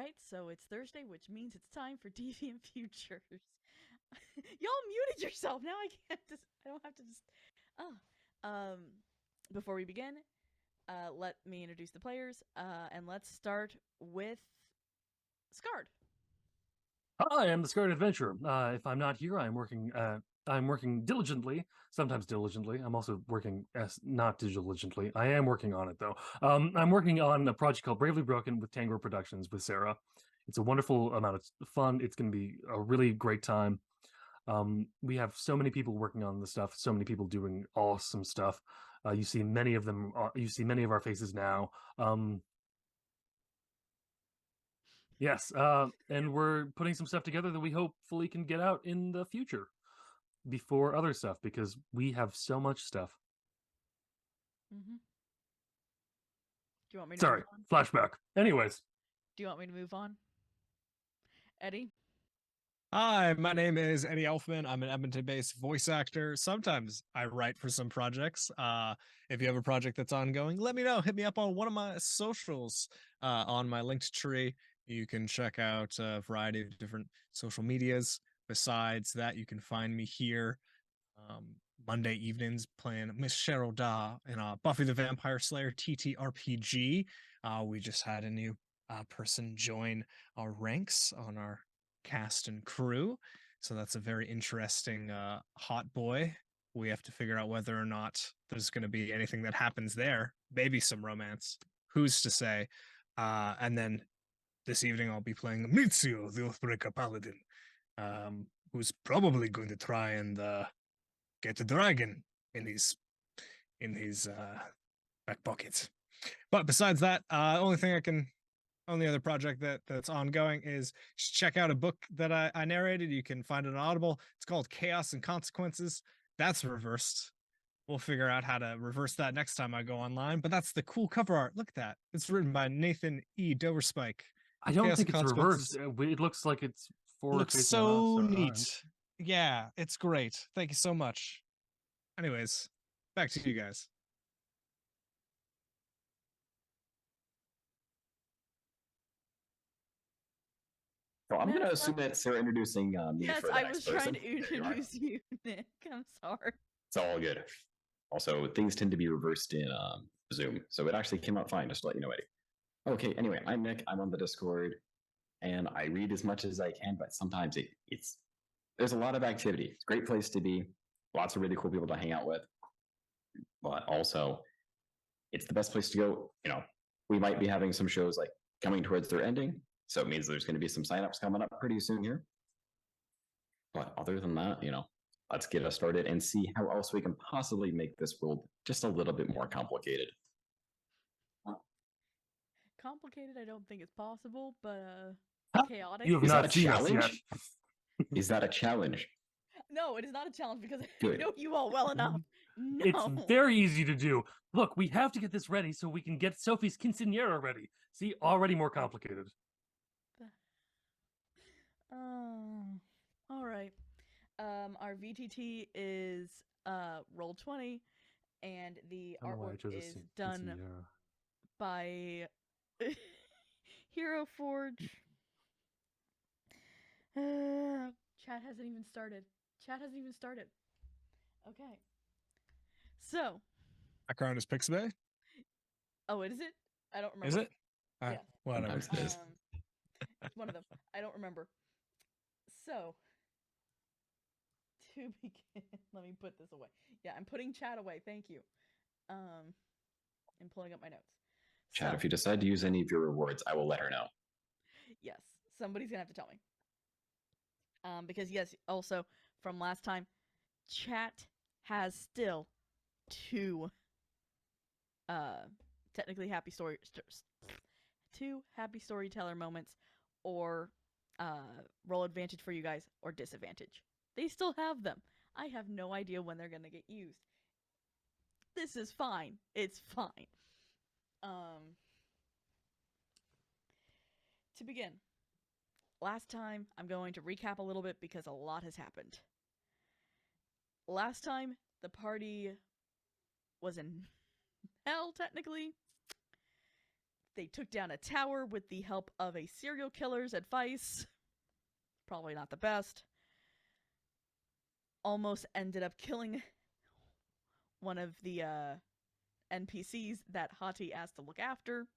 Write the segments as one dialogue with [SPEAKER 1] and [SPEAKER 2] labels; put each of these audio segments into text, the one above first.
[SPEAKER 1] Alright, so it's Thursday, which means it's time for Deviant Futures. Y'all muted yourself. Now I can't just. I don't have to just. Oh. Before we begin, let me introduce the players, and let's start with Scard.
[SPEAKER 2] Hi, I'm the Scarred Adventurer. If I'm not here, I'm working. I'm working diligently. Sometimes diligently. I'm also working as not diligently. I am working on it though. I'm working on a project called Bravely Broken with Tango Productions with Sarah. It's a wonderful amount of fun. It's going to be a really great time. We have so many people working on the stuff. So many people doing awesome stuff. You see many of them. You see many of our faces now. Yes, and we're putting some stuff together that we hopefully can get out in the future before other stuff because we have so much stuff.
[SPEAKER 1] Mm-hmm. Do you want me to
[SPEAKER 2] Sorry,
[SPEAKER 1] move on?
[SPEAKER 2] flashback. Anyways.
[SPEAKER 1] Do you want me to move on? Eddie?
[SPEAKER 3] Hi, my name is Eddie Elfman. I'm an Edmonton-based voice actor. Sometimes I write for some projects. If you have a project that's ongoing, let me know. Hit me up on one of my socials on my linked tree. You can check out a variety of different social medias. Besides that, you can find me here Monday evenings playing Miss Cheryl Daw in Buffy the Vampire Slayer TTRPG. We just had a new person join our ranks on our cast and crew, so that's a very interesting hot boy. We have to figure out whether or not there's going to be anything that happens there. Maybe some romance. Who's to say? And then this evening I'll be playing Mizio, the Oathbreaker Paladin, who's probably going to try and get a dragon in his back pocket. But besides that, only other project that's ongoing is just check out a book that I narrated. You can find it on Audible. It's called Chaos and Consequences. That's reversed. We'll figure out how to reverse that next time I go online. But that's the cool cover art. Look at that. It's written by Nathan E. Doverspike.
[SPEAKER 2] I don't think it's reversed. It looks like it's forward.
[SPEAKER 3] Looks so neat. Yeah, it's great. Thank you so much. Anyways, back to you guys.
[SPEAKER 4] So I'm going to assume that Sarah introducing me
[SPEAKER 1] yes,
[SPEAKER 4] for the
[SPEAKER 1] I
[SPEAKER 4] next
[SPEAKER 1] was
[SPEAKER 4] person.
[SPEAKER 1] trying to introduce you, Nick. I'm sorry.
[SPEAKER 4] It's all good. Also, things tend to be reversed in Zoom, so it actually came out fine, just to let you know, Eddie. Okay, anyway, I'm Nick. I'm on the Discord, and I read as much as I can, but sometimes there's a lot of activity. It's a great place to be. Lots of really cool people to hang out with. But also, it's the best place to go. You know, we might be having some shows like coming towards their ending, so it means there's going to be some signups coming up pretty soon here. But other than that, let's get us started and see how else we can possibly make this world just a little bit more complicated.
[SPEAKER 1] Complicated, I don't think it's possible, but chaotic.
[SPEAKER 2] You have not seen us yet.
[SPEAKER 4] Is that a challenge?
[SPEAKER 1] No, it is not a challenge because I know you all well enough. No.
[SPEAKER 2] It's very easy to do. Look, we have to get this ready so we can get Sophie's quinceañera ready. See, already more complicated.
[SPEAKER 1] All right. Our VTT is Roll20, and the artwork is done by Hero Forge. Chat hasn't even started. Okay. So.
[SPEAKER 3] Background is Pixabay?
[SPEAKER 1] Oh, is it? I don't remember.
[SPEAKER 3] Is it?
[SPEAKER 1] Yeah.
[SPEAKER 3] Whatever.
[SPEAKER 1] It's one of them. I don't remember. So. To begin, let me put this away. Yeah, I'm putting chat away. Thank you. I'm pulling up my notes.
[SPEAKER 4] Chat, if you decide to use any of your rewards, I will let her know.
[SPEAKER 1] Yes, somebody's gonna have to tell me. Because yes, also from last time, chat has still 2 technically two happy storyteller moments, or roll advantage for you guys, or disadvantage. They still have them. I have no idea when they're gonna get used. This is fine. It's fine. To begin, last time, I'm going to recap a little bit because a lot has happened. Last time, the party was in hell, technically. They took down a tower with the help of a serial killer's advice. Probably not the best. Almost ended up killing one of the NPCs that Hati asked to look after.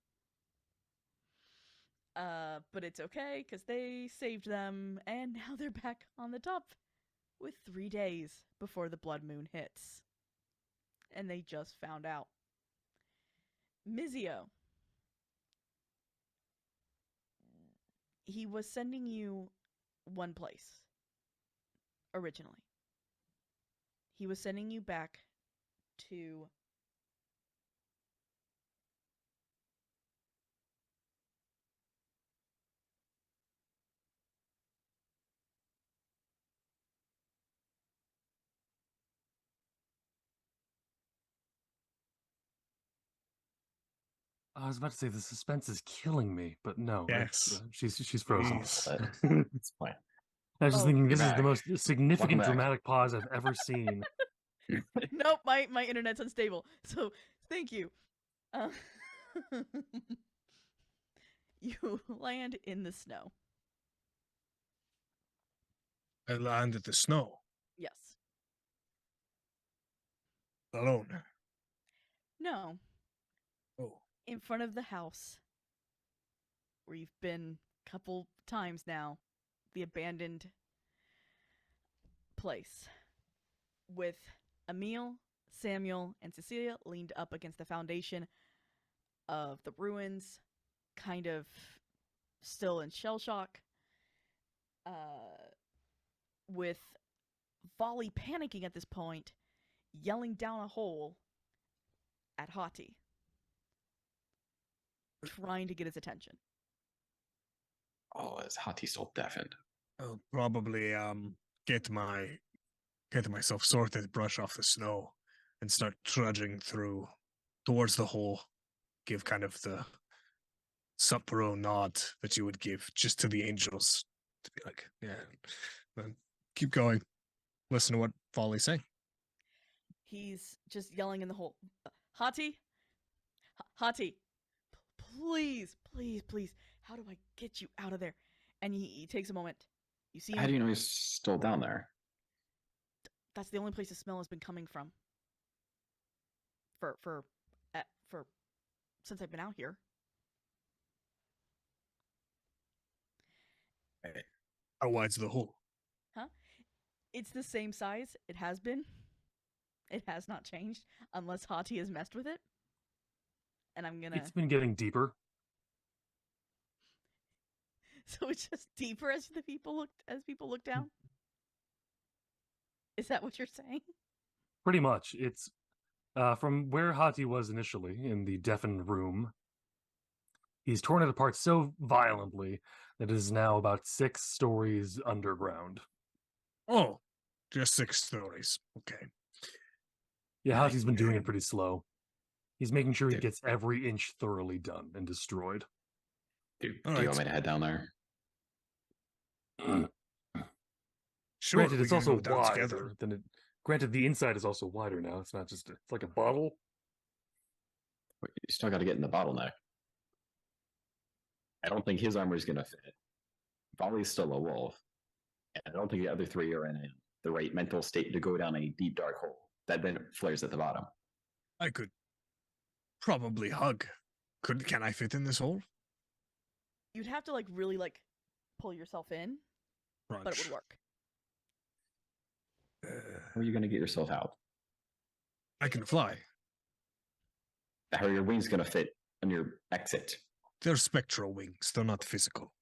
[SPEAKER 1] But it's okay, because they saved them, and now they're back on the top with 3 days before the blood moon hits. And they just found out. Mizio. He was sending you one place originally. He was sending you back to
[SPEAKER 2] I was about to say the suspense is killing me, but no,
[SPEAKER 3] Yes.
[SPEAKER 2] she's frozen.
[SPEAKER 3] Please.
[SPEAKER 4] It's fine.
[SPEAKER 2] I was just
[SPEAKER 1] Oh,
[SPEAKER 2] thinking
[SPEAKER 4] you're
[SPEAKER 2] this is
[SPEAKER 4] back.
[SPEAKER 2] the most significant
[SPEAKER 4] Welcome back.
[SPEAKER 2] dramatic pause I've ever seen.
[SPEAKER 1] Nope, my internet's unstable. So thank you. You land in the snow.
[SPEAKER 3] I land in the snow
[SPEAKER 1] Yes.
[SPEAKER 3] alone.
[SPEAKER 1] No.
[SPEAKER 3] Oh,
[SPEAKER 1] In front of the house where you've been a couple times now, the abandoned place, with Emil, Samuel, and Cecilia leaned up against the foundation of the ruins, kind of still in shell shock, with Volley panicking at this point, yelling down a hole at Hati, trying to get his attention.
[SPEAKER 4] Oh, is Hati still deafened?
[SPEAKER 3] I'll probably get myself sorted, brush off the snow, and start trudging through towards the hole. Give kind of the sup-bro nod that you would give just to the angels to be like, yeah, then keep going. Listen to what Volley's saying.
[SPEAKER 1] He's just yelling in the hole. Hati? Hati, please, please, please, how do I get you out of there? And he takes a moment. You see him?
[SPEAKER 4] How do you know he's still down there?
[SPEAKER 1] That's the only place the smell has been coming from. For since I've been out here.
[SPEAKER 3] How wide's the hole?
[SPEAKER 1] It's the same size. It has been. It has not changed unless Hati has messed with it. And I'm gonna.
[SPEAKER 2] It's been getting deeper.
[SPEAKER 1] So it's just deeper as people look down. Is that what you're saying?
[SPEAKER 2] Pretty much. It's from where Hati was initially in the deafened room. He's torn it apart so violently that it is now about 6 stories underground.
[SPEAKER 3] Oh, just 6 stories. Okay.
[SPEAKER 2] Yeah, Hati's been doing it pretty slow. He's making sure he gets every inch thoroughly done and destroyed.
[SPEAKER 4] Do
[SPEAKER 3] All
[SPEAKER 4] you
[SPEAKER 3] right.
[SPEAKER 4] want me to head down there?
[SPEAKER 3] Sure.
[SPEAKER 2] Granted,
[SPEAKER 3] we
[SPEAKER 2] it's
[SPEAKER 3] can
[SPEAKER 2] also
[SPEAKER 3] go down
[SPEAKER 2] wider
[SPEAKER 3] together.
[SPEAKER 2] than it. Granted, the inside is also wider now. It's not just it's like a bottle.
[SPEAKER 4] Wait, you still got to get in the bottleneck. I don't think his armor is going to fit. Volley's still a wolf. And I don't think the other 3 are in the right mental state to go down a deep, dark hole that then flares at the bottom.
[SPEAKER 3] I could probably hug. Can I fit in this hole?
[SPEAKER 1] You'd have to really pull yourself in, but it
[SPEAKER 3] Crunch.
[SPEAKER 1] would work.
[SPEAKER 4] How are you going to get yourself out?
[SPEAKER 3] I can fly.
[SPEAKER 4] How are your wings going to fit on your exit?
[SPEAKER 3] They're spectral wings. They're not physical.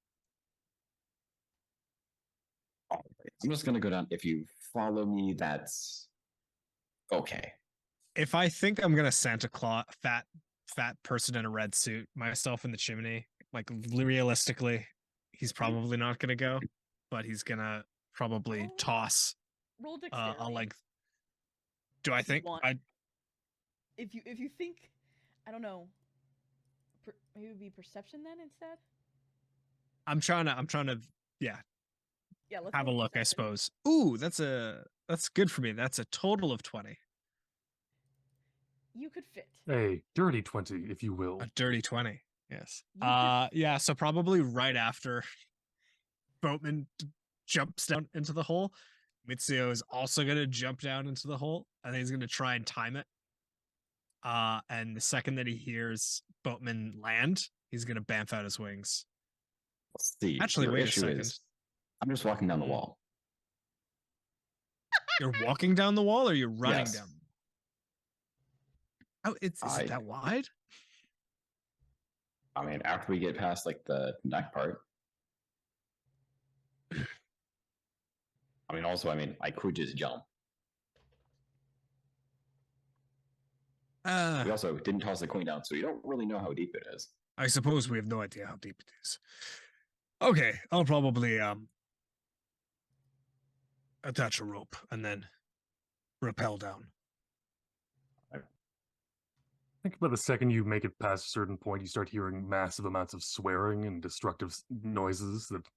[SPEAKER 4] All right. I'm just going to go down. If you follow me, that's okay.
[SPEAKER 3] If I think I'm gonna Santa Claus, fat person in a red suit, myself in the chimney, realistically, he's probably not gonna go, but he's gonna probably toss
[SPEAKER 1] Roll dexterity.
[SPEAKER 3] a length. Do I think
[SPEAKER 1] want-
[SPEAKER 3] I?
[SPEAKER 1] If you think, I don't know, maybe it would be perception then instead.
[SPEAKER 3] I'm trying to, yeah,
[SPEAKER 1] Yeah, let's
[SPEAKER 3] have a
[SPEAKER 1] roll
[SPEAKER 3] look. I
[SPEAKER 1] perception.
[SPEAKER 3] suppose. Ooh, that's good for me. That's a total of 20.
[SPEAKER 1] You could fit.
[SPEAKER 2] A dirty 20, if you will.
[SPEAKER 3] A dirty 20. Yes.
[SPEAKER 1] You could-
[SPEAKER 3] Yeah, so probably right after Boatman jumps down into the hole, Mitsuo is also gonna jump down into the hole, and he's gonna try and time it. And the second that he hears Boatman land, he's gonna bamf out his wings.
[SPEAKER 4] Let's see.
[SPEAKER 3] Actually,
[SPEAKER 4] Your
[SPEAKER 3] wait a
[SPEAKER 4] issue
[SPEAKER 3] second.
[SPEAKER 4] is I'm just walking down the
[SPEAKER 3] Hmm.
[SPEAKER 4] wall.
[SPEAKER 3] You're walking down the wall, or you're running
[SPEAKER 4] Yes.
[SPEAKER 3] down? Oh, is it that wide?
[SPEAKER 4] I mean, after we get past like the neck part. I mean, also, I could just jump. We also didn't toss the coin down, so you don't really know how deep it is.
[SPEAKER 3] I suppose we have no idea how deep it is. Okay, I'll probably attach a rope and then rappel down.
[SPEAKER 2] I think by the second you make it past a certain point, you start hearing massive amounts of swearing and destructive noises that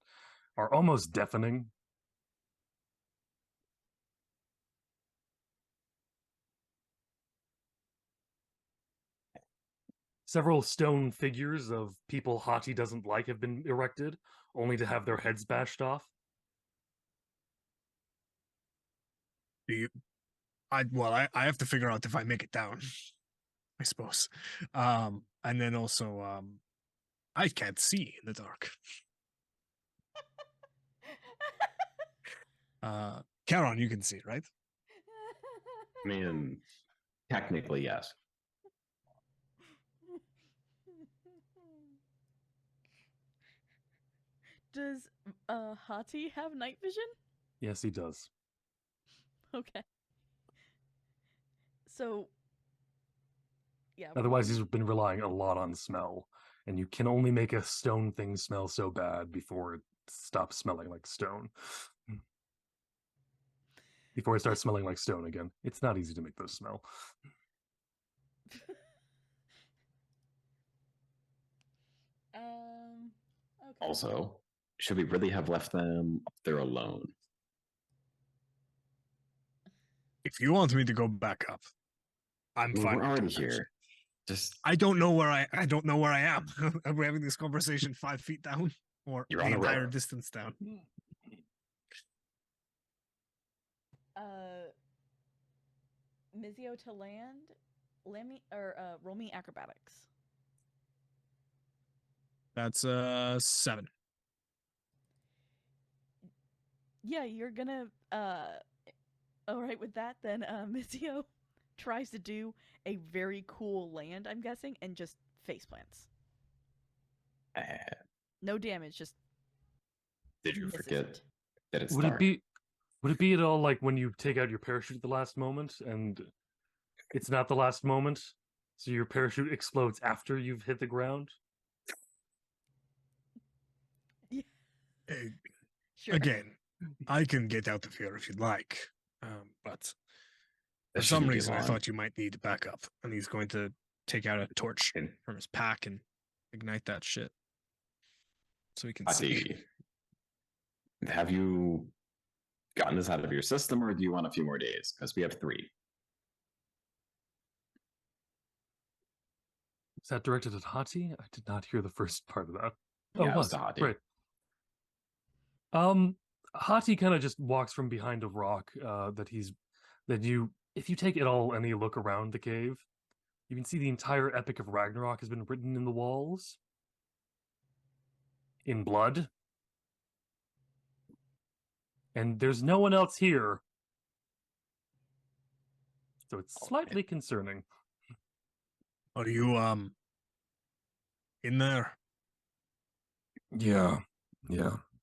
[SPEAKER 2] are almost deafening. Several stone figures of people Hati doesn't like have been erected, only to have their heads bashed off.
[SPEAKER 3] I have to figure out if I make it down, I suppose. And then also I can't see in the dark. Charon, you can see, right?
[SPEAKER 4] I mean, technically, yes.
[SPEAKER 1] Does Hati have night vision?
[SPEAKER 2] Yes, he does.
[SPEAKER 1] Okay. So yeah.
[SPEAKER 2] Otherwise, he's been relying a lot on smell, and you can only make a stone thing smell so bad before it stops smelling like stone. Before it starts smelling like stone again. It's not easy to make those smell.
[SPEAKER 1] Okay.
[SPEAKER 4] Also, should we really have left them up there alone?
[SPEAKER 3] If you want me to go back up, I'm
[SPEAKER 4] We're
[SPEAKER 3] fine. with
[SPEAKER 4] already
[SPEAKER 3] that.
[SPEAKER 4] here. Just
[SPEAKER 3] I don't know where I don't know where I am. Are we having this conversation 5 feet down, or
[SPEAKER 4] You're
[SPEAKER 3] the
[SPEAKER 4] on a
[SPEAKER 3] entire
[SPEAKER 4] rope.
[SPEAKER 3] distance down?
[SPEAKER 1] Mizio to land. Roll me acrobatics.
[SPEAKER 3] That's 7.
[SPEAKER 1] Yeah, you're gonna all right with that then. Mizio tries to do a very cool land, I'm guessing, and just face plants. No damage, just
[SPEAKER 4] did you
[SPEAKER 1] misses
[SPEAKER 4] forget
[SPEAKER 1] it.
[SPEAKER 4] that it's
[SPEAKER 2] Would
[SPEAKER 4] dark?
[SPEAKER 2] it be at all like when you take out your parachute at the last moment and it's not the last moment, so your parachute explodes after you've hit the ground?
[SPEAKER 1] Yeah.
[SPEAKER 3] Uh,
[SPEAKER 1] Sure.
[SPEAKER 3] Again, I can get out of here if you'd like, but for
[SPEAKER 4] This
[SPEAKER 3] some
[SPEAKER 4] shouldn't be
[SPEAKER 3] reason I
[SPEAKER 4] long.
[SPEAKER 3] thought you might need backup. And he's going to take out a torch
[SPEAKER 4] And
[SPEAKER 3] from his pack and ignite that shit, so we can
[SPEAKER 4] I
[SPEAKER 3] see.
[SPEAKER 4] see. Have you gotten this out of your system, or do you want a few more days? Because we have 3.
[SPEAKER 2] Is that directed at Hati? I did not hear the first part of that.
[SPEAKER 4] Yeah,
[SPEAKER 2] Oh,
[SPEAKER 4] it
[SPEAKER 2] it
[SPEAKER 4] was
[SPEAKER 2] was.
[SPEAKER 4] to Hati.
[SPEAKER 2] Right. Hati kind of just walks from behind a rock if you take it all and you look around the cave, you can see the entire Epic of Ragnarok has been written in the walls. In blood. And there's no one else here. So it's slightly concerning.
[SPEAKER 3] Are you in there?
[SPEAKER 2] Yeah.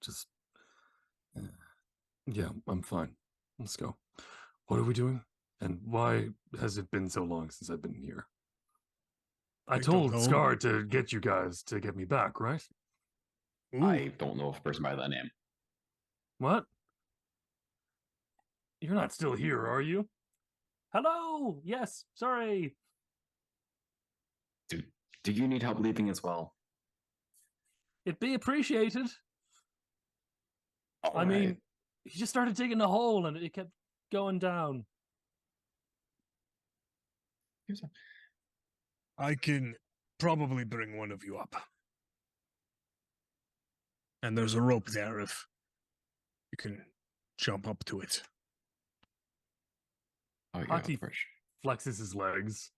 [SPEAKER 2] Just yeah, I'm fine. Let's go. What are we doing? And why has it been so long since I've been here? I
[SPEAKER 3] don't
[SPEAKER 2] told
[SPEAKER 3] know.
[SPEAKER 2] Scar to get you guys to get me back, right?
[SPEAKER 3] Ooh,
[SPEAKER 4] I don't know of a person by that name.
[SPEAKER 2] What? You're not still here, are you? Hello! Yes, sorry.
[SPEAKER 4] Do you need help leaving as well?
[SPEAKER 2] It'd be appreciated.
[SPEAKER 4] All
[SPEAKER 2] I mean,
[SPEAKER 4] right.
[SPEAKER 2] he just started digging a hole and it kept going down.
[SPEAKER 3] I can probably bring one of you up. And there's a rope there if you can jump up to it.
[SPEAKER 4] Oh, yeah,
[SPEAKER 2] Hati
[SPEAKER 4] of course.
[SPEAKER 2] flexes his legs.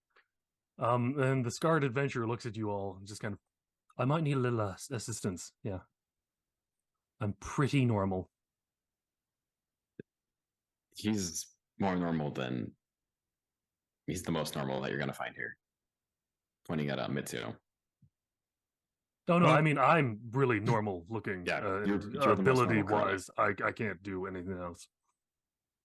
[SPEAKER 2] And the scarred adventurer looks at you all and just kind of, I might need a little assistance. Yeah. I'm pretty normal.
[SPEAKER 4] He's more normal than. He's the most normal that you're going to find here. Pointing at Mitsuno.
[SPEAKER 2] Oh, no,
[SPEAKER 3] Well-
[SPEAKER 2] I mean, I'm really normal looking.
[SPEAKER 4] Yeah,
[SPEAKER 2] and
[SPEAKER 4] you're the most normal
[SPEAKER 2] ability-wise, I can't do anything else.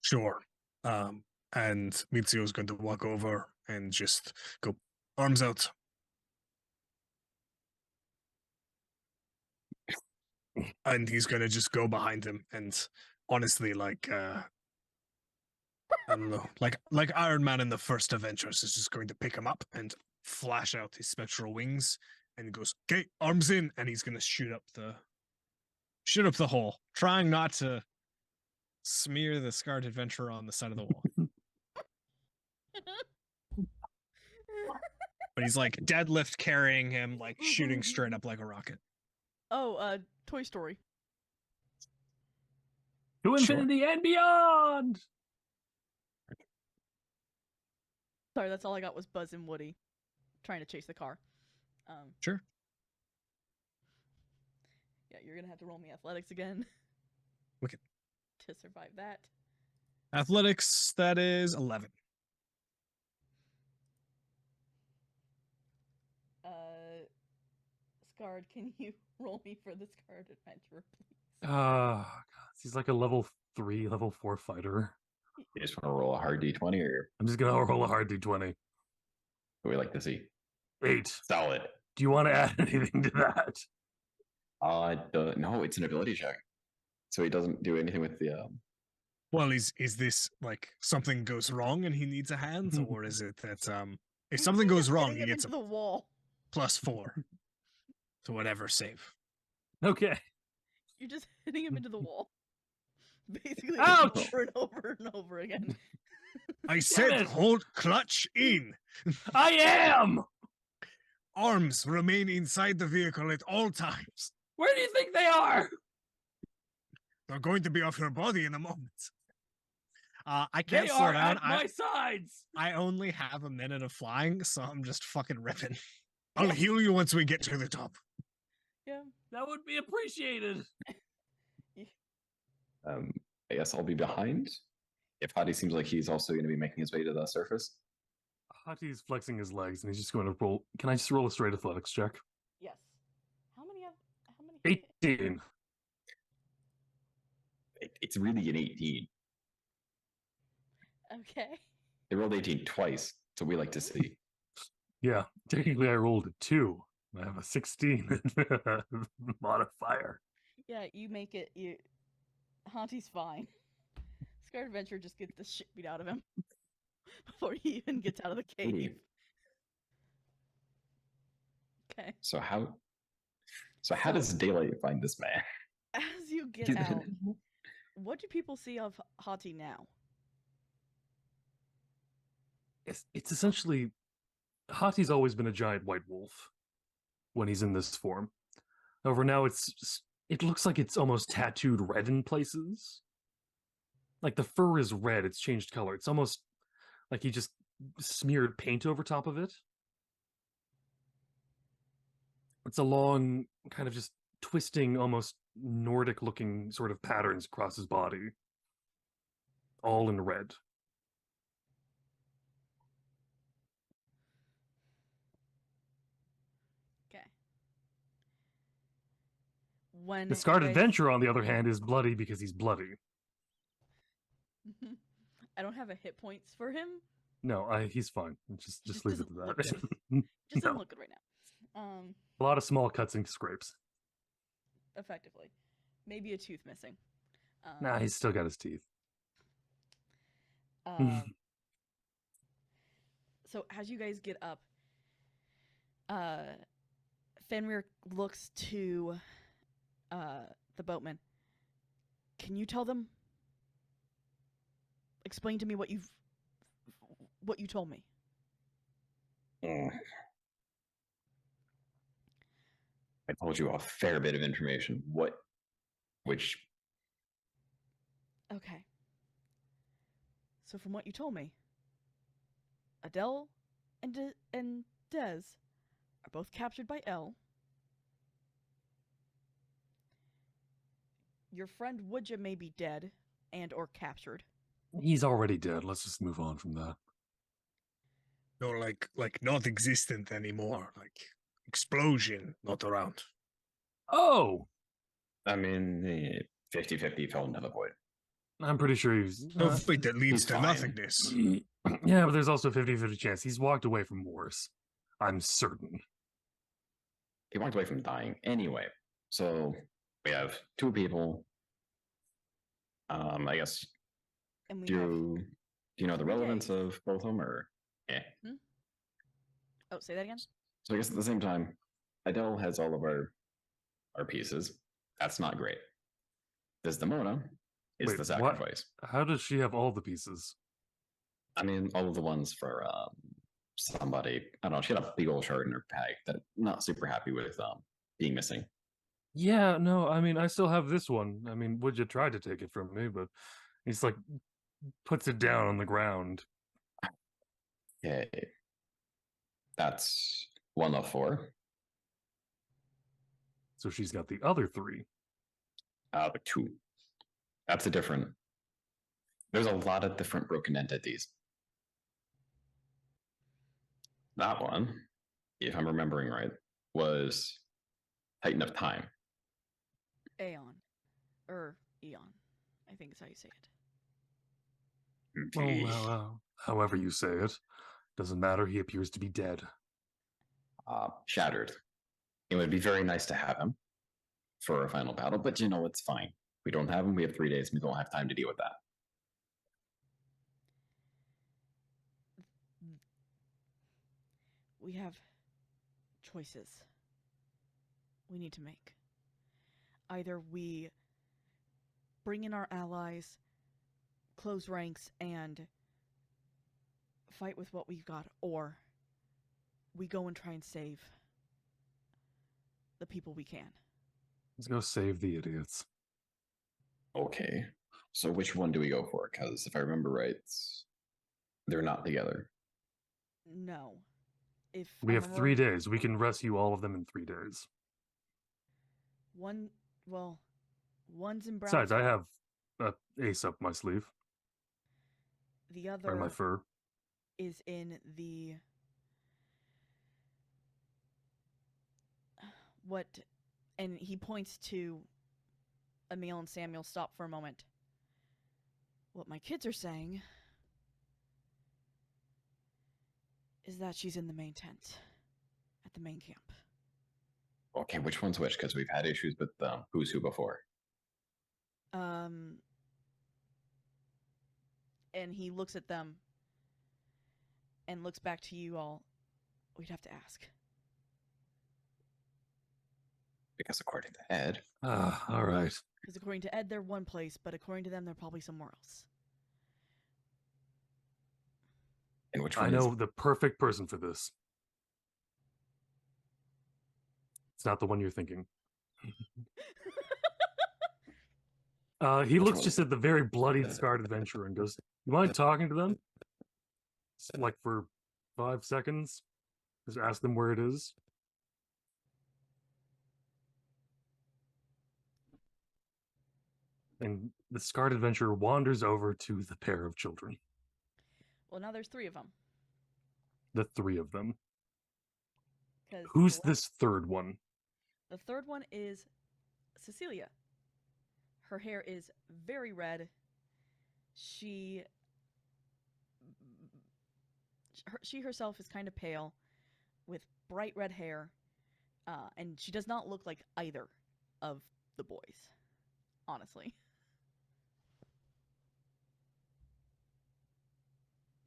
[SPEAKER 3] Sure. And Mitsuo's going to walk over and just go, arms out. And he's going to just go behind him. And honestly, like, I don't know, like Iron Man in the first Avengers is just going to pick him up and flash out his spectral wings and goes, okay, arms in. And he's going to shoot up the hole, trying not to smear the scarred adventurer on the side of the wall. But he's like deadlift carrying him, like shooting straight up like a rocket.
[SPEAKER 1] Oh, Toy Story.
[SPEAKER 2] To
[SPEAKER 3] Sure.
[SPEAKER 2] infinity and beyond!
[SPEAKER 1] Sorry, that's all I got was Buzz and Woody trying to chase the car.
[SPEAKER 3] Sure.
[SPEAKER 1] Yeah, you're gonna have to roll me athletics again.
[SPEAKER 3] Wicked.
[SPEAKER 1] To survive that.
[SPEAKER 3] Athletics, that is 11.
[SPEAKER 1] Scarred, can you roll me for the Scarred Adventurer, please?
[SPEAKER 2] God, he's like a level 3, level 4 fighter.
[SPEAKER 4] You just want to roll a hard d20, or
[SPEAKER 2] I'm just gonna roll a hard d20.
[SPEAKER 4] what we like to see?
[SPEAKER 2] 8.
[SPEAKER 4] Solid.
[SPEAKER 2] Do you want to add anything to that?
[SPEAKER 4] No, it's an ability check. So he doesn't do anything with the.
[SPEAKER 3] Well, is this like something goes wrong and he needs a hand, or is it that if something goes wrong,
[SPEAKER 1] Hitting
[SPEAKER 3] he
[SPEAKER 1] him
[SPEAKER 3] gets
[SPEAKER 1] into
[SPEAKER 3] a
[SPEAKER 1] the wall.
[SPEAKER 3] +4 to whatever save?
[SPEAKER 2] Okay.
[SPEAKER 1] You're just hitting him into the wall. Basically,
[SPEAKER 2] Ouch!
[SPEAKER 1] over and over and over again.
[SPEAKER 3] I said
[SPEAKER 2] it.
[SPEAKER 3] hold clutch in.
[SPEAKER 2] I am!
[SPEAKER 3] Arms remain inside the vehicle at all times.
[SPEAKER 2] Where do you think they are?
[SPEAKER 3] They're going to be off your body in a moment. I
[SPEAKER 2] They
[SPEAKER 3] can't slow
[SPEAKER 2] are
[SPEAKER 3] down.
[SPEAKER 2] at my sides!
[SPEAKER 3] I only have a minute of flying, so I'm just fucking ripping. I'll heal you once we get to the top.
[SPEAKER 1] Yeah.
[SPEAKER 2] That would be appreciated.
[SPEAKER 4] I guess I'll be behind. If Hadi seems like he's also going to be making his way to the surface.
[SPEAKER 2] Hati's flexing his legs and he's just going to roll. Can I just roll a straight athletics check?
[SPEAKER 1] Yes. How many?
[SPEAKER 2] 18.
[SPEAKER 4] It's really an 18.
[SPEAKER 1] Okay.
[SPEAKER 4] They rolled 18 twice, so we like to see.
[SPEAKER 2] Yeah, technically I rolled a 2. I have a 16 modifier.
[SPEAKER 1] Yeah, you make it. Hanti's fine. Scarred Adventure just gets the shit beat out of him before he even gets out of the cave.
[SPEAKER 4] Pretty.
[SPEAKER 1] Okay.
[SPEAKER 4] So how does Daylight find this man?
[SPEAKER 1] As you get out, what do people see of Hati now?
[SPEAKER 2] It's essentially Hati's always been a giant white wolf when he's in this form. However, now it looks like it's almost tattooed red in places. Like the fur is red, it's changed color. It's almost like he just smeared paint over top of it. It's a long, kind of just twisting, almost Nordic looking sort of patterns across his body. All in red.
[SPEAKER 1] Okay. When
[SPEAKER 2] The Scarred
[SPEAKER 1] you guys-
[SPEAKER 2] Adventurer, on the other hand, is bloody because he's bloody.
[SPEAKER 1] I don't have a hit points for him.
[SPEAKER 2] No, he's fine. Just
[SPEAKER 1] Just
[SPEAKER 2] leave it to
[SPEAKER 1] doesn't look
[SPEAKER 2] that.
[SPEAKER 1] Just
[SPEAKER 2] No.
[SPEAKER 1] doesn't look good right now.
[SPEAKER 2] A lot of small cuts and scrapes.
[SPEAKER 1] Effectively, maybe a tooth missing.
[SPEAKER 2] Nah, he's still got his teeth.
[SPEAKER 1] So as you guys get up, Fenrir looks to the boatman. Can you tell them? Explain to me what you told me.
[SPEAKER 4] told you a fair bit of information. Which,
[SPEAKER 1] Okay. So from what you told me, Adele and Des are both captured by L. Your friend Woodja may be dead and or captured.
[SPEAKER 2] He's already dead. Let's just move on from that.
[SPEAKER 3] No, like not existent anymore. Like explosion, not around.
[SPEAKER 2] Oh,
[SPEAKER 4] I mean, 50-50 fell into the void.
[SPEAKER 2] I'm pretty sure he's.
[SPEAKER 3] No fate that leads
[SPEAKER 4] he's
[SPEAKER 3] to
[SPEAKER 4] fine.
[SPEAKER 3] nothingness.
[SPEAKER 2] Yeah, but there's also a 50-50 chance he's walked away from worse. I'm certain.
[SPEAKER 4] He walked away from dying anyway. So we have two people. I guess
[SPEAKER 1] And we
[SPEAKER 4] do
[SPEAKER 1] have
[SPEAKER 4] you know the
[SPEAKER 1] 3
[SPEAKER 4] relevance
[SPEAKER 1] days.
[SPEAKER 4] of both of them, or
[SPEAKER 1] Oh, say that again?
[SPEAKER 4] So I guess at the same time, Adele has all of our pieces. That's not great. Desdemona is
[SPEAKER 2] Wait,
[SPEAKER 4] the
[SPEAKER 2] what?
[SPEAKER 4] sacrifice.
[SPEAKER 2] How does she have all the pieces?
[SPEAKER 4] I mean, all of the ones for somebody. I don't know. She had a big old shard in her bag that I'm not super happy with being missing.
[SPEAKER 2] Yeah, no, I mean, I still have this one. I mean, would you try to take it from me? But he's like, puts it down on the ground.
[SPEAKER 4] Okay, that's one of four.
[SPEAKER 2] So she's got the other 3.
[SPEAKER 4] The two. That's a different. There's a lot of different broken entities. That one, if I'm remembering right, was Titan of Time.
[SPEAKER 1] Aeon. Eon. I think is how you say it.
[SPEAKER 2] Well, however you say it. Doesn't matter, he appears to be dead.
[SPEAKER 4] Shattered. It would be very nice to have him for a final battle, but you know, it's fine. We don't have him. We have 3 days. We don't have time to deal with that.
[SPEAKER 1] We have choices we need to make. Either we bring in our allies, close ranks, and fight with what we've got, or we go and try and save the people we can.
[SPEAKER 2] Let's go save the idiots.
[SPEAKER 4] Okay. So which one do we go for? Because if I remember right, they're not together.
[SPEAKER 1] No. If
[SPEAKER 2] We
[SPEAKER 1] I
[SPEAKER 2] have
[SPEAKER 1] remember
[SPEAKER 2] 3 days. We can rescue all of them in 3 days.
[SPEAKER 1] one's in
[SPEAKER 2] Besides, I
[SPEAKER 1] Brownsville.
[SPEAKER 2] have a ace up my sleeve.
[SPEAKER 1] The
[SPEAKER 2] Or my
[SPEAKER 1] other
[SPEAKER 2] fur.
[SPEAKER 1] is in the what, and he points to Emil and Samuel. Stop for a moment. What my kids are saying is that she's in the main tent at the main camp.
[SPEAKER 4] Okay, which one's which? Because we've had issues with who's who before.
[SPEAKER 1] And he looks at them and looks back to you all. We'd have to ask.
[SPEAKER 4] Because according to Ed,
[SPEAKER 2] All right.
[SPEAKER 1] Because according to Ed, they're one place, but according to them, they're probably somewhere else.
[SPEAKER 4] and which
[SPEAKER 2] I
[SPEAKER 4] one
[SPEAKER 2] know
[SPEAKER 4] is
[SPEAKER 2] the perfect person for this. It's not the one you're thinking. He looks just at the very bloodied, scarred adventurer and goes, "You mind talking to them? Like for 5 seconds? Just ask them where it is." And the scarred adventurer wanders over to the pair of children.
[SPEAKER 1] Well, now there's 3 of them.
[SPEAKER 2] The 3 of them.
[SPEAKER 1] 'Cause
[SPEAKER 2] Who's
[SPEAKER 1] the
[SPEAKER 2] this third one?
[SPEAKER 1] The third one is Cecilia. Her hair is very red. She herself is kind of pale with bright red hair, and she does not look like either of the boys, honestly.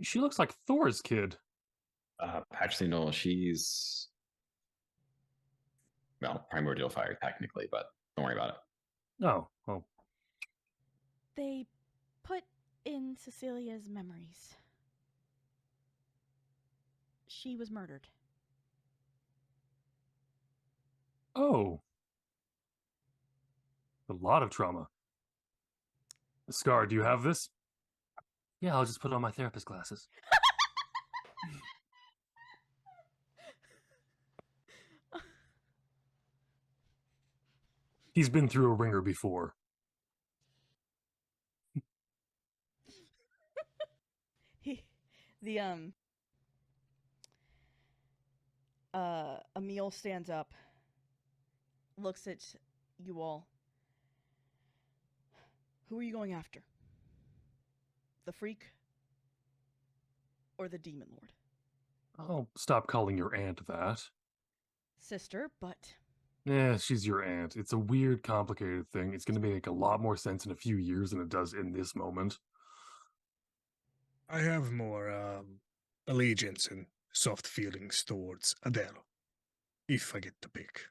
[SPEAKER 2] She looks like Thor's kid.
[SPEAKER 4] actually no, she's primordial fire technically, but don't worry about it.
[SPEAKER 2] Oh, well.
[SPEAKER 1] They put in Cecilia's memories. She was murdered.
[SPEAKER 2] Oh, a lot of trauma. Scar, do you have this? Yeah, I'll just put on my therapist glasses. He's been through a ringer before.
[SPEAKER 1] He, the Emil stands up, looks at you all. Who are you going after? The freak or the demon lord?
[SPEAKER 2] Oh, stop calling your aunt that.
[SPEAKER 1] Sister, but
[SPEAKER 2] Yeah, she's your aunt. It's a weird, complicated thing. It's going to make a lot more sense in a few years than it does in this moment.
[SPEAKER 3] I have more allegiance and soft feelings towards Adele, if I get to pick.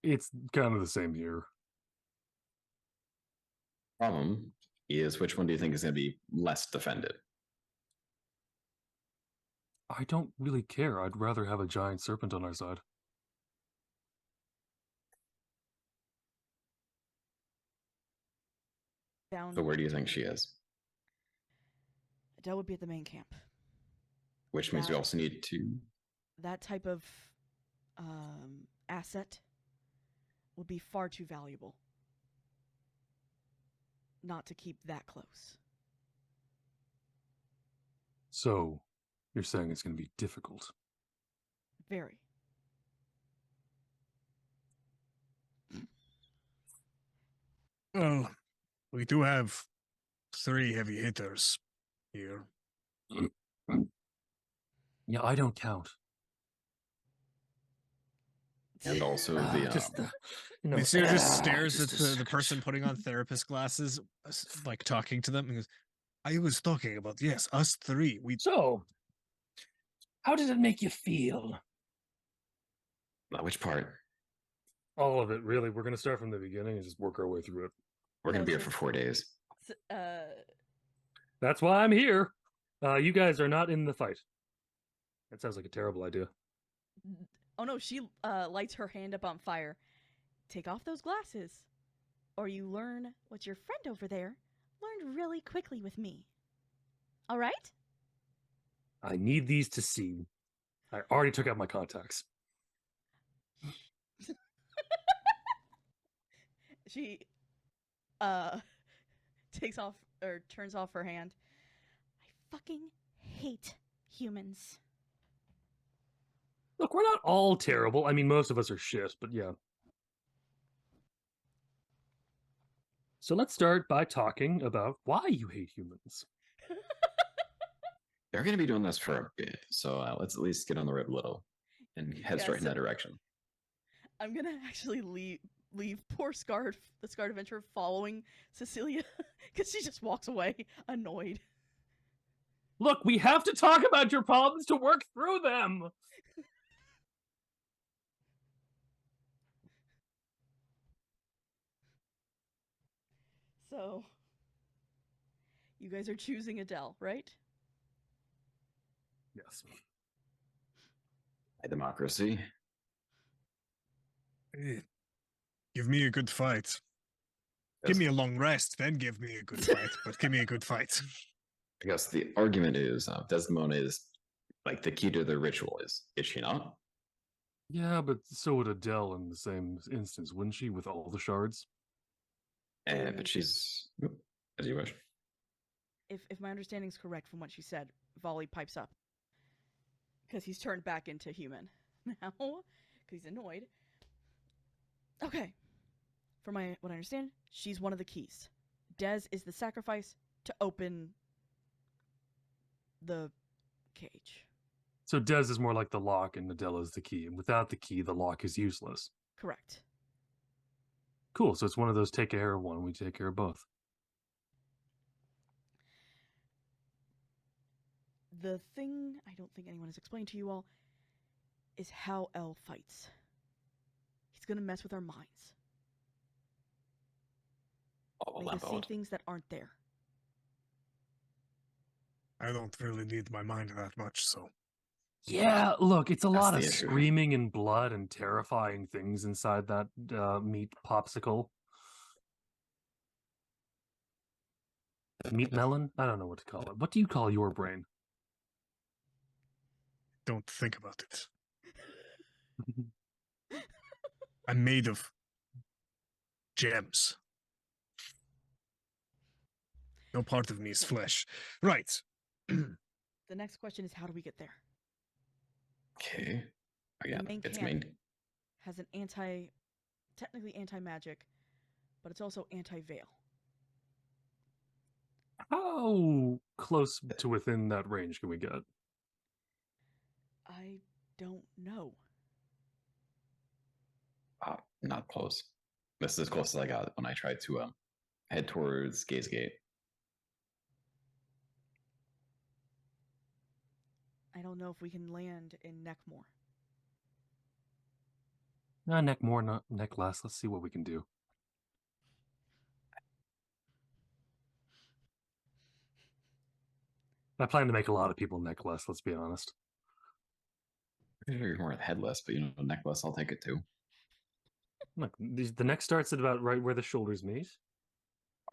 [SPEAKER 2] It's kind of the same here.
[SPEAKER 4] Problem is, which one do you think is going to be less defended?
[SPEAKER 2] I don't really care. I'd rather have a giant serpent on our side.
[SPEAKER 1] down.
[SPEAKER 4] So where do you think she is?
[SPEAKER 1] Adele would be at the main camp.
[SPEAKER 4] Which means we also need to.
[SPEAKER 1] That type of asset would be far too valuable not to keep that close.
[SPEAKER 2] So, you're saying it's going to be difficult.
[SPEAKER 1] Very.
[SPEAKER 3] Well, we do have 3 heavy hitters here.
[SPEAKER 2] Yeah, I don't count.
[SPEAKER 4] And also the.
[SPEAKER 3] Monsieur just stares
[SPEAKER 2] just
[SPEAKER 3] at
[SPEAKER 2] a
[SPEAKER 3] the person putting on therapist glasses, like talking to them, and goes, I was talking about, yes, us 3.
[SPEAKER 2] So, how did it make you feel?
[SPEAKER 4] Which part?
[SPEAKER 2] All of it, really. We're going to start from the beginning and just work our way through it.
[SPEAKER 4] We're going
[SPEAKER 1] No,
[SPEAKER 4] to be here
[SPEAKER 1] so-
[SPEAKER 4] for 4 days.
[SPEAKER 2] That's why I'm here. You guys are not in the fight. That sounds like a terrible idea.
[SPEAKER 1] Oh no, she lights her hand up on fire. Take off those glasses, or you learn what your friend over there learned really quickly with me. All right?
[SPEAKER 2] I need these to see. I already took out my contacts.
[SPEAKER 1] She takes off or turns off her hand. I fucking hate humans.
[SPEAKER 2] Look, we're not all terrible. I mean, most of us are shit, but yeah. So let's start by talking about why you hate humans.
[SPEAKER 4] They're going to be doing this for a bit, so let's at least get on the road a little and head
[SPEAKER 1] Yeah,
[SPEAKER 4] straight in
[SPEAKER 1] so-
[SPEAKER 4] that direction.
[SPEAKER 1] I'm gonna actually leave poor Scarred, the Scarred Adventurer, following Cecilia because she just walks away annoyed.
[SPEAKER 2] Look, we have to talk about your problems to work through them.
[SPEAKER 1] So, you guys are choosing Adele, right?
[SPEAKER 2] Yes.
[SPEAKER 4] By democracy.
[SPEAKER 3] Give me a good fight. Give me a long rest, then give me a good fight. But give me a good fight.
[SPEAKER 4] I guess the argument is Desdemona is like the key to the ritual. Is she not?
[SPEAKER 2] Yeah, but so would Adele in the same instance, wouldn't she, with all the shards?
[SPEAKER 4] And but she's as you wish.
[SPEAKER 1] If my understanding is correct from what she said, Volley pipes up because he's turned back into human now because he's annoyed. Okay, from what I understand, she's one of the keys. Des is the sacrifice to open the cage.
[SPEAKER 2] So Des is more like the lock and Adele is the key. And without the key, the lock is useless.
[SPEAKER 1] Correct.
[SPEAKER 2] Cool. So it's one of those take care of one, we take care of both.
[SPEAKER 1] The thing I don't think anyone has explained to you all is how L fights. He's gonna mess with our minds.
[SPEAKER 4] Oh,
[SPEAKER 1] Make us see things that aren't there.
[SPEAKER 3] I don't really need my mind that much, so
[SPEAKER 2] Yeah, look, it's a
[SPEAKER 4] That's
[SPEAKER 2] lot
[SPEAKER 4] the
[SPEAKER 2] of
[SPEAKER 4] issue.
[SPEAKER 2] screaming and blood and terrifying things inside that meat popsicle. Meat melon? I don't know what to call it. What do you call your brain?
[SPEAKER 3] Don't think about it. I'm made of gems. No part of me is flesh. Right.
[SPEAKER 1] The next question is, how do we get there?
[SPEAKER 4] Okay. Oh, yeah,
[SPEAKER 1] The main
[SPEAKER 4] it's
[SPEAKER 1] camp
[SPEAKER 4] main.
[SPEAKER 1] has an technically anti-magic, but it's also anti-veil.
[SPEAKER 2] How close to within that range can we get?
[SPEAKER 1] I don't know.
[SPEAKER 4] Not close. This is as close as I got when I tried to head towards Gaze Gate.
[SPEAKER 1] I don't know if we can land in Neckmore.
[SPEAKER 2] Neck more, not neck less. Let's see what we can do. I plan to make a lot of people neck less, let's be honest.
[SPEAKER 4] Pretty sure you're more headless, but necklace, I'll take it too.
[SPEAKER 2] Look, the neck starts at about right where the shoulders meet.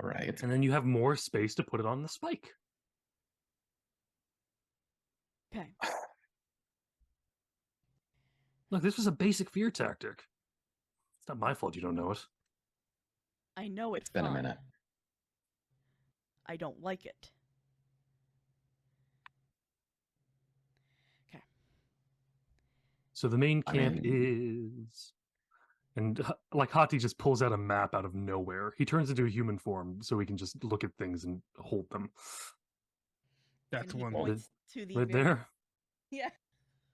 [SPEAKER 4] All right.
[SPEAKER 2] And then you have more space to put it on the spike.
[SPEAKER 1] Okay.
[SPEAKER 2] Look, this was a basic fear tactic. It's not my fault you don't know it.
[SPEAKER 1] I know it's
[SPEAKER 4] It's been a
[SPEAKER 1] fine.
[SPEAKER 4] minute.
[SPEAKER 1] I don't like it. Okay.
[SPEAKER 2] So the main
[SPEAKER 4] I
[SPEAKER 2] camp
[SPEAKER 4] mean-
[SPEAKER 2] is... And like Hati just pulls out a map out of nowhere. He turns into a human form so he can just look at things and hold them.
[SPEAKER 3] That's
[SPEAKER 1] And he
[SPEAKER 3] one.
[SPEAKER 1] points to the
[SPEAKER 2] Right
[SPEAKER 1] very-
[SPEAKER 2] there?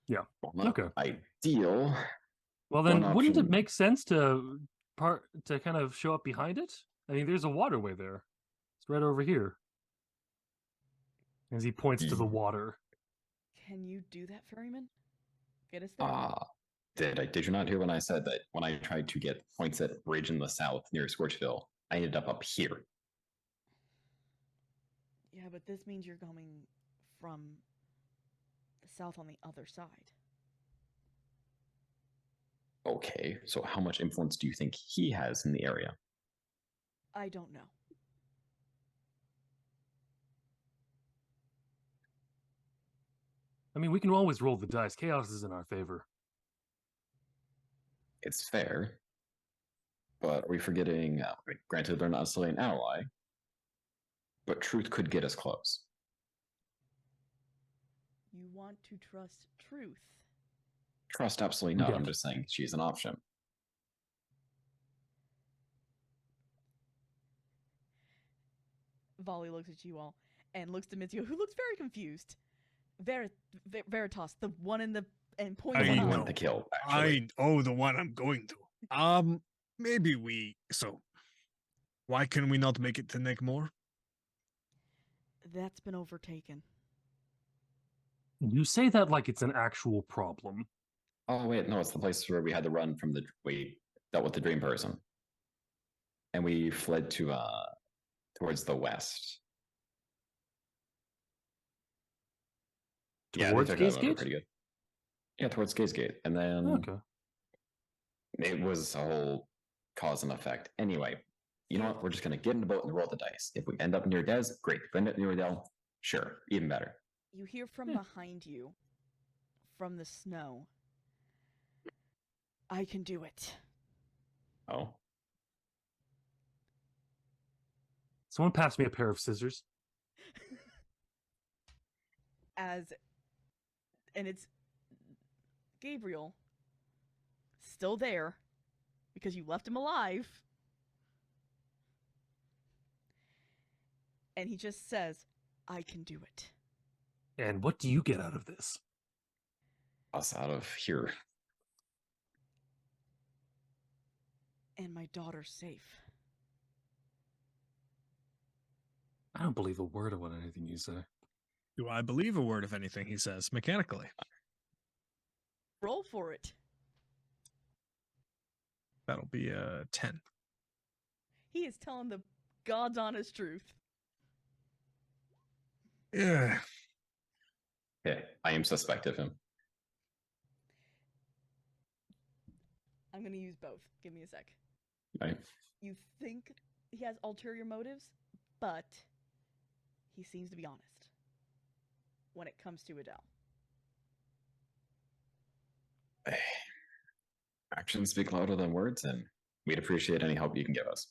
[SPEAKER 1] Yeah.
[SPEAKER 4] Well, not
[SPEAKER 2] Okay.
[SPEAKER 4] ideal.
[SPEAKER 2] Well, then
[SPEAKER 4] One
[SPEAKER 2] wouldn't it
[SPEAKER 4] option-
[SPEAKER 2] make sense to kind of show up behind it? I mean, there's a waterway there. It's right over here. As he points to the water.
[SPEAKER 1] Can you do that, Ferryman? Get us there?
[SPEAKER 4] Did you not hear when I said that when I tried to get points at bridge in the south near Scorchville, I ended up here.
[SPEAKER 1] Yeah, but this means you're coming from the south on the other side.
[SPEAKER 4] Okay, so how much influence do you think he has in the area?
[SPEAKER 1] I don't know.
[SPEAKER 2] I mean, we can always roll the dice. Chaos is in our favor.
[SPEAKER 4] It's fair. But are we forgetting? Granted, they're not necessarily an ally, but truth could get us close.
[SPEAKER 1] You want to trust truth.
[SPEAKER 4] Trust, absolutely not.
[SPEAKER 2] Yeah.
[SPEAKER 4] I'm just saying she's an option.
[SPEAKER 1] Volley looks at you all and looks to Mitsuo, who looks very confused. Veritas, the one in the and points
[SPEAKER 4] The one
[SPEAKER 3] I
[SPEAKER 4] who
[SPEAKER 1] up.
[SPEAKER 3] know.
[SPEAKER 4] went to kill, actually.
[SPEAKER 3] The one I'm going to. Maybe we. So, why can we not make it to Neckmore?
[SPEAKER 1] That's been overtaken.
[SPEAKER 2] You say that like it's an actual problem.
[SPEAKER 4] Oh wait, no, it's the place where we had to run from we dealt with the dream person. And we fled to towards the west.
[SPEAKER 2] Towards
[SPEAKER 4] they took
[SPEAKER 2] Gaze
[SPEAKER 4] that over
[SPEAKER 2] Gate?
[SPEAKER 4] pretty good. Yeah, towards Gaze Gate. And then
[SPEAKER 2] Okay.
[SPEAKER 4] it was a whole cause and effect. Anyway, you know what? We're just gonna get in the boat and roll the dice. If we end up near Des, great. If we end up near Del, sure, even better.
[SPEAKER 1] You hear from
[SPEAKER 2] Yeah.
[SPEAKER 1] behind you, from the snow. I can do it.
[SPEAKER 4] Oh,
[SPEAKER 2] Someone pass me a pair of scissors.
[SPEAKER 1] And it's Gabriel still there because you left him alive. And he just says, I can do it.
[SPEAKER 2] And what do you get out of this?
[SPEAKER 4] us out of here.
[SPEAKER 1] And my daughter's safe.
[SPEAKER 2] I don't believe a word of what anything you say.
[SPEAKER 3] Do I believe a word of anything he says mechanically?
[SPEAKER 1] Roll for it.
[SPEAKER 3] That'll be a 10.
[SPEAKER 1] He is telling the God's honest truth.
[SPEAKER 3] Yeah.
[SPEAKER 4] Yeah, I am suspect of him.
[SPEAKER 1] I'm gonna use both. Give me a sec.
[SPEAKER 4] Right?
[SPEAKER 1] You think he has ulterior motives, but he seems to be honest when it comes to Adele.
[SPEAKER 4] Actions speak louder than words, and we'd appreciate any help you can give us.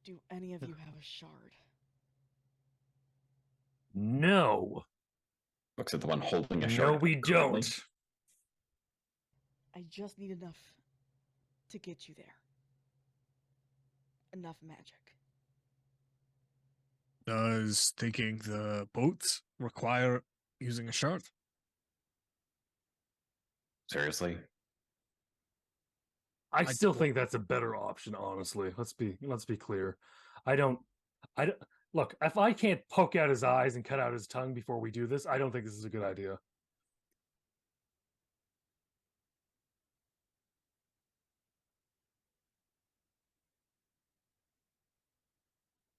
[SPEAKER 1] Do any of you have a shard?
[SPEAKER 2] No.
[SPEAKER 4] Looks at the one holding a
[SPEAKER 2] No,
[SPEAKER 4] shard.
[SPEAKER 2] we
[SPEAKER 4] currently.
[SPEAKER 2] don't.
[SPEAKER 1] I just need enough to get you there. Enough magic.
[SPEAKER 3] Does taking the boat require using a shard?
[SPEAKER 4] Seriously?
[SPEAKER 2] I
[SPEAKER 3] I
[SPEAKER 2] still
[SPEAKER 3] don't-
[SPEAKER 2] think that's a better option, honestly. Let's be clear. I don't look, if I can't poke out his eyes and cut out his tongue before we do this, I don't think this is a good idea.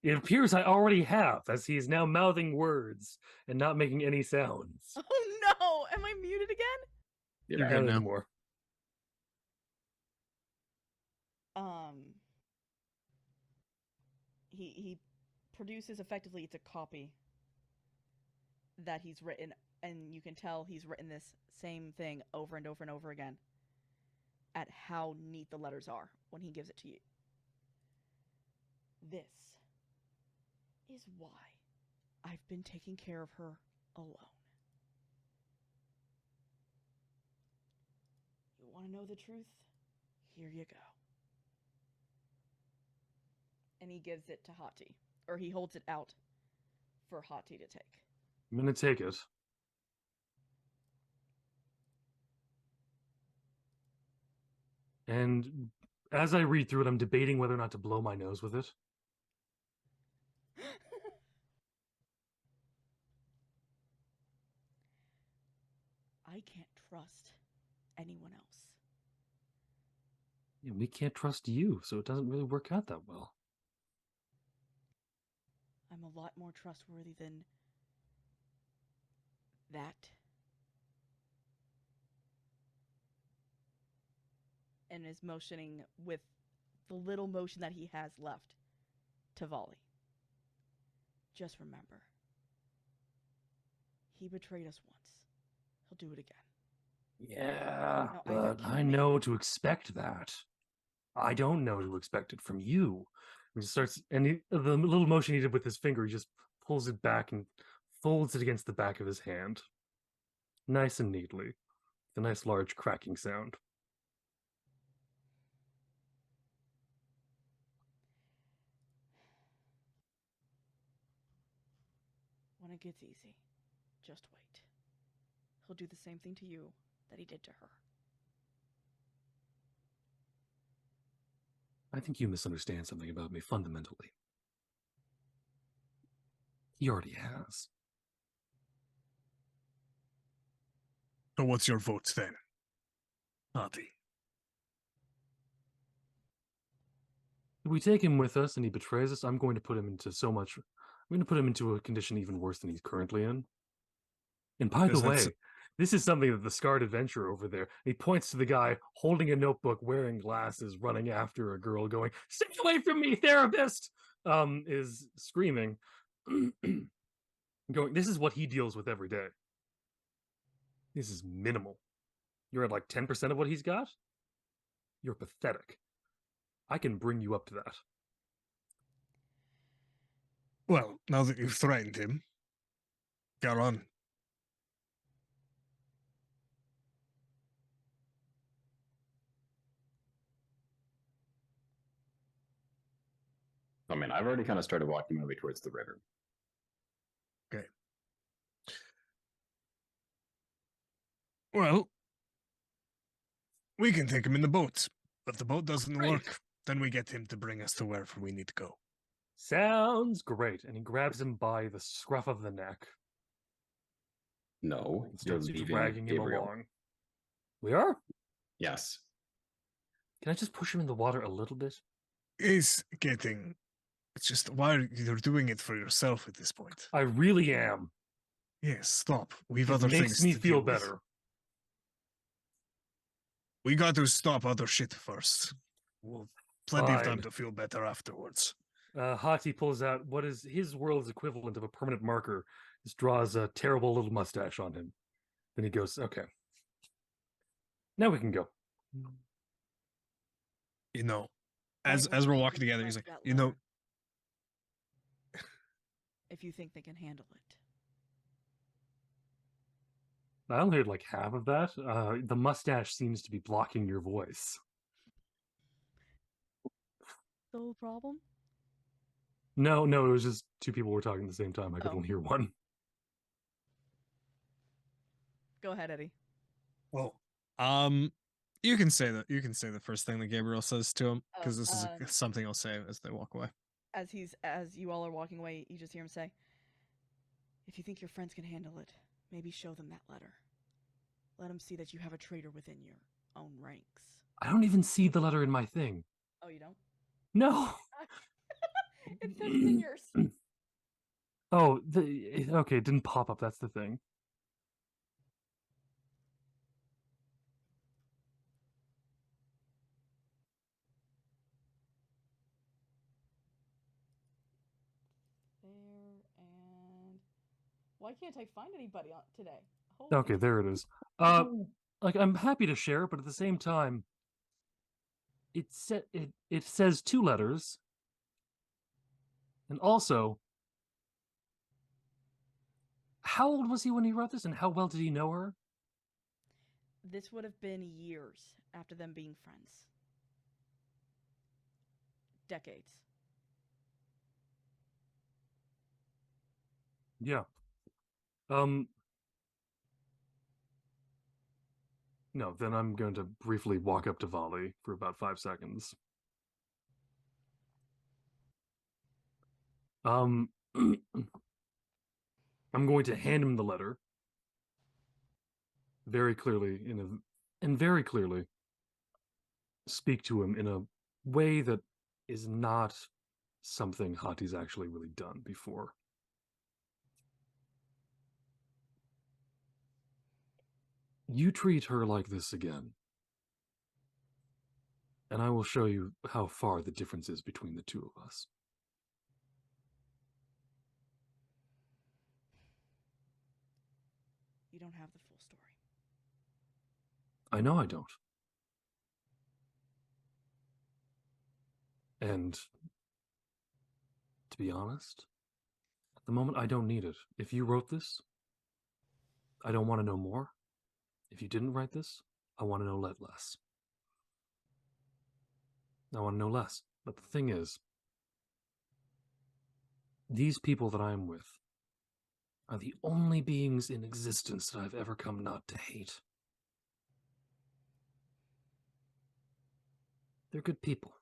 [SPEAKER 2] It appears I already have, as he is now mouthing words and not making any sounds.
[SPEAKER 1] Oh no! Am I muted again?
[SPEAKER 4] You're
[SPEAKER 3] You're
[SPEAKER 4] right.
[SPEAKER 3] good
[SPEAKER 2] Not
[SPEAKER 3] now.
[SPEAKER 2] anymore.
[SPEAKER 1] He produces effectively, it's a copy that he's written, and you can tell he's written this same thing over and over and over again at how neat the letters are when he gives it to you. This is why I've been taking care of her alone. You want to know the truth? Here you go. And he gives it to Hati, or he holds it out for Hati to take.
[SPEAKER 2] I'm gonna take it. And as I read through it, I'm debating whether or not to blow my nose with it.
[SPEAKER 1] I can't trust anyone else.
[SPEAKER 2] Yeah, we can't trust you, so it doesn't really work out that well.
[SPEAKER 1] I'm a lot more trustworthy than that. And is motioning with the little motion that he has left to volley. Just remember, he betrayed us once. He'll do it again.
[SPEAKER 2] Yeah,
[SPEAKER 1] No,
[SPEAKER 2] but
[SPEAKER 1] kill
[SPEAKER 2] I
[SPEAKER 1] me.
[SPEAKER 2] know to expect that. I don't know to expect it from you. He starts, and the little motion he did with his finger, he just pulls it back and folds it against the back of his hand. Nice and neatly. With a nice large cracking sound.
[SPEAKER 1] When it gets easy, just wait. He'll do the same thing to you that he did to her.
[SPEAKER 2] I think you misunderstand something about me fundamentally. He already has.
[SPEAKER 3] So what's your vote then? Hati.
[SPEAKER 2] If we take him with us and he betrays us, I'm going to put him into so much. I'm going to put him into a condition even worse than he's currently in. And by the
[SPEAKER 3] Does that
[SPEAKER 2] way,
[SPEAKER 3] s-
[SPEAKER 2] this is something that the scarred adventurer over there, he points to the guy holding a notebook, wearing glasses, running after a girl, going, "Stay away from me, therapist!" Is screaming, going, this is what he deals with every day. This is minimal. You're at like 10% of what he's got? You're pathetic. I can bring you up to that.
[SPEAKER 3] Well, now that you've threatened him, get on.
[SPEAKER 4] I mean, I've already kind of started walking my way towards the river.
[SPEAKER 3] Well, we can take him in the boat. If the boat doesn't
[SPEAKER 2] Great.
[SPEAKER 3] work, then we get him to bring us to wherever we need to go.
[SPEAKER 2] Sounds great. And he grabs him by the scruff of the neck
[SPEAKER 4] No,
[SPEAKER 2] and
[SPEAKER 4] you're
[SPEAKER 2] starts
[SPEAKER 4] leaving
[SPEAKER 2] dragging him
[SPEAKER 4] Gabriel.
[SPEAKER 2] along. We are?
[SPEAKER 4] Yes.
[SPEAKER 2] Can I just push him in the water a little bit?
[SPEAKER 3] It's getting. It's just why you're doing it for yourself at this point.
[SPEAKER 2] I really am.
[SPEAKER 3] Yes, stop. We've
[SPEAKER 2] It
[SPEAKER 3] other
[SPEAKER 2] makes
[SPEAKER 3] things
[SPEAKER 2] me
[SPEAKER 3] to
[SPEAKER 2] feel
[SPEAKER 3] deal with.
[SPEAKER 2] better.
[SPEAKER 3] We got to stop other shit first. Well, plenty of time
[SPEAKER 2] Fine.
[SPEAKER 3] to feel better afterwards.
[SPEAKER 2] Hati pulls out what is his world's equivalent of a permanent marker. Just draws a terrible little mustache on him. Then he goes, "Okay, now we can go."
[SPEAKER 3] You know,
[SPEAKER 1] Might
[SPEAKER 3] as we're
[SPEAKER 1] wanna
[SPEAKER 3] walking
[SPEAKER 1] give your
[SPEAKER 3] together, he's
[SPEAKER 1] friends
[SPEAKER 3] like,
[SPEAKER 1] that
[SPEAKER 3] you know,
[SPEAKER 1] letter if you think they can handle it.
[SPEAKER 2] I only heard like half of that. The mustache seems to be blocking your voice.
[SPEAKER 1] The problem?
[SPEAKER 2] No, it was just two people were talking at the same time. I could
[SPEAKER 1] Oh.
[SPEAKER 2] only hear one.
[SPEAKER 1] Go ahead, Eddie.
[SPEAKER 3] well, you can say that. You can say the first thing that Gabriel says to him because this is something I'll say as they walk away.
[SPEAKER 1] As you all are walking away, you just hear him say, "If you think your friends can handle it, maybe show them that letter. Let them see that you have a traitor within your own ranks."
[SPEAKER 2] I don't even see the letter in my thing.
[SPEAKER 1] Oh, you don't?
[SPEAKER 2] No.
[SPEAKER 1] It says it's in yours.
[SPEAKER 2] Oh, okay, it didn't pop up. That's the thing.
[SPEAKER 1] There and why can't I find anybody on today? Holy
[SPEAKER 2] Okay, there it is. Like I'm happy to share, but at the same time, it says two letters, and also, how old was he when he wrote this, and how well did he know her?
[SPEAKER 1] This would have been years after them being friends. Decades.
[SPEAKER 2] Yeah. No, then I'm going to briefly walk up to Volley for about 5 seconds. I'm going to hand him the letter very clearly and very clearly speak to him in a way that is not something Hati's actually really done before. You treat her like this again, and I will show you how far the difference is between the two of us.
[SPEAKER 1] You don't have the full story.
[SPEAKER 2] I know I don't. And to be honest, at the moment I don't need it. If you wrote this, I don't want to know more. If you didn't write this, I want to know less. I want to know less. But the thing is, these people that I am with are the only beings in existence that I've ever come not to hate. They're good people.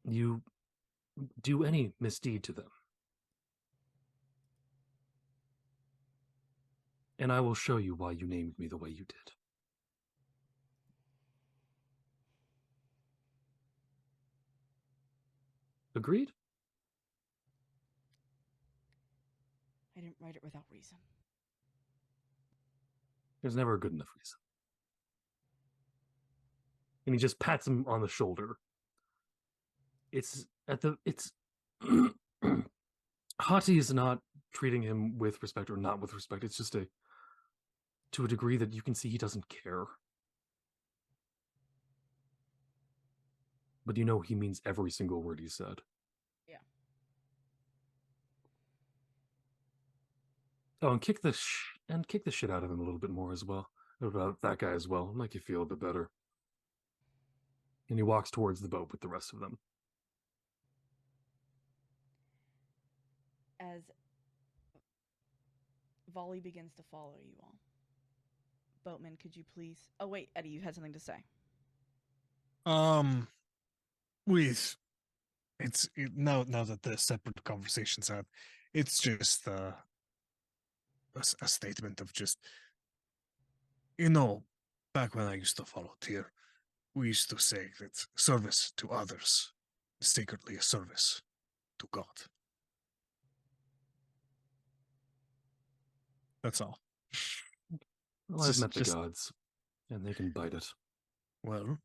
[SPEAKER 2] You do any misdeed to them, and I will show you why you named me the way you did. Agreed?
[SPEAKER 1] I didn't write it without reason.
[SPEAKER 2] There's never a good enough reason. And he just pats him on the shoulder. It's Hati is not treating him with respect or not with respect. It's just to a degree that you can see he doesn't care. But you know he means every single word he said.
[SPEAKER 1] Yeah.
[SPEAKER 2] Oh, and kick the shit out of him a little bit more as well. About that guy as well. Make you feel a bit better. And he walks towards the boat with the rest of them.
[SPEAKER 1] As Volley begins to follow you all, Boatman, could you please? Oh wait, Eddie, you had something to say.
[SPEAKER 3] Now that the separate conversations had, it's just a statement of just, back when I used to follow Tyr, we used to say that service to others is secretly a service to God. That's all.
[SPEAKER 2] Well, I've met the gods, and they can bite it.
[SPEAKER 3] Well,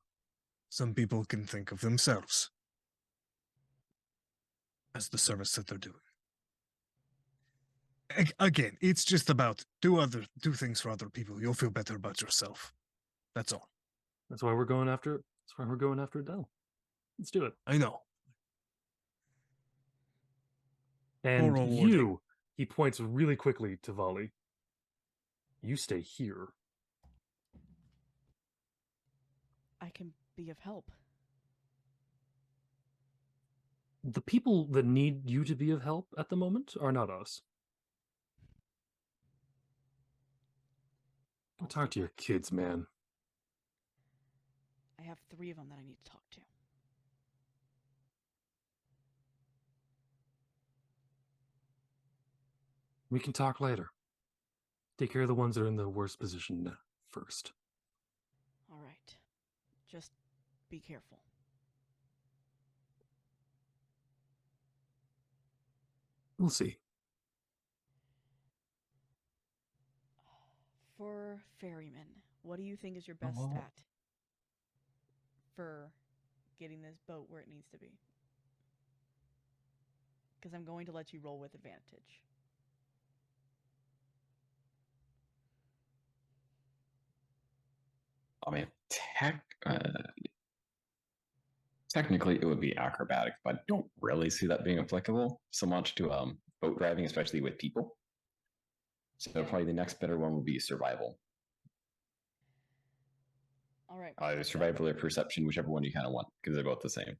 [SPEAKER 3] some people can think of themselves as the service that they're doing. Again, it's just about do things for other people. You'll feel better about yourself. That's all.
[SPEAKER 2] That's why we're going after. That's why we're going after Adele. Let's do it.
[SPEAKER 3] I know.
[SPEAKER 2] And
[SPEAKER 3] More
[SPEAKER 2] you,
[SPEAKER 3] rewarding.
[SPEAKER 2] he points really quickly to Volley. You stay here.
[SPEAKER 1] I can be of help.
[SPEAKER 2] The people that need you to be of help at the moment are not us. Go talk to your kids, man.
[SPEAKER 1] I have 3 of them that I need to talk to.
[SPEAKER 2] We can talk later. Take care of the ones that are in the worst position first.
[SPEAKER 1] All right. Just be careful.
[SPEAKER 2] We'll see.
[SPEAKER 1] For ferryman, what do you think is your best stat for getting this boat where it needs to be? Because I'm going to let you roll with advantage.
[SPEAKER 4] I mean, technically it would be acrobatics, but I don't really see that being applicable so much to boat driving, especially with people. So probably the next better one would be survival.
[SPEAKER 1] All right.
[SPEAKER 4] Survival or perception, whichever one you kind of want, because they're both the same.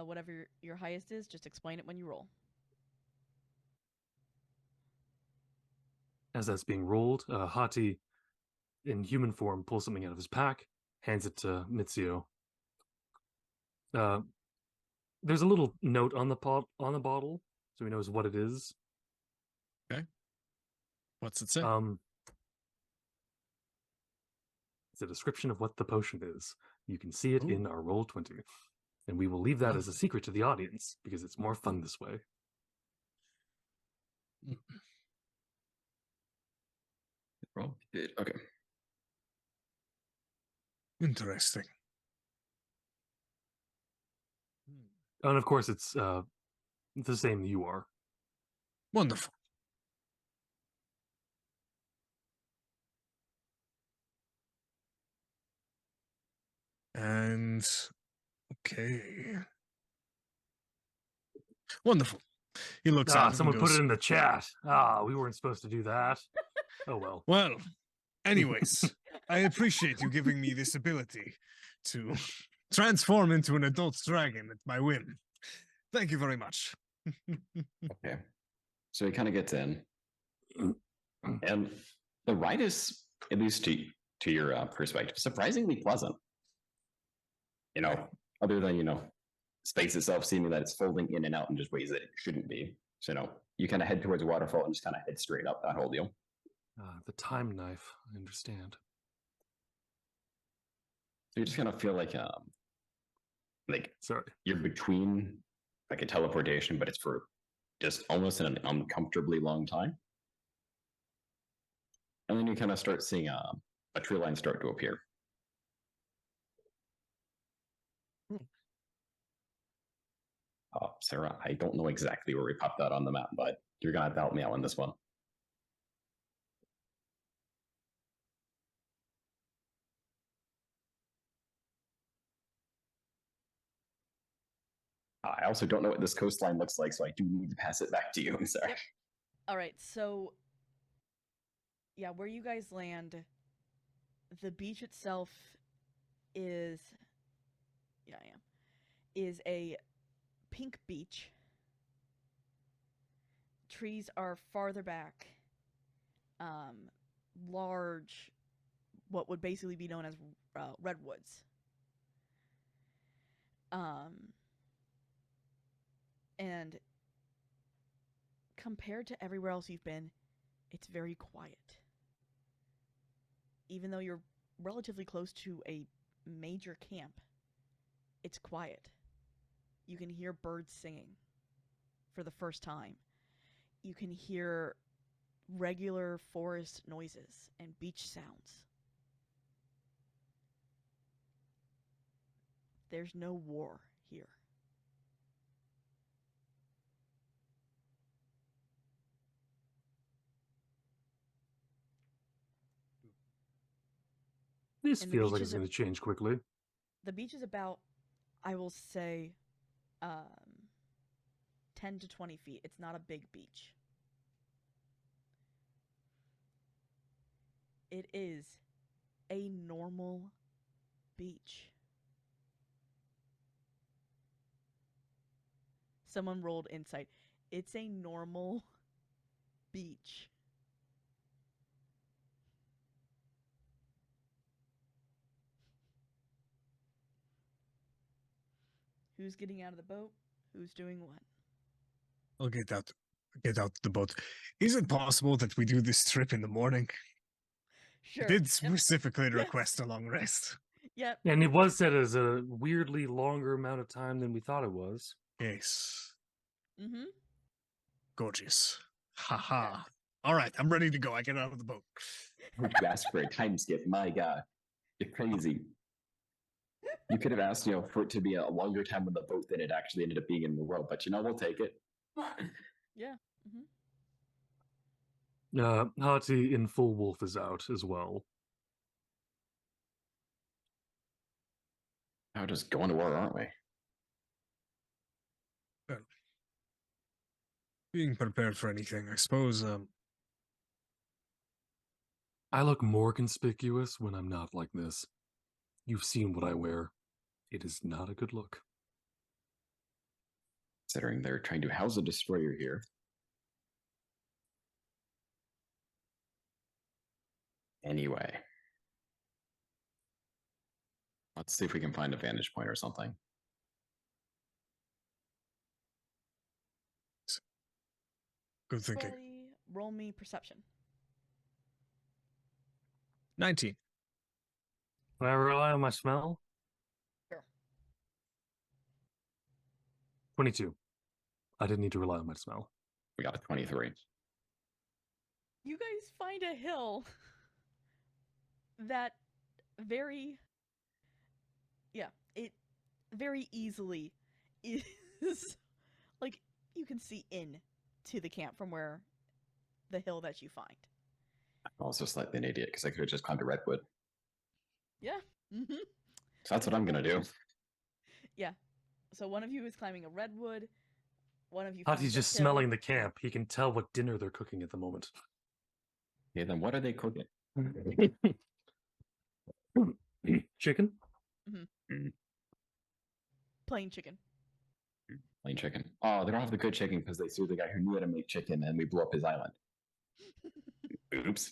[SPEAKER 1] Whatever your highest is, just explain it when you roll.
[SPEAKER 2] As that's being rolled, Hati, in human form, pulls something out of his pack, hands it to Mitsuo. There's a little note on the bottle, so he knows what it is.
[SPEAKER 3] Okay. What's it say?
[SPEAKER 2] It's a description of what the potion is. You can see it in our Roll20. And we will leave that as a secret to the audience, because it's more fun this way.
[SPEAKER 4] Okay.
[SPEAKER 3] Interesting.
[SPEAKER 2] And of course, it's the same you are.
[SPEAKER 3] Wonderful. And okay. Wonderful. He looks at it
[SPEAKER 2] Someone
[SPEAKER 3] and
[SPEAKER 2] put
[SPEAKER 3] goes,
[SPEAKER 2] it in the chat. We weren't supposed to do that. Oh well.
[SPEAKER 3] Well, anyways, I appreciate you giving me this ability to transform into an adult dragon at my whim. Thank you very much.
[SPEAKER 4] Okay. So he kind of gets in. And the ride is, at least to your perspective, surprisingly pleasant. Other than, space itself seeming that it's folding in and out in just ways that it shouldn't be. So, you kind of head towards a waterfall and just kind of head straight up that whole deal.
[SPEAKER 2] The time knife, I understand.
[SPEAKER 4] So you just kind of feel like
[SPEAKER 2] sorry,
[SPEAKER 4] you're between like a teleportation, but it's for just almost an uncomfortably long time. And then you kind of start seeing a tree line start to appear. Sarah, I don't know exactly where we popped that on the map, but you're going to have to help me out on this one. I also don't know what this coastline looks like, so I do need to pass it back to you. I'm sorry.
[SPEAKER 1] Yep. All right, so yeah, where you guys land, the beach itself is a pink beach. Trees are farther back. Large, what would basically be known as redwoods. And compared to everywhere else you've been, it's very quiet. Even though you're relatively close to a major camp, it's quiet. You can hear birds singing for the first time. You can hear regular forest noises and beach sounds. There's no war here.
[SPEAKER 2] This
[SPEAKER 1] And the
[SPEAKER 2] feels like
[SPEAKER 1] beach
[SPEAKER 2] it's
[SPEAKER 1] is
[SPEAKER 2] going to change quickly.
[SPEAKER 1] The beach is about, I will say, 10 to 20 feet. It's not a big beach. It is a normal beach. Someone rolled insight. It's a normal beach. Who's getting out of the boat? Who's doing what?
[SPEAKER 3] I'll get out the boat. Is it possible that we do this trip in the morning?
[SPEAKER 1] Sure.
[SPEAKER 3] I did
[SPEAKER 1] Yep.
[SPEAKER 3] specifically
[SPEAKER 1] Yes.
[SPEAKER 3] request a long rest.
[SPEAKER 1] Yep.
[SPEAKER 2] And it was set as a weirdly longer amount of time than we thought it was.
[SPEAKER 3] Yes.
[SPEAKER 1] Mm-hmm.
[SPEAKER 3] Gorgeous. Haha. All right, I'm ready to go. I get out of the boat.
[SPEAKER 4] Would you ask for a time skip? My God, you're crazy. You could have asked, for it to be a longer time on the boat than it actually ended up being in the world. But we'll take it.
[SPEAKER 1] Yeah. Mm-hmm.
[SPEAKER 2] Hati in full wolf is out as well.
[SPEAKER 4] Now just going to war, aren't we?
[SPEAKER 3] Being prepared for anything, I suppose.
[SPEAKER 2] I look more conspicuous when I'm not like this. You've seen what I wear. It is not a good look.
[SPEAKER 4] Considering they're trying to house a destroyer here. Anyway. Let's see if we can find a vantage point or something.
[SPEAKER 3] Good thinking.
[SPEAKER 1] Everybody roll me perception.
[SPEAKER 3] 19.
[SPEAKER 2] Can I rely on my smell?
[SPEAKER 1] Sure.
[SPEAKER 2] 22. I didn't need to rely on my smell.
[SPEAKER 4] We got a 23.
[SPEAKER 1] You guys find a hill that it very easily is like you can see in to the camp from where the hill that you find.
[SPEAKER 4] I'm also slightly an idiot because I could have just climbed a redwood.
[SPEAKER 1] Yeah. Mm-hmm.
[SPEAKER 4] So that's what I'm going to do.
[SPEAKER 1] Yeah. So one of you is climbing a redwood. One of you.
[SPEAKER 2] Hati's just smelling the camp. He can tell what dinner they're cooking at the moment.
[SPEAKER 4] Okay, then what are they cooking?
[SPEAKER 2] Chicken?
[SPEAKER 1] Plain chicken.
[SPEAKER 4] Plain chicken. Oh, they don't have the good chicken because they threw the guy who knew how to make chicken and we blew up his island. Oops.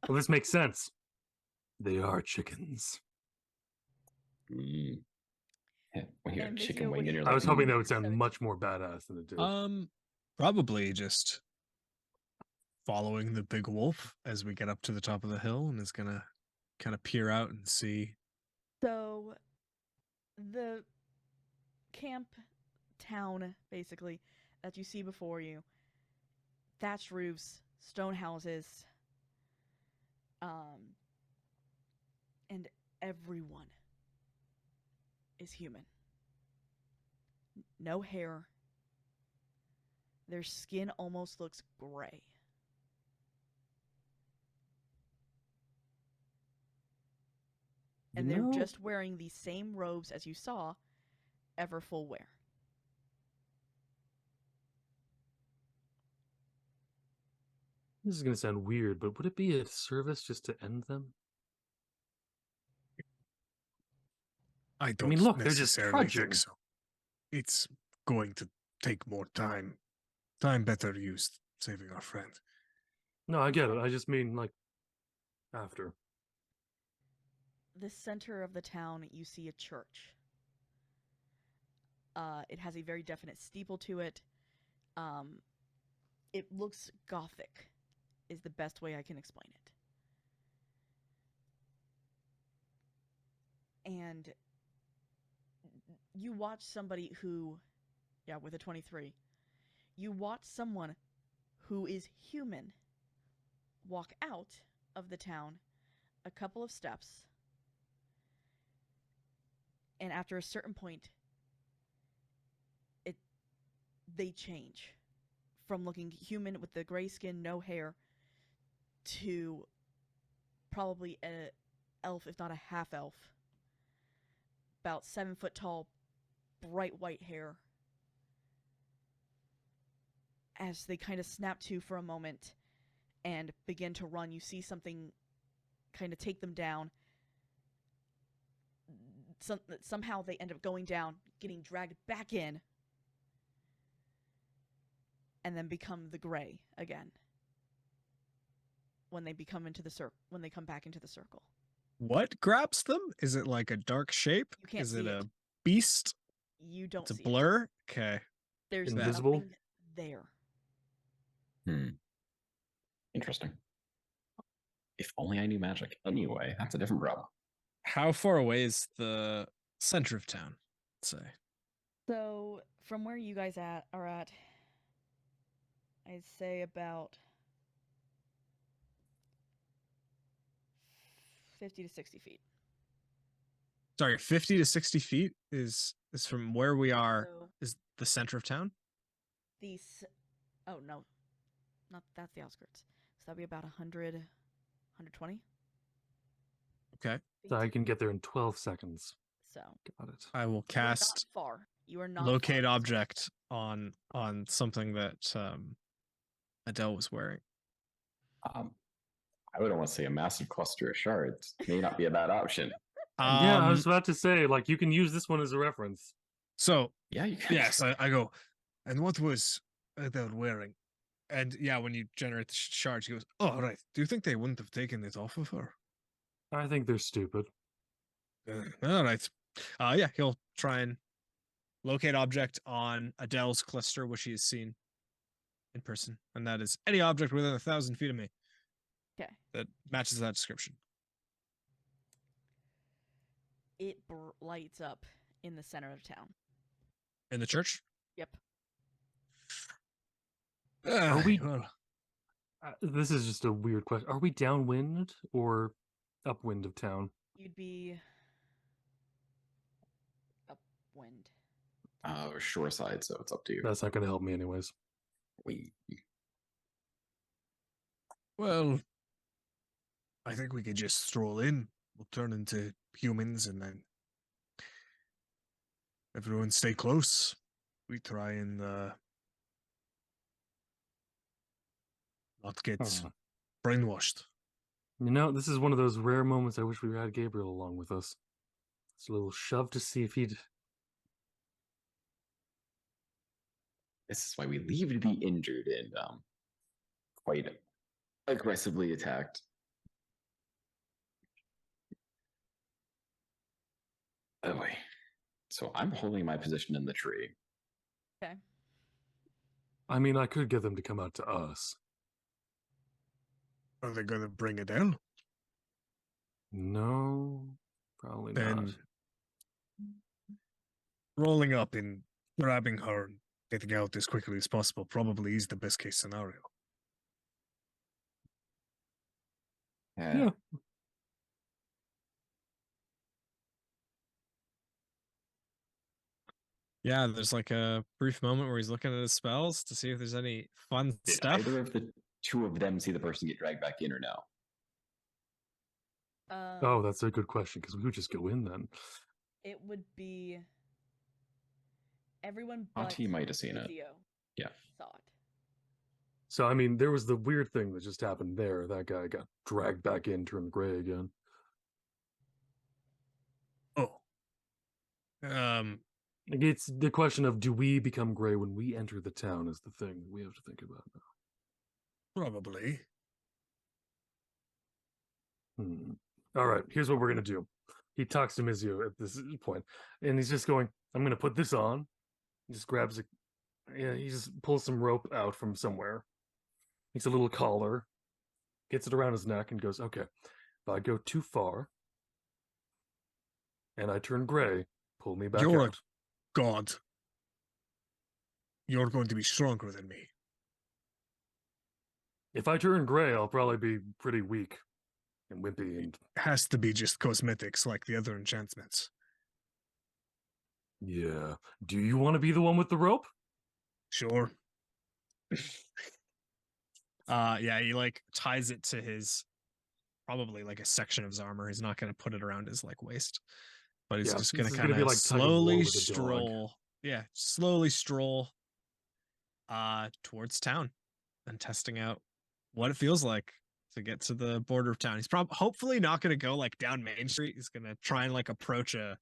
[SPEAKER 2] Well, this makes sense. They are chickens.
[SPEAKER 4] Mm. Yeah, when you have
[SPEAKER 1] And
[SPEAKER 4] chicken
[SPEAKER 1] Mizio, what
[SPEAKER 4] wing
[SPEAKER 1] do
[SPEAKER 4] and
[SPEAKER 1] you-
[SPEAKER 4] you're
[SPEAKER 2] I
[SPEAKER 4] like,
[SPEAKER 2] was hoping that would
[SPEAKER 1] 17.
[SPEAKER 2] sound much more badass than it did.
[SPEAKER 3] Probably just following the big wolf as we get up to the top of the hill, and is gonna kind of peer out and see.
[SPEAKER 1] So the camp town basically that you see before you, thatched roofs, stone houses, and everyone is human. No hair. Their skin almost looks gray. And they're just wearing the same robes as you saw Everfull wear.
[SPEAKER 2] This is going to sound weird, but would it be a service just to end them?
[SPEAKER 3] I don't
[SPEAKER 2] mean, look, they're just
[SPEAKER 3] necessarily
[SPEAKER 2] trudging.
[SPEAKER 3] think so. It's going to take more time. Time better used saving our friend.
[SPEAKER 2] No, I get it. I just mean, like, after.
[SPEAKER 1] The center of the town, you see a church. It has a very definite steeple to it. It looks Gothic, is the best way I can explain it. And you watch somebody who, with a 23, you watch someone who is human walk out of the town a couple of steps, and after a certain point, they change from looking human with the gray skin, no hair, to probably a elf, if not a half elf, about 7 foot tall, bright white hair. As they kind of snap to for a moment and begin to run, you see something kind of take them down. Somehow they end up going down, getting dragged back in, and then become the gray again when they become into the when they come back into the circle.
[SPEAKER 3] What grabs them? Is it like a dark shape?
[SPEAKER 1] You can't
[SPEAKER 3] Is
[SPEAKER 1] see
[SPEAKER 3] it
[SPEAKER 1] it.
[SPEAKER 3] a beast?
[SPEAKER 1] You don't
[SPEAKER 3] It's a
[SPEAKER 1] see
[SPEAKER 3] blur? Okay.
[SPEAKER 1] it. There's
[SPEAKER 2] Invisible?
[SPEAKER 1] nothing there.
[SPEAKER 4] Interesting. If only I knew magic. Anyway, that's a different problem.
[SPEAKER 3] How far away is the center of town? Let's say.
[SPEAKER 1] So from where you guys are at, I'd say about 50 to 60 feet.
[SPEAKER 3] Sorry, 50 to 60 feet is from where we are.
[SPEAKER 1] So
[SPEAKER 3] Is the center of town?
[SPEAKER 1] oh no, not that's the outskirts. So that'd be about 100, 120.
[SPEAKER 3] Okay.
[SPEAKER 2] So I can get there in 12 seconds.
[SPEAKER 1] So
[SPEAKER 2] Got it.
[SPEAKER 3] I will
[SPEAKER 1] you are not
[SPEAKER 3] cast
[SPEAKER 1] far. You are not
[SPEAKER 3] locate
[SPEAKER 1] far.
[SPEAKER 3] object on something that Adele was wearing.
[SPEAKER 4] I would almost say a massive cluster of shards may not be a bad option.
[SPEAKER 2] Yeah, I was about to say, like, you can use this one as a reference.
[SPEAKER 3] So
[SPEAKER 4] Yeah, you can.
[SPEAKER 3] yes, I go. And what was Adele wearing? And yeah, when you generate the shards, he goes, "Oh right. Do you think they wouldn't have taken it off of her?"
[SPEAKER 2] I think they're stupid.
[SPEAKER 3] All right. Yeah, he'll try and locate object on Adele's cluster, which he has seen in person, and that is any object within 1,000 feet of me.
[SPEAKER 1] Okay.
[SPEAKER 3] That matches that description.
[SPEAKER 1] It lights up in the center of town.
[SPEAKER 3] In the church?
[SPEAKER 1] Yep.
[SPEAKER 2] Are we-
[SPEAKER 3] Well,
[SPEAKER 2] This is just a weird question. Are we downwind or upwind of town?
[SPEAKER 1] You'd be upwind.
[SPEAKER 4] Shore side, so it's up to you.
[SPEAKER 2] That's not going to help me anyways.
[SPEAKER 3] well, I think we could just stroll in. We'll turn into humans and then everyone stay close. We try and not get brainwashed.
[SPEAKER 2] You know, this is one of those rare moments I wish we had Gabriel along with us. It's a little shove to see if he'd...
[SPEAKER 4] This is why we leave to be injured and quite aggressively attacked. Oh boy. So I'm holding my position in the tree.
[SPEAKER 1] Okay.
[SPEAKER 2] I mean, I could get them to come out to us.
[SPEAKER 3] Are they going to bring it down?
[SPEAKER 2] No, probably not.
[SPEAKER 3] Then rolling up and grabbing her and getting out as quickly as possible probably is the best case scenario.
[SPEAKER 2] Yeah.
[SPEAKER 3] Yeah, there's like a brief moment where he's looking at his spells to see if there's any fun
[SPEAKER 4] Did
[SPEAKER 3] stuff.
[SPEAKER 4] either of the two of them see the person get dragged back in or no?
[SPEAKER 2] Oh, that's a good question, because we would just go in then.
[SPEAKER 1] It would be everyone but
[SPEAKER 4] He might have seen it.
[SPEAKER 1] Izio
[SPEAKER 4] Yeah.
[SPEAKER 1] saw it.
[SPEAKER 2] So, I mean, there was the weird thing that just happened there. That guy got dragged back in, turned gray again.
[SPEAKER 3] Oh.
[SPEAKER 2] Like, it's the question of, do we become gray when we enter the town is the thing we have to think about now.
[SPEAKER 3] Probably.
[SPEAKER 2] All right, here's what we're going to do. He talks to Mizio at this point, and he's just going, I'm going to put this on. He just grabs he just pulls some rope out from somewhere. Makes a little collar, gets it around his neck, and goes, okay, if I go too far and I turn gray, pull me back
[SPEAKER 3] You're
[SPEAKER 2] out.
[SPEAKER 3] God. You're going to be stronger than me.
[SPEAKER 2] If I turn gray, I'll probably be pretty weak and wimpy and
[SPEAKER 3] Has to be just cosmetics like the other enchantments.
[SPEAKER 2] yeah. Do you want to be the one with the rope?
[SPEAKER 3] Sure. Yeah, he like ties it to his probably like a section of his armor. He's not going to put it around his like waist, but he's
[SPEAKER 2] Yeah,
[SPEAKER 3] just
[SPEAKER 2] this
[SPEAKER 3] going to
[SPEAKER 2] is
[SPEAKER 3] kind
[SPEAKER 2] gonna be
[SPEAKER 3] of
[SPEAKER 2] like tug of war
[SPEAKER 3] slowly
[SPEAKER 2] with a dog.
[SPEAKER 3] stroll. Yeah, slowly stroll towards town and testing out what it feels like to get to the border of town. He's probably hopefully not going to go like down Main Street. He's going to try and like approach a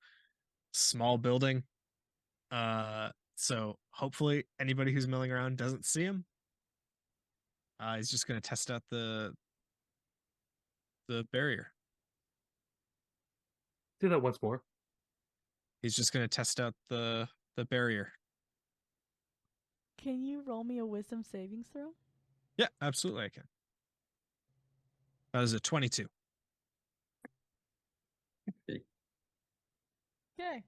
[SPEAKER 3] small building. So hopefully anybody who's milling around doesn't see him. He's just going to test out the barrier.
[SPEAKER 2] Do that once more.
[SPEAKER 3] He's just going to test out the barrier.
[SPEAKER 1] Can you roll me a wisdom savings throw?
[SPEAKER 3] Yeah, absolutely I can. That is a 22.
[SPEAKER 1] Okay.
[SPEAKER 2] I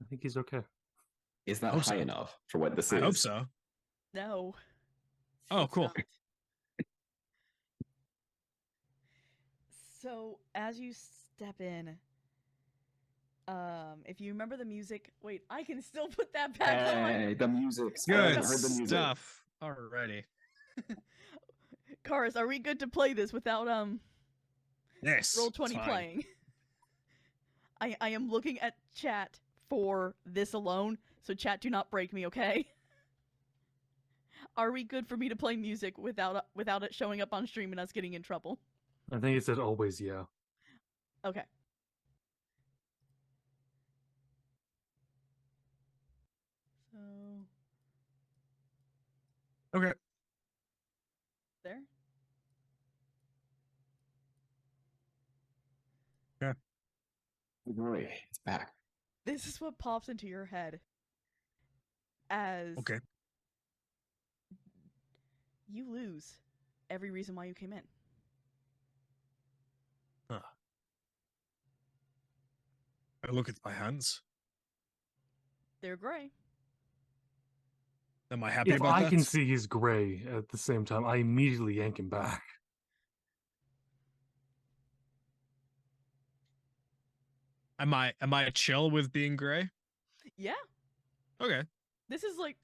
[SPEAKER 2] think he's okay.
[SPEAKER 4] Is that
[SPEAKER 3] Hope
[SPEAKER 4] high
[SPEAKER 3] so.
[SPEAKER 4] enough for what this
[SPEAKER 3] I
[SPEAKER 4] is?
[SPEAKER 3] hope so.
[SPEAKER 1] No.
[SPEAKER 3] Oh,
[SPEAKER 1] it's
[SPEAKER 3] cool.
[SPEAKER 1] not. So as you step in, if you remember the music, wait, I can still put that back
[SPEAKER 4] Hey, the music. I
[SPEAKER 3] Good
[SPEAKER 4] haven't heard the music.
[SPEAKER 3] stuff. Alrighty.
[SPEAKER 1] on. Karis, are we good to play this without
[SPEAKER 3] Yes.
[SPEAKER 1] roll
[SPEAKER 3] it's
[SPEAKER 1] 20
[SPEAKER 3] fine.
[SPEAKER 1] playing? I am looking at chat for this alone, so chat, do not break me, okay? Are we good for me to play music without it showing up on stream and us getting in trouble?
[SPEAKER 2] I think it said always yeah.
[SPEAKER 1] Okay. So
[SPEAKER 3] Okay.
[SPEAKER 1] there.
[SPEAKER 4] Boy, it's back.
[SPEAKER 1] This is what pops into your head as
[SPEAKER 3] Okay.
[SPEAKER 1] you lose every reason why you came in.
[SPEAKER 3] Huh. I look at my hands.
[SPEAKER 1] They're gray.
[SPEAKER 3] Am I happy
[SPEAKER 2] If
[SPEAKER 3] about
[SPEAKER 2] I
[SPEAKER 3] that?
[SPEAKER 2] can see he's gray at the same time, I immediately yank him back.
[SPEAKER 3] Am I chill with being gray?
[SPEAKER 1] Yeah.
[SPEAKER 3] Okay.
[SPEAKER 1] This is like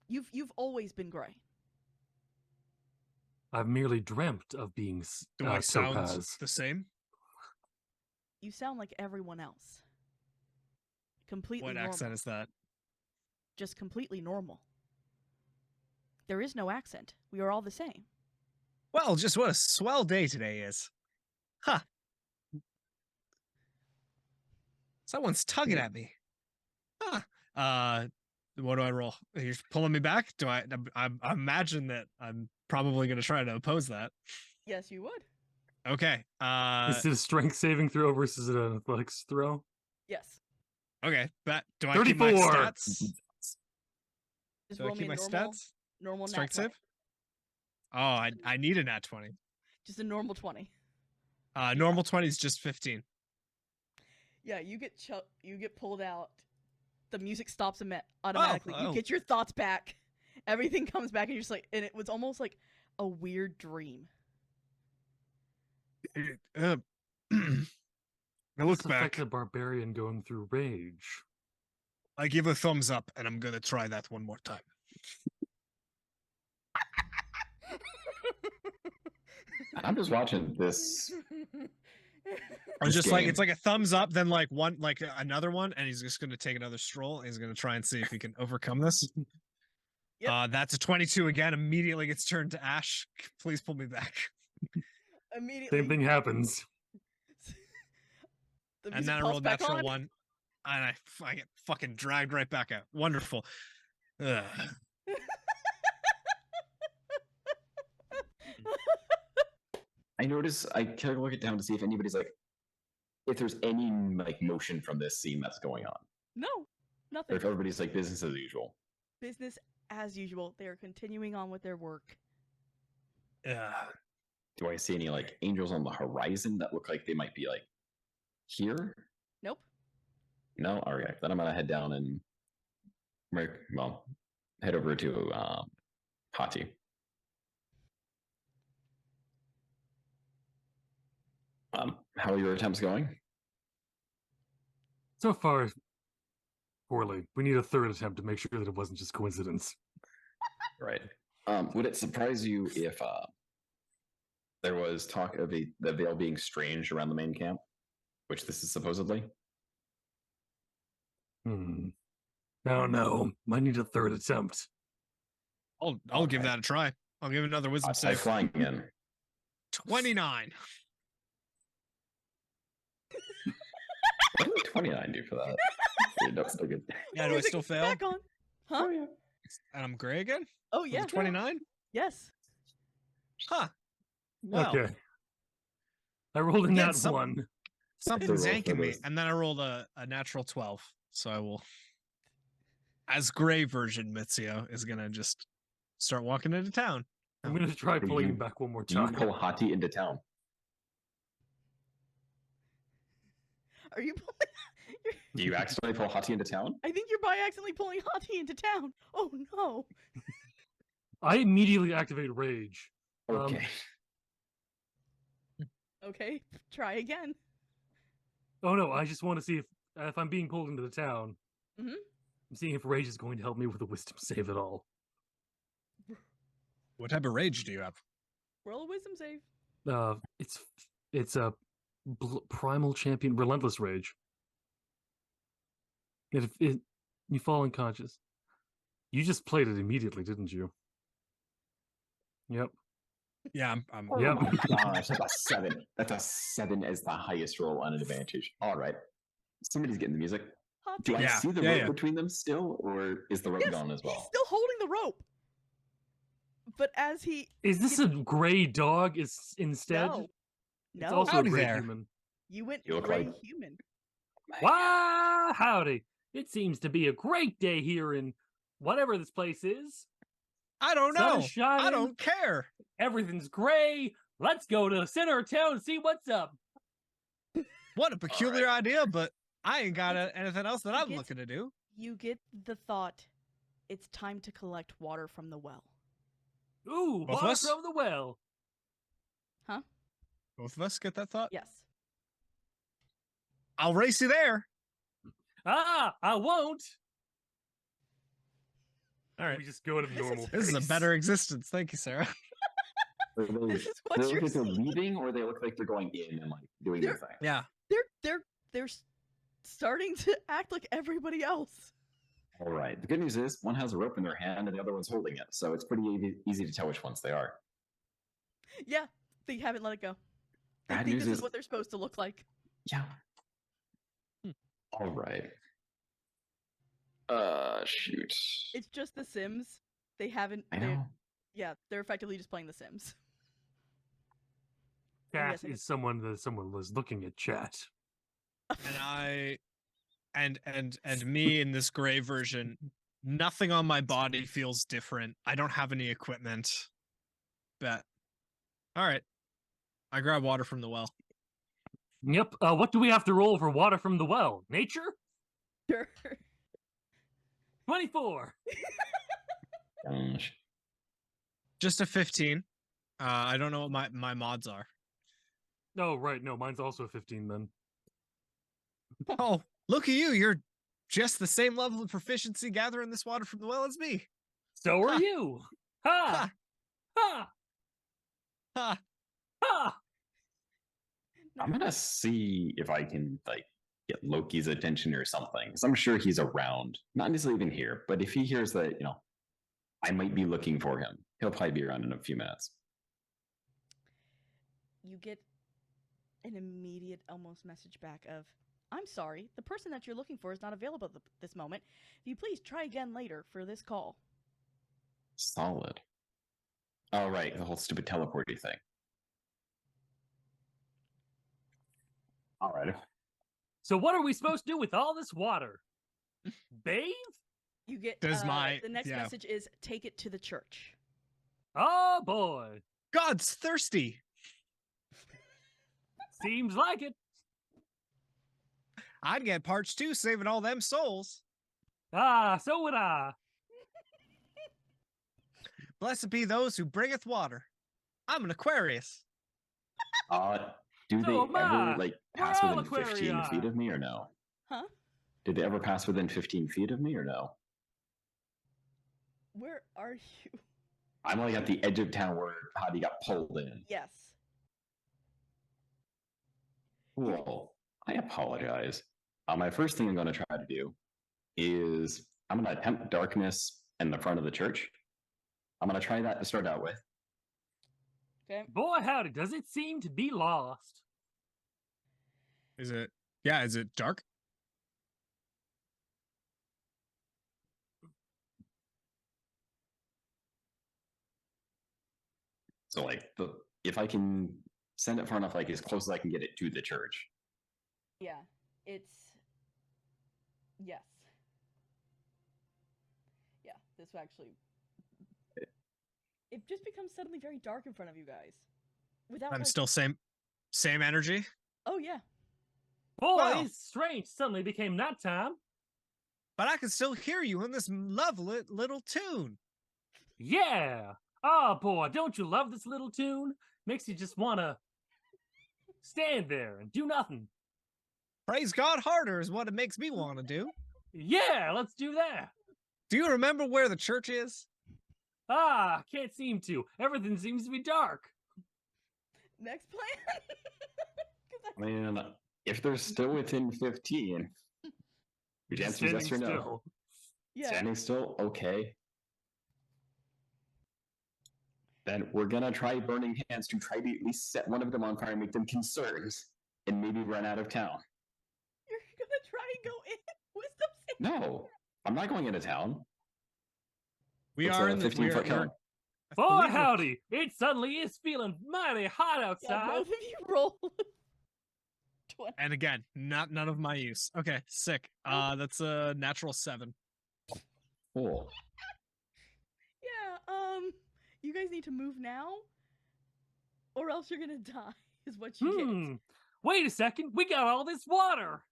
[SPEAKER 1] you've always been gray.
[SPEAKER 2] I've merely dreamt of being
[SPEAKER 3] Do I sound
[SPEAKER 2] topaz.
[SPEAKER 3] the same?
[SPEAKER 1] You sound like everyone else. Completely
[SPEAKER 3] What
[SPEAKER 1] normal.
[SPEAKER 3] accent is that?
[SPEAKER 1] Just completely normal. There is no accent. We are all the same.
[SPEAKER 3] Well, just what a swell day today is. Huh. Someone's tugging at me. Huh. What do I roll? You're pulling me back? Do I imagine that I'm probably going to try to oppose that.
[SPEAKER 1] Yes, you would.
[SPEAKER 3] Okay.
[SPEAKER 2] Is it a strength saving throw versus an athletics throw?
[SPEAKER 1] Yes.
[SPEAKER 3] Okay. That do I keep my
[SPEAKER 2] 34.
[SPEAKER 3] stats?
[SPEAKER 1] Just
[SPEAKER 3] Do I
[SPEAKER 1] roll me
[SPEAKER 3] keep
[SPEAKER 1] a
[SPEAKER 3] my
[SPEAKER 1] normal,
[SPEAKER 3] stats?
[SPEAKER 1] normal
[SPEAKER 3] Strength
[SPEAKER 1] nat 20.
[SPEAKER 3] save? Oh, I need a nat 20.
[SPEAKER 1] Just a normal 20.
[SPEAKER 3] Normal 20 is just 15.
[SPEAKER 1] Yeah, you get pulled out. The music stops automatically.
[SPEAKER 3] Oh.
[SPEAKER 1] You get your thoughts back. Everything comes back, and you're just like, and it was almost like a weird dream.
[SPEAKER 3] I look
[SPEAKER 2] This affect
[SPEAKER 3] back.
[SPEAKER 2] a barbarian going through rage.
[SPEAKER 3] I give a thumbs up, and I'm gonna try that one more time.
[SPEAKER 4] I'm just watching this.
[SPEAKER 3] I'm just like
[SPEAKER 4] game.
[SPEAKER 3] it's like a thumbs up, then like one, like another one, and he's just gonna take another stroll. And he's gonna try and see if he can overcome this.
[SPEAKER 1] Yep.
[SPEAKER 3] That's a 22 again. Immediately gets turned to ash. Please pull me back.
[SPEAKER 1] Immediately.
[SPEAKER 2] Same thing happens.
[SPEAKER 1] The
[SPEAKER 3] And
[SPEAKER 1] music
[SPEAKER 3] then I
[SPEAKER 1] pops
[SPEAKER 3] rolled
[SPEAKER 1] back
[SPEAKER 3] natural
[SPEAKER 1] on.
[SPEAKER 3] one, and I get fucking dragged right back out. Wonderful. Ugh.
[SPEAKER 4] I notice I kind of look it down to see if anybody's like, if there's any like motion from this scene that's going on,
[SPEAKER 1] No,
[SPEAKER 4] or
[SPEAKER 1] nothing.
[SPEAKER 4] if everybody's like business as usual.
[SPEAKER 1] Business as usual. They are continuing on with their work.
[SPEAKER 3] Yeah.
[SPEAKER 4] Do I see any like angels on the horizon that look like they might be like here?
[SPEAKER 1] Nope.
[SPEAKER 4] No. All right, then I'm gonna head down and well, head over to Hati. How are your attempts going?
[SPEAKER 2] So far, poorly. We need a third attempt to make sure that it wasn't just coincidence.
[SPEAKER 4] Right. Would it surprise you if there was talk of the veil being strange around the main camp, which this is supposedly?
[SPEAKER 2] No, no. Might need a third attempt.
[SPEAKER 3] I'll give that a try. I'll give another wisdom
[SPEAKER 4] Try
[SPEAKER 3] save.
[SPEAKER 4] flying in.
[SPEAKER 3] 29.
[SPEAKER 4] What did 29 do for that? That's still good.
[SPEAKER 3] Yeah, do I
[SPEAKER 1] Music
[SPEAKER 3] still
[SPEAKER 1] is
[SPEAKER 3] fail?
[SPEAKER 1] Back on. Huh?
[SPEAKER 4] Oh, yeah.
[SPEAKER 3] And I'm gray again?
[SPEAKER 1] Oh yeah.
[SPEAKER 3] 29?
[SPEAKER 1] Yes.
[SPEAKER 3] Huh. Well,
[SPEAKER 2] Okay. I rolled a
[SPEAKER 3] Again,
[SPEAKER 2] nat one.
[SPEAKER 3] something's
[SPEAKER 4] roll for
[SPEAKER 3] yanking me.
[SPEAKER 4] this.
[SPEAKER 3] And then I rolled a natural 12. So I will, as gray version Mitsuo is going to just start walking into town.
[SPEAKER 2] I'm going to try
[SPEAKER 4] Do
[SPEAKER 2] pulling
[SPEAKER 4] you-
[SPEAKER 2] him back one more
[SPEAKER 4] Do you
[SPEAKER 2] time.
[SPEAKER 4] pull Hati into town?
[SPEAKER 1] Are you pulling?
[SPEAKER 4] Do you accidentally pull Hati into town?
[SPEAKER 1] I think you're by accidentally pulling Hati into town. Oh no.
[SPEAKER 2] I immediately activate rage.
[SPEAKER 4] Okay.
[SPEAKER 1] Okay. Try again.
[SPEAKER 2] Oh no, I just want to see if I'm being pulled into the town.
[SPEAKER 1] Mhm.
[SPEAKER 2] I'm seeing if rage is going to help me with a wisdom save at all.
[SPEAKER 3] What type of rage do you have?
[SPEAKER 1] Roll a wisdom save.
[SPEAKER 2] It's a primal champion, relentless rage. You fall unconscious. You just played it immediately, didn't you? Yep.
[SPEAKER 3] Yeah, I'm
[SPEAKER 4] Oh
[SPEAKER 2] Yep.
[SPEAKER 4] my gosh, that's a 7. That's a 7 as the highest roll on an advantage. All right. Somebody's getting the music.
[SPEAKER 1] Hati.
[SPEAKER 4] Do I
[SPEAKER 3] Yeah,
[SPEAKER 4] see the
[SPEAKER 3] yeah,
[SPEAKER 4] rope
[SPEAKER 3] yeah.
[SPEAKER 4] between them still, or is the rope
[SPEAKER 1] Yes,
[SPEAKER 4] gone as
[SPEAKER 1] he's
[SPEAKER 4] well?
[SPEAKER 1] still holding the rope. But as he
[SPEAKER 2] Is this a gray dog? Is instead?
[SPEAKER 1] no,
[SPEAKER 2] It's
[SPEAKER 1] no,
[SPEAKER 2] also
[SPEAKER 3] Howdy
[SPEAKER 2] a gray
[SPEAKER 3] there.
[SPEAKER 2] human.
[SPEAKER 1] you went
[SPEAKER 4] You look
[SPEAKER 1] gray
[SPEAKER 4] like-
[SPEAKER 1] human.
[SPEAKER 2] Why, howdy! It seems to be a great day here in whatever this place is.
[SPEAKER 3] I don't
[SPEAKER 2] Sun
[SPEAKER 3] know.
[SPEAKER 2] is shining.
[SPEAKER 3] I don't care.
[SPEAKER 2] Everything's gray. Let's go to the center of town and see what's up.
[SPEAKER 3] What a peculiar
[SPEAKER 4] right.
[SPEAKER 3] idea, but I ain't got anything else that
[SPEAKER 1] You
[SPEAKER 3] I'm
[SPEAKER 1] get-
[SPEAKER 3] looking to do.
[SPEAKER 1] You get the thought. It's time to collect water from the well.
[SPEAKER 2] Ooh,
[SPEAKER 3] Both of
[SPEAKER 2] water
[SPEAKER 3] us?
[SPEAKER 2] from the well.
[SPEAKER 1] Huh?
[SPEAKER 3] Both of us get that thought?
[SPEAKER 1] Yes.
[SPEAKER 3] I'll race you there.
[SPEAKER 2] I won't.
[SPEAKER 3] All right.
[SPEAKER 2] We just go to
[SPEAKER 1] This
[SPEAKER 2] normal.
[SPEAKER 1] is-
[SPEAKER 3] This is a
[SPEAKER 2] pace.
[SPEAKER 3] better existence. Thank you, Sarah.
[SPEAKER 4] Or they,
[SPEAKER 1] This is what
[SPEAKER 4] they look
[SPEAKER 1] you're
[SPEAKER 4] like they're
[SPEAKER 1] seeing.
[SPEAKER 4] leaving, or they look like they're going in and like doing their thing.
[SPEAKER 3] Yeah.
[SPEAKER 1] They're starting to act like everybody else.
[SPEAKER 4] All right. The good news is one has a rope in their hand and the other one's holding it, so it's pretty easy to tell which ones they are.
[SPEAKER 1] Yeah, they haven't let it go. They
[SPEAKER 4] Bad
[SPEAKER 1] think
[SPEAKER 4] news
[SPEAKER 1] this is
[SPEAKER 4] is-
[SPEAKER 1] what they're supposed to look like.
[SPEAKER 4] Yeah. All right. Shoot.
[SPEAKER 1] It's just The Sims. They haven't.
[SPEAKER 4] I
[SPEAKER 1] they're-
[SPEAKER 4] know.
[SPEAKER 1] Yeah, they're effectively just playing The Sims.
[SPEAKER 2] Chat
[SPEAKER 1] Yes, I
[SPEAKER 2] is someone that someone was looking at chat.
[SPEAKER 3] And I and me in this gray version, nothing on my body feels different. I don't have any equipment. But all right. I grab water from the well.
[SPEAKER 2] Yep. What do we have to roll for water from the well? Nature?
[SPEAKER 1] Sure.
[SPEAKER 2] 24.
[SPEAKER 4] Gosh.
[SPEAKER 3] Just a 15. I don't know what my mods are.
[SPEAKER 2] Oh, right. No, mine's also 15 then.
[SPEAKER 3] Oh, look at you. You're just the same level of proficiency gathering this water from the well as me.
[SPEAKER 2] So are
[SPEAKER 3] Ha.
[SPEAKER 2] you. Ha! Ha!
[SPEAKER 3] Ha.
[SPEAKER 2] Ha!
[SPEAKER 4] I'm gonna see if I can like get Loki's attention or something. Because I'm sure he's around. Not necessarily even here, but if he hears that, I might be looking for him, he'll probably be around in a few minutes.
[SPEAKER 1] You get an immediate almost message back of, I'm sorry, the person that you're looking for is not available at this moment. If you please try again later for this call.
[SPEAKER 4] Solid. Oh, right, the whole stupid teleporty thing. All right.
[SPEAKER 2] So what are we supposed to do with all this water? Bathe?
[SPEAKER 1] You get
[SPEAKER 3] Does my-
[SPEAKER 1] the next
[SPEAKER 3] yeah.
[SPEAKER 1] message is take it to the church.
[SPEAKER 2] Oh boy.
[SPEAKER 3] God's thirsty.
[SPEAKER 2] Seems like it.
[SPEAKER 3] I'd get parched too, saving all them souls.
[SPEAKER 2] Ah, so would I.
[SPEAKER 3] Blessed be those who bringeth water. I'm an Aquarius.
[SPEAKER 4] Do
[SPEAKER 2] So
[SPEAKER 4] they
[SPEAKER 2] am
[SPEAKER 4] ever
[SPEAKER 2] I.
[SPEAKER 4] like
[SPEAKER 2] We're
[SPEAKER 4] pass
[SPEAKER 2] all
[SPEAKER 4] within 15 feet
[SPEAKER 2] Aquarii.
[SPEAKER 4] of me or no?
[SPEAKER 1] Huh?
[SPEAKER 4] Did they ever pass within 15 feet of me or no?
[SPEAKER 1] Where are you?
[SPEAKER 4] I'm like at the edge of town where Hadi got pulled in.
[SPEAKER 1] Yes.
[SPEAKER 4] Cool. I apologize. My first thing I'm going to try to do is I'm going to attempt darkness in the front of the church. I'm going to try that to start out with.
[SPEAKER 1] Okay.
[SPEAKER 2] Boy, howdy, does it seem to be lost.
[SPEAKER 3] Is it? Yeah, is it dark?
[SPEAKER 4] So like if I can send it far enough, like as close as I can get it to the church.
[SPEAKER 1] Yeah. It's yes. Yeah. This actually. It just becomes suddenly very dark in front of you guys. Without
[SPEAKER 3] I'm
[SPEAKER 1] like.
[SPEAKER 3] still same energy.
[SPEAKER 1] Oh yeah.
[SPEAKER 2] Boy,
[SPEAKER 3] Wow.
[SPEAKER 2] it's strange. Suddenly became nighttime.
[SPEAKER 3] But I can still hear you in this lovely little tune.
[SPEAKER 2] Yeah. Oh, boy, don't you love this little tune? Makes you just want to stand there and do nothing.
[SPEAKER 3] Praise God harder is what it makes me want to do.
[SPEAKER 2] Yeah, let's do that.
[SPEAKER 3] Do you remember where the church is?
[SPEAKER 2] Ah, can't seem to. Everything seems to be dark.
[SPEAKER 1] Next plan. 'Cause I-
[SPEAKER 4] Man, if they're still within 15, which
[SPEAKER 2] Just
[SPEAKER 4] answers yes or
[SPEAKER 2] standing
[SPEAKER 4] no?
[SPEAKER 2] still.
[SPEAKER 1] yeah.
[SPEAKER 4] Standing still? Okay. Then we're gonna try burning hands to try to at least set one of them on fire and make them concerned and maybe run out of town.
[SPEAKER 1] You're gonna try and go in. Wisdom save.
[SPEAKER 4] No, I'm not going into town.
[SPEAKER 3] We
[SPEAKER 4] It's
[SPEAKER 3] are
[SPEAKER 4] a
[SPEAKER 3] in the
[SPEAKER 4] 15-foot cone.
[SPEAKER 3] I
[SPEAKER 2] Boy,
[SPEAKER 3] believe we're-
[SPEAKER 2] howdy, it suddenly is feeling mighty hot
[SPEAKER 1] Yeah,
[SPEAKER 2] outside.
[SPEAKER 1] both of you roll. 20.
[SPEAKER 3] And again, none of my use. Okay, sick. That's a natural 7.
[SPEAKER 4] Cool.
[SPEAKER 1] Yeah. You guys need to move now, or else you're gonna die. Is what you get.
[SPEAKER 2] Wait a second, we got all this water.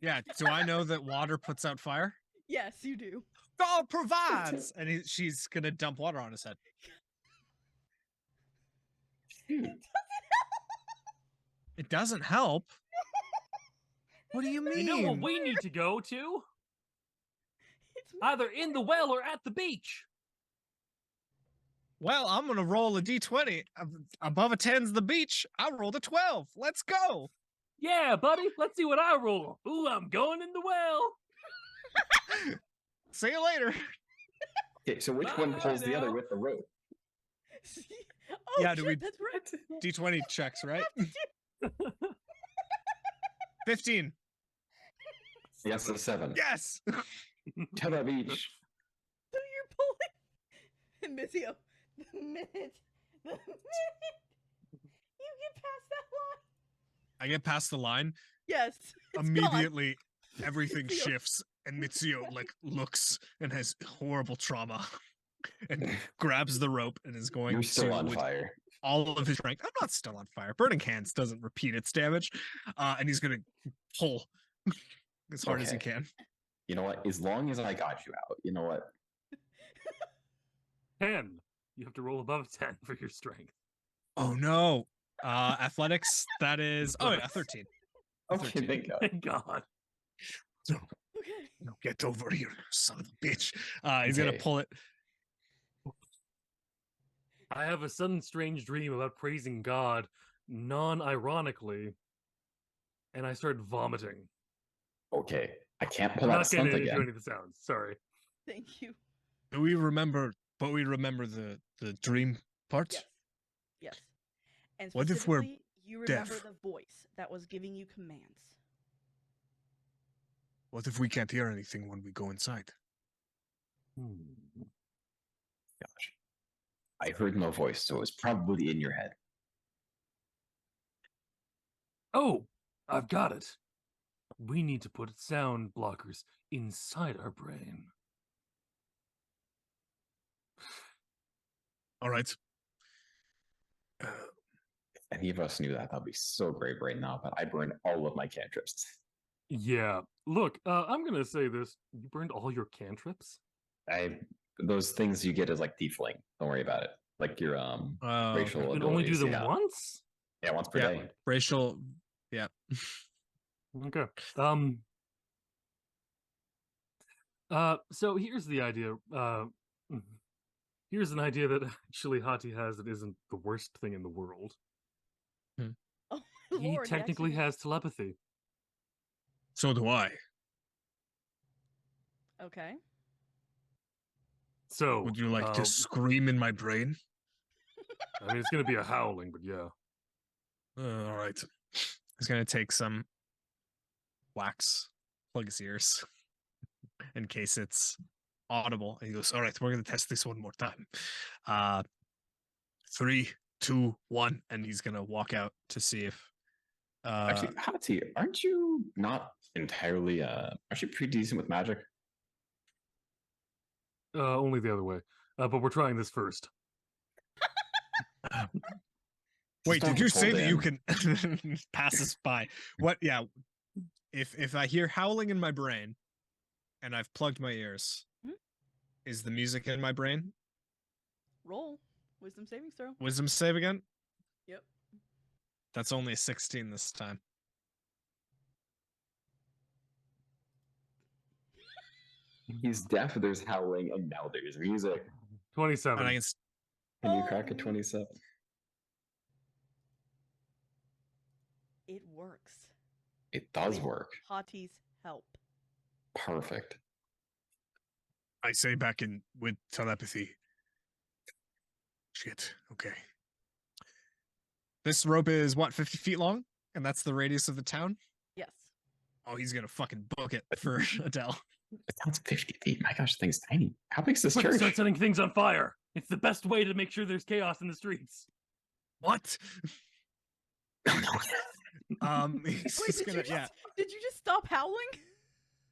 [SPEAKER 3] Yeah, do I know that water puts out fire?
[SPEAKER 1] Yes, you do.
[SPEAKER 3] God provides! And she's gonna dump water on his head. It doesn't help. What do you mean?
[SPEAKER 2] You know what we need to go to?
[SPEAKER 1] It's
[SPEAKER 2] Either in the well or at the beach.
[SPEAKER 3] Well, I'm gonna roll a d20. Above a 10's the beach. I rolled a 12. Let's go.
[SPEAKER 2] Yeah, buddy, let's see what I roll. Ooh, I'm going in the well.
[SPEAKER 3] See you later.
[SPEAKER 4] Okay, so which one pulls the other
[SPEAKER 2] now.
[SPEAKER 4] with the rope?
[SPEAKER 1] oh,
[SPEAKER 3] Yeah, do
[SPEAKER 1] shit,
[SPEAKER 3] we-
[SPEAKER 1] that's right.
[SPEAKER 3] D20 checks, right? 15.
[SPEAKER 4] Yes, a 7.
[SPEAKER 3] Yes.
[SPEAKER 4] To the beach.
[SPEAKER 1] So you're pulling. Missio, the minute you get past that line.
[SPEAKER 3] I get past the line.
[SPEAKER 1] Yes. it's
[SPEAKER 3] Immediately, everything
[SPEAKER 1] Mitsuyo.
[SPEAKER 3] shifts, and Mitsuyo like looks and has horrible trauma, and grabs the rope and is going
[SPEAKER 4] You're still
[SPEAKER 3] to
[SPEAKER 4] on
[SPEAKER 3] with
[SPEAKER 4] fire.
[SPEAKER 3] all of his strength. I'm not still on fire. Burning hands doesn't repeat its damage, and he's gonna pull as hard as he
[SPEAKER 4] Okay.
[SPEAKER 3] can.
[SPEAKER 4] You know what? As long as I got you out, you know what?
[SPEAKER 2] 10. You have to roll above 10 for your strength.
[SPEAKER 3] Oh no! Athletics. That is. Oh yeah, 13.
[SPEAKER 4] Okay,
[SPEAKER 3] 13.
[SPEAKER 4] thank God.
[SPEAKER 2] Thank God.
[SPEAKER 1] Okay.
[SPEAKER 3] No, get over here, son of a bitch. He's gonna
[SPEAKER 4] Okay.
[SPEAKER 3] pull it.
[SPEAKER 2] I have a sudden strange dream about praising God, non-ironically, and I start vomiting.
[SPEAKER 4] Okay, I can't
[SPEAKER 2] I'm
[SPEAKER 4] pull out
[SPEAKER 2] not getting
[SPEAKER 4] stunt
[SPEAKER 2] into any
[SPEAKER 4] again.
[SPEAKER 2] of the sounds. Sorry.
[SPEAKER 1] Thank you.
[SPEAKER 3] Do we remember? But we remember the dream part.
[SPEAKER 1] Yes. Yes. And
[SPEAKER 3] What if we're
[SPEAKER 1] specifically, you remember
[SPEAKER 3] deaf?
[SPEAKER 1] the voice that was giving you commands.
[SPEAKER 3] What if we can't hear anything when we go inside?
[SPEAKER 4] Gosh, I heard no voice, so it was probably in your head.
[SPEAKER 2] Oh, I've got it. We need to put sound blockers inside our brain.
[SPEAKER 3] All right.
[SPEAKER 4] If any of us knew that, that'd be so great right now. But I burned all of my cantrips.
[SPEAKER 2] Yeah. Look, I'm gonna say this. You burned all your cantrips?
[SPEAKER 4] I those things you get as like tiefling. Don't worry about it. Like your
[SPEAKER 3] Oh,
[SPEAKER 4] racial
[SPEAKER 3] okay.
[SPEAKER 2] You can only do
[SPEAKER 4] abilities.
[SPEAKER 2] them
[SPEAKER 4] Yeah.
[SPEAKER 2] once.
[SPEAKER 4] Yeah, once per
[SPEAKER 3] Yeah.
[SPEAKER 4] day.
[SPEAKER 3] Racial. Yeah.
[SPEAKER 2] Okay. So here's the idea. Here's an idea that actually Hati has that isn't the worst thing in the world.
[SPEAKER 1] Oh,
[SPEAKER 2] He
[SPEAKER 1] Lord,
[SPEAKER 2] technically
[SPEAKER 1] actually
[SPEAKER 2] has telepathy.
[SPEAKER 3] So do I.
[SPEAKER 1] Okay.
[SPEAKER 2] So
[SPEAKER 3] Would you like to scream in my brain?
[SPEAKER 2] I mean, it's gonna be a howling, but yeah.
[SPEAKER 3] All right. He's gonna take some wax, plug his ears, in case it's audible. And he goes, "All right, we're gonna test this one more time. 3, 2, 1," and he's gonna walk out to see if.
[SPEAKER 4] Actually, Hati, aren't you not entirely aren't you pretty decent with magic?
[SPEAKER 2] Only the other way. But we're trying this first.
[SPEAKER 3] Wait,
[SPEAKER 4] Just
[SPEAKER 3] did you
[SPEAKER 4] don't
[SPEAKER 3] say
[SPEAKER 4] hold
[SPEAKER 3] that you
[SPEAKER 4] in.
[SPEAKER 3] can pass us by? What? Yeah. If I hear howling in my brain, and I've plugged my ears,
[SPEAKER 1] Hmm?
[SPEAKER 3] is the music in my brain?
[SPEAKER 1] Roll. Wisdom savings throw.
[SPEAKER 3] Wisdom save again?
[SPEAKER 1] Yep.
[SPEAKER 3] That's only a 16 this time.
[SPEAKER 4] He's deaf, there's howling, and now there's music.
[SPEAKER 2] 27.
[SPEAKER 3] And I can.
[SPEAKER 4] Can you crack a
[SPEAKER 1] Oh.
[SPEAKER 4] 27?
[SPEAKER 1] It works.
[SPEAKER 4] It does
[SPEAKER 1] With
[SPEAKER 4] work.
[SPEAKER 1] Hati's help.
[SPEAKER 4] Perfect.
[SPEAKER 3] I say back in with telepathy. Shit. Okay. This rope is what, 50 feet long? And that's the radius of the town?
[SPEAKER 1] Yes.
[SPEAKER 3] Oh, he's gonna fucking book it for Adele.
[SPEAKER 4] It sounds 50 feet. My gosh, the thing's tiny. How big's this
[SPEAKER 2] Quick,
[SPEAKER 4] church?
[SPEAKER 2] start setting things on fire. It's the best way to make sure there's chaos in the streets.
[SPEAKER 3] What? He's
[SPEAKER 1] Wait,
[SPEAKER 3] just gonna
[SPEAKER 1] did you just stop howling?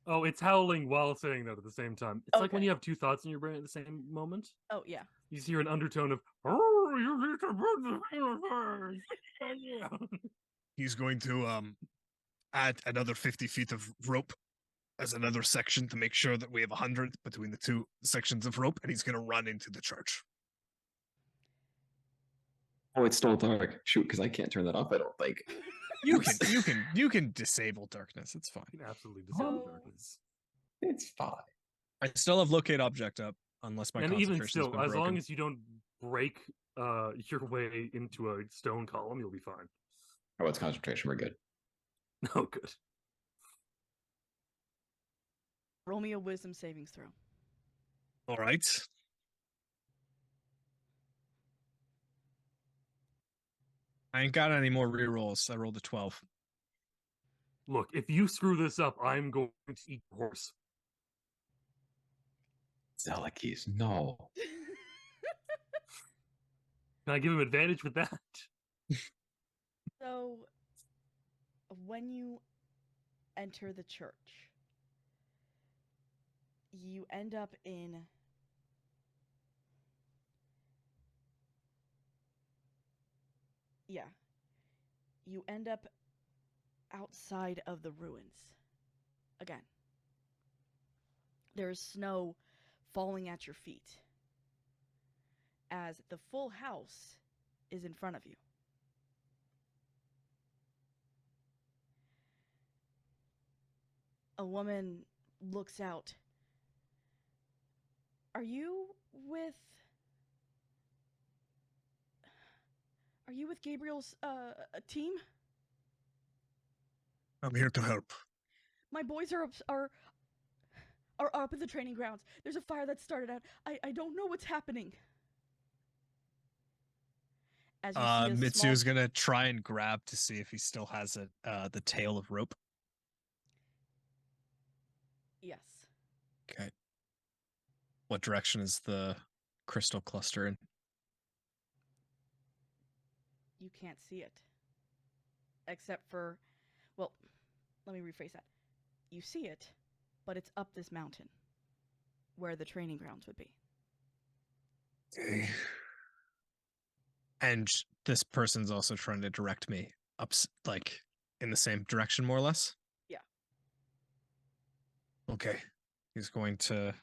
[SPEAKER 2] Oh, it's howling while saying that at the same time. It's like when
[SPEAKER 1] Okay.
[SPEAKER 2] you have two thoughts in your brain at the same moment.
[SPEAKER 1] Oh yeah.
[SPEAKER 2] You just hear an undertone of, "Oh, you need to burn the fire."
[SPEAKER 3] He's going to add another 50 feet of rope as another section to make sure that we have 100 between the two sections of rope, and he's gonna run into the church.
[SPEAKER 4] Oh, it's still dark. Shoot, because I can't turn that off, I don't think.
[SPEAKER 3] You can disable darkness. It's fine.
[SPEAKER 2] You can absolutely disable
[SPEAKER 1] So-
[SPEAKER 2] darkness.
[SPEAKER 4] It's fine.
[SPEAKER 3] I still have locate object up unless my
[SPEAKER 2] And even
[SPEAKER 3] concentration's
[SPEAKER 2] still,
[SPEAKER 3] been
[SPEAKER 2] as
[SPEAKER 3] broken.
[SPEAKER 2] long as you don't break your way into a stone column, you'll be fine.
[SPEAKER 4] Oh, it's concentration. We're good.
[SPEAKER 2] Oh, good.
[SPEAKER 1] Roll me a wisdom savings throw.
[SPEAKER 3] All right. I ain't got any more rerolls. I rolled a 12.
[SPEAKER 2] Look, if you screw this up, I'm going to eat your horse.
[SPEAKER 4] Zelakis, no.
[SPEAKER 2] Can I give him advantage with that?
[SPEAKER 1] So, when you enter the church, you end up in you end up outside of the ruins. Again, there is snow falling at your feet as the full house is in front of you. A woman looks out. Are you with Gabriel's team?
[SPEAKER 3] I'm here to help.
[SPEAKER 1] My boys are up at the training grounds. There's a fire that started out. I don't know what's happening. As you see a
[SPEAKER 3] Mitsu's
[SPEAKER 1] small...
[SPEAKER 3] gonna try and grab to see if he still has it, the tail of rope.
[SPEAKER 1] Yes.
[SPEAKER 3] Okay. What direction is the crystal cluster in?
[SPEAKER 1] You can't see it. Except for, well, let me rephrase that. You see it, but it's up this mountain, where the training grounds would be.
[SPEAKER 3] Okay. And this person's also trying to direct me up, like, in the same direction, more or less?
[SPEAKER 1] Yeah.
[SPEAKER 3] Okay. He's going to...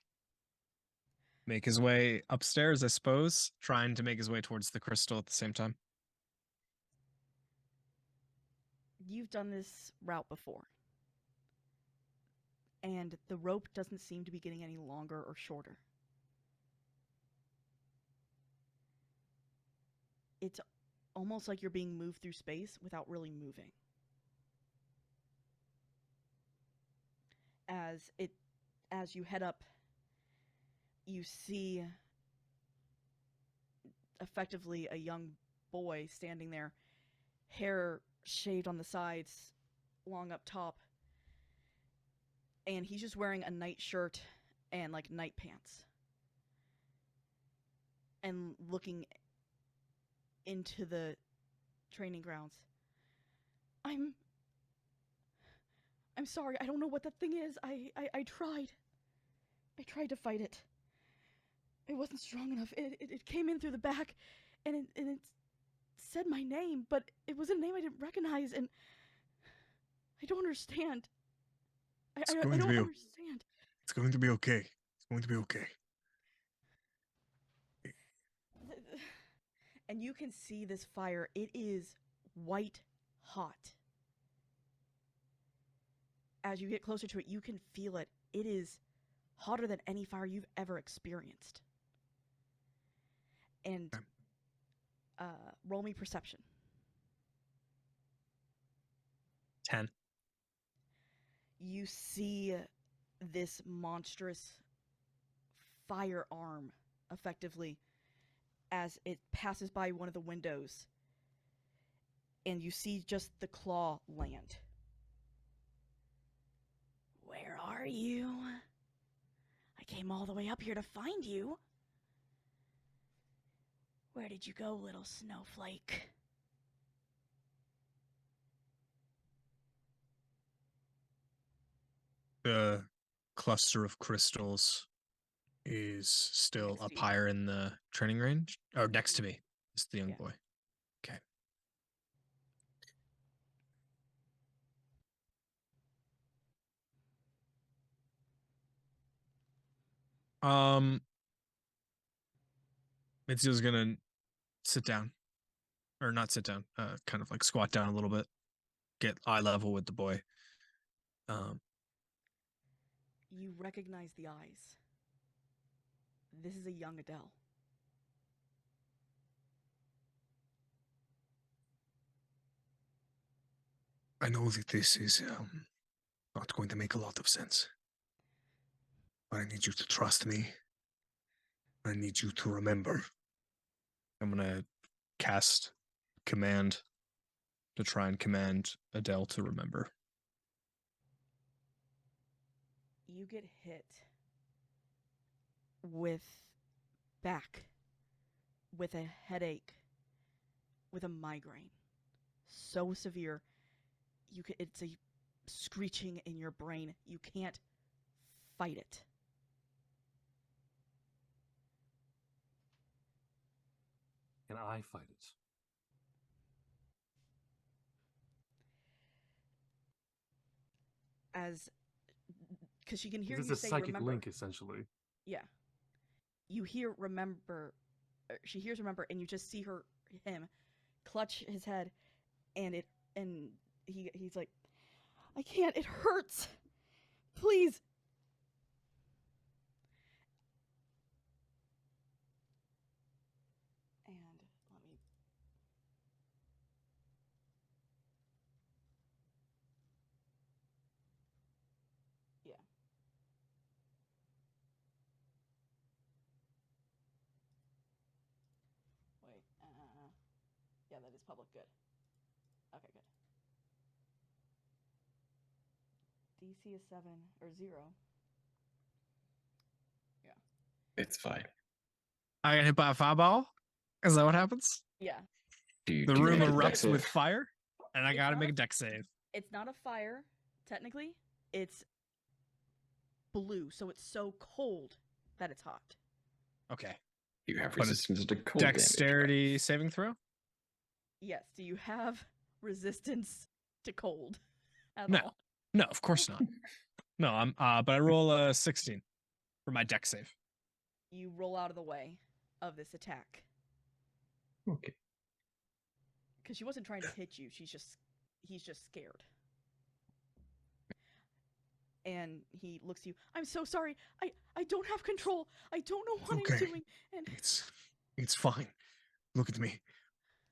[SPEAKER 3] make his way upstairs, I suppose, trying to make his way towards the crystal at the same time.
[SPEAKER 1] You've done this route before. And the rope doesn't seem to be getting any longer or shorter. It's almost like you're being moved through space without really moving. As you head up, you see effectively a young boy standing there, hair shaved on the sides, long up top, and he's just wearing a night shirt and like night pants, and looking into the training grounds. I'm sorry, I don't know what that thing is. I tried to fight it. It wasn't strong enough. It came in through the back, and it said my name, but it was a name I didn't recognize, and I don't understand. I don't understand.
[SPEAKER 3] It's going to be okay. It's going to be okay.
[SPEAKER 1] And you can see this fire. It is white hot. As you get closer to it, you can feel it. It is hotter than any fire you've ever experienced. And roll me perception.
[SPEAKER 3] 10.
[SPEAKER 1] You see this monstrous firearm, effectively, as it passes by one of the windows. And you see just the claw land. Where are you? I came all the way up here to find you. Where did you go, little snowflake?
[SPEAKER 3] The cluster of crystals is still
[SPEAKER 1] Next
[SPEAKER 3] up
[SPEAKER 1] to you.
[SPEAKER 3] higher in the training range, or next to me. It's the young
[SPEAKER 1] Yeah.
[SPEAKER 3] boy. Okay. Mitsu's gonna sit down, or not sit down, kind of like squat down a little bit, get eye level with the boy.
[SPEAKER 1] You recognize the eyes. This is a young Adele.
[SPEAKER 3] I know that this is not going to make a lot of sense, but I need you to trust me. I need you to remember. I'm gonna cast command to try and command Adele to remember.
[SPEAKER 1] You get hit with with a headache, with a migraine. So severe, it's a screeching in your brain. You can't fight it.
[SPEAKER 2] Can I fight it?
[SPEAKER 1] Because she can hear
[SPEAKER 2] This
[SPEAKER 1] you
[SPEAKER 2] is a
[SPEAKER 1] say
[SPEAKER 2] psychic
[SPEAKER 1] remember.
[SPEAKER 2] link, essentially.
[SPEAKER 1] Yeah. You hear remember. She hears remember, and you just see him clutch his head, and he's like, I can't. It hurts. Please. And let me. Yeah. Wait. Yeah, that is public. Good. Okay, good. DC is 7 or 0. Yeah.
[SPEAKER 4] It's fine.
[SPEAKER 3] I get hit by a fireball? Is that what happens?
[SPEAKER 1] Yeah.
[SPEAKER 3] The
[SPEAKER 4] Do you
[SPEAKER 3] room
[SPEAKER 4] have to
[SPEAKER 3] erupts
[SPEAKER 4] dex
[SPEAKER 3] with
[SPEAKER 4] save?
[SPEAKER 3] fire, and I
[SPEAKER 1] It's
[SPEAKER 3] gotta
[SPEAKER 1] not
[SPEAKER 3] make
[SPEAKER 1] a-
[SPEAKER 3] a dex save.
[SPEAKER 1] It's not a fire, technically. It's blue, so it's so cold that it's hot.
[SPEAKER 3] Okay.
[SPEAKER 4] You have
[SPEAKER 3] But it's
[SPEAKER 4] resistance to cold damage.
[SPEAKER 3] Dexterity saving throw?
[SPEAKER 1] Yes. Do you have resistance to cold at
[SPEAKER 3] No.
[SPEAKER 1] all?
[SPEAKER 3] No, of course not. No, but I roll a 16 for my dex save.
[SPEAKER 1] you roll out of the way of this attack.
[SPEAKER 2] Okay.
[SPEAKER 1] Because she wasn't trying to hit you. He's just scared. And he looks at you. I'm so sorry. I don't have control. I don't know what I'm
[SPEAKER 3] Okay.
[SPEAKER 1] doing. And
[SPEAKER 3] It's fine. Look at me.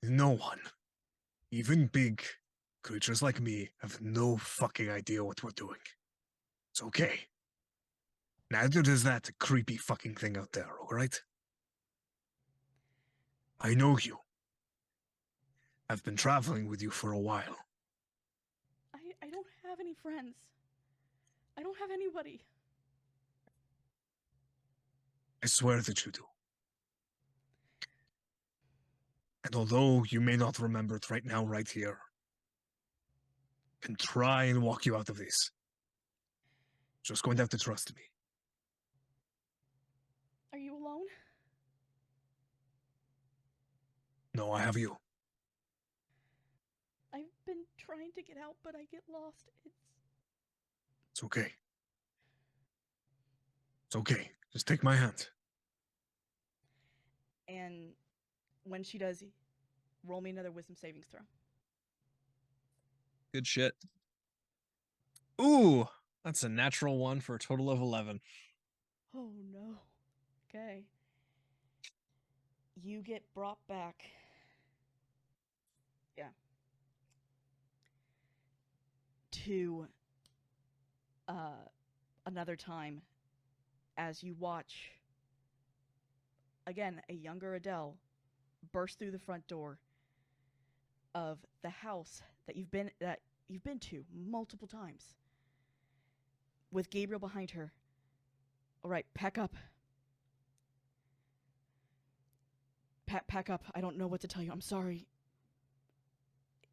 [SPEAKER 3] No one, even big creatures like me, have no fucking idea what we're doing. It's okay. Neither does that creepy fucking thing out there, alright? I know you. I've been traveling with you for a while.
[SPEAKER 1] I don't have any friends. I don't have anybody.
[SPEAKER 3] I swear that you do. And although you may not remember it right now, right here, I can try and walk you out of this. Just going to have to trust me.
[SPEAKER 1] Are you alone?
[SPEAKER 3] No, I have you.
[SPEAKER 1] I've been trying to get out, but I get lost.
[SPEAKER 3] It's okay. It's okay. Just take my hand.
[SPEAKER 1] And when she does, roll me another wisdom savings throw.
[SPEAKER 3] Good shit. Ooh, that's a natural one for a total of 11.
[SPEAKER 1] Oh no. Okay. You get brought back. Yeah. To another time as you watch again a younger Adele burst through the front door of the house that you've been to multiple times with Gabriel behind her. All right, pack up. Pack up. I don't know what to tell you. I'm sorry.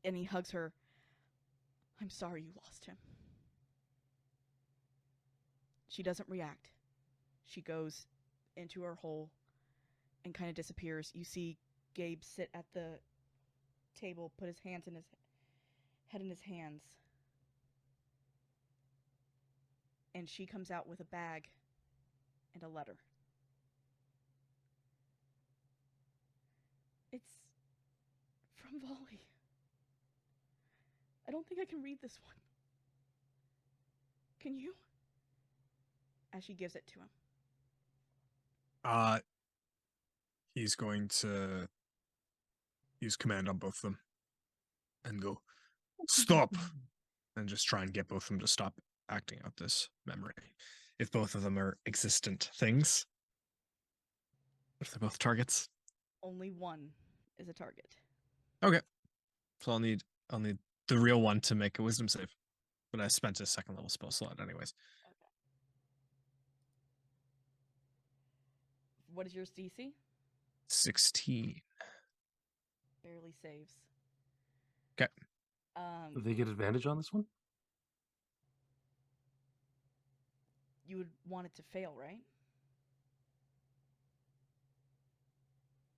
[SPEAKER 1] And he hugs her. I'm sorry you lost him. She doesn't react. She goes into her hole and kind of disappears. You see Gabe sit at the table, put his hands in his head in his hands. And she comes out with a bag and a letter. It's from Volley. I don't think I can read this one. Can you? As she gives it to him.
[SPEAKER 3] He's going to use command on both of them and go, stop! And just try and get both of them to stop acting out this memory. If both of them are existent things. If they're both targets.
[SPEAKER 1] Only one is a target.
[SPEAKER 3] Okay. So I'll need the real one to make a wisdom save. But I spent a second level spell slot anyways.
[SPEAKER 1] Okay. What is your DC?
[SPEAKER 3] 16.
[SPEAKER 1] Barely saves.
[SPEAKER 3] Okay.
[SPEAKER 2] Do they get advantage on this one?
[SPEAKER 1] You would want it to fail, right?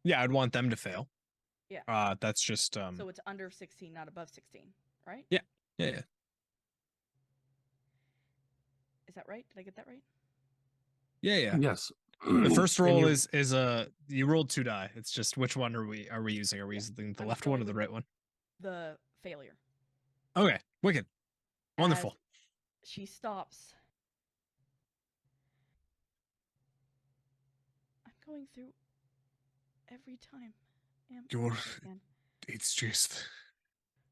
[SPEAKER 3] Yeah, I'd want them to fail.
[SPEAKER 1] Yeah.
[SPEAKER 3] That's just
[SPEAKER 1] So it's under 16, not above 16, right?
[SPEAKER 3] Yeah.
[SPEAKER 1] Is that right? Did I get that right?
[SPEAKER 3] Yeah.
[SPEAKER 2] Yes.
[SPEAKER 3] The first
[SPEAKER 2] And
[SPEAKER 3] roll
[SPEAKER 2] you-
[SPEAKER 3] is you rolled 2 die. It's just which one are we using? Are we using the
[SPEAKER 1] I'm
[SPEAKER 3] left
[SPEAKER 1] going
[SPEAKER 3] one or the
[SPEAKER 1] with
[SPEAKER 3] right one?
[SPEAKER 1] The failure.
[SPEAKER 3] Okay, wicked. Wonderful.
[SPEAKER 1] As she stops. I'm going through every time.
[SPEAKER 3] You're
[SPEAKER 1] Again.
[SPEAKER 3] it's just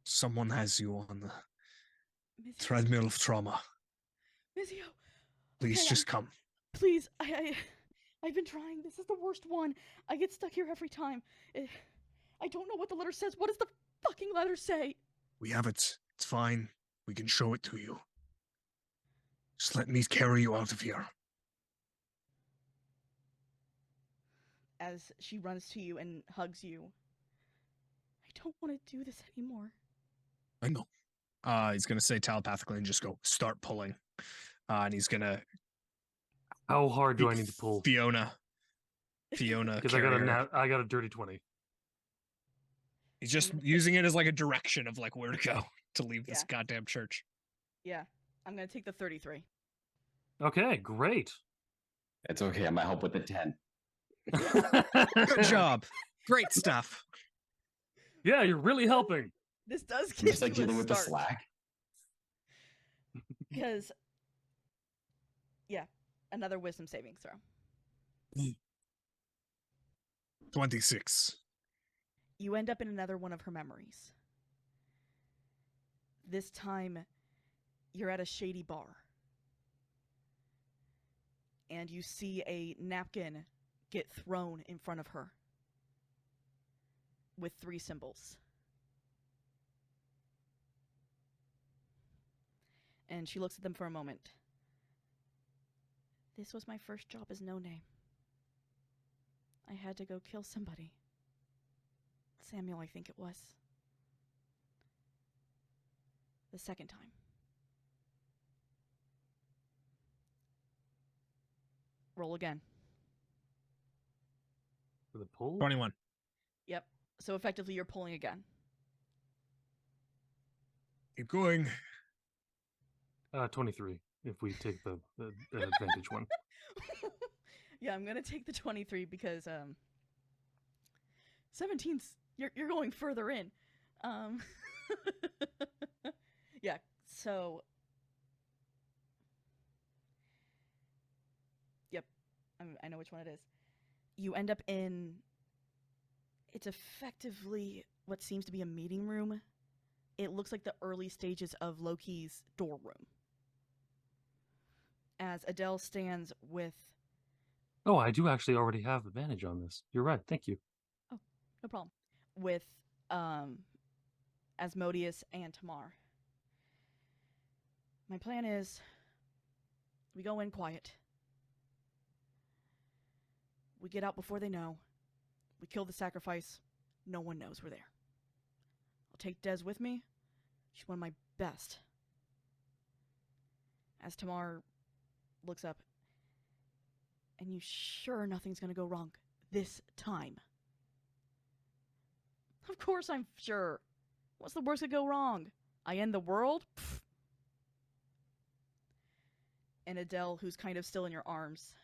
[SPEAKER 3] someone has you on the
[SPEAKER 1] Mizio.
[SPEAKER 3] treadmill of trauma.
[SPEAKER 1] Mizio.
[SPEAKER 3] Please
[SPEAKER 1] Okay,
[SPEAKER 3] just come.
[SPEAKER 1] Please, I've been trying. This is the worst one. I get stuck here every time. I don't know what the letter says. What does the fucking letter say?
[SPEAKER 3] We have it. It's fine. We can show it to you. Just let me carry you out of here.
[SPEAKER 1] As she runs to you and hugs you. I don't want to do this anymore.
[SPEAKER 3] I know. He's gonna say telepathically and just go start pulling. And he's gonna
[SPEAKER 2] How hard do I need to pull?
[SPEAKER 3] Fiona
[SPEAKER 2] Because
[SPEAKER 3] carrier.
[SPEAKER 2] I got a dirty 20.
[SPEAKER 3] He's just
[SPEAKER 1] I'm gonna
[SPEAKER 3] using it as like a direction of like where to go to leave this
[SPEAKER 1] Yeah.
[SPEAKER 3] goddamn church.
[SPEAKER 1] Yeah, I'm gonna take the 33.
[SPEAKER 2] Okay, great.
[SPEAKER 4] It's okay. I might help with the 10.
[SPEAKER 3] Good job. Great stuff.
[SPEAKER 2] Yeah, you're really helping.
[SPEAKER 1] This does
[SPEAKER 4] I'm
[SPEAKER 1] give
[SPEAKER 4] just like
[SPEAKER 1] you a
[SPEAKER 4] dealing with the
[SPEAKER 1] start.
[SPEAKER 4] slack.
[SPEAKER 1] Because, yeah, another wisdom saving throw.
[SPEAKER 3] 26.
[SPEAKER 1] You end up in another one of her memories. This time, you're at a shady bar. And you see a napkin get thrown in front of her with 3 symbols. And she looks at them for a moment. This was my first job as No Name. I had to go kill somebody. Samuel, I think it was. The second time. Roll again.
[SPEAKER 2] For the pull?
[SPEAKER 3] 21.
[SPEAKER 1] Yep. So effectively, you're pulling again.
[SPEAKER 3] Keep going.
[SPEAKER 2] 23, if we take the advantage one.
[SPEAKER 1] Yeah, I'm gonna take the 23 because 17's you're going further in. Yeah. So. Yep, I know which one it is. You end up in. It's effectively what seems to be a meeting room. It looks like the early stages of Loki's door room. As Adele stands with.
[SPEAKER 2] Oh, I do actually already have advantage on this. You're right. Thank you.
[SPEAKER 1] Oh, no problem. With Asmodeus and Tamar. My plan is we go in quiet. We get out before they know. We kill the sacrifice. No one knows we're there. I'll take Des with me. She's one of my best. As Tamar looks up. And you sure nothing's gonna go wrong this time? Of course I'm sure. What's the worst that could go wrong? I end the world? Pfft. And Adele, who's kind of still in your arms,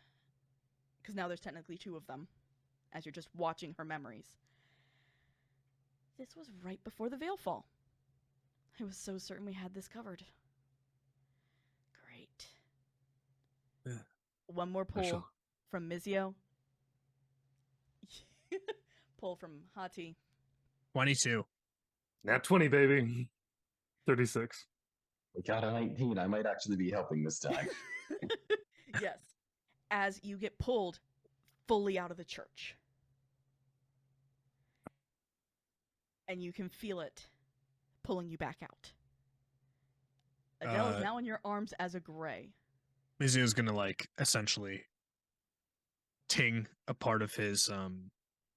[SPEAKER 1] because now there's technically 2 of them, as you're just watching her memories. This was right before the veil fall. I was so certain we had this covered. Great.
[SPEAKER 2] Yeah.
[SPEAKER 1] One more pull from Mizio. Pull from Hati.
[SPEAKER 3] 22.
[SPEAKER 2] Nat 20, baby. 36.
[SPEAKER 4] We got a 19. I might actually be helping this time.
[SPEAKER 1] Yes. As you get pulled fully out of the church. And you can feel it pulling you back out. Adele is now in your arms as a gray.
[SPEAKER 3] Mizio's gonna like essentially ting a part of his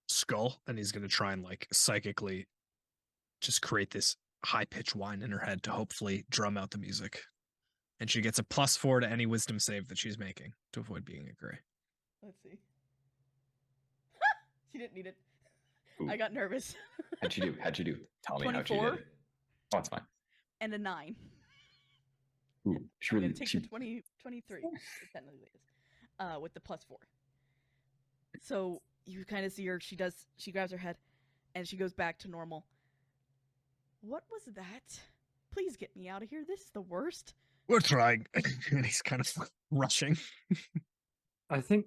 [SPEAKER 3] skull, and he's gonna try and like psychically just create this high-pitched whine in her head to hopefully drum out the music. And she gets a +4 to any wisdom save that she's making to avoid being a gray.
[SPEAKER 1] Let's see. She didn't need it.
[SPEAKER 4] Ooh.
[SPEAKER 1] I got nervous.
[SPEAKER 4] How'd you do? How'd you do? Tell me how'd you
[SPEAKER 1] 24?
[SPEAKER 4] do. Oh, it's fine.
[SPEAKER 1] And a 9.
[SPEAKER 4] Ooh, she
[SPEAKER 1] I'm
[SPEAKER 4] really,
[SPEAKER 1] going to take
[SPEAKER 4] she,
[SPEAKER 1] the 23. It technically is. With the +4. So you kind of see her. She grabs her head and she goes back to normal. What was that? Please get me out of here. This is the worst.
[SPEAKER 3] We're trying. And he's kind of rushing.
[SPEAKER 2] I think.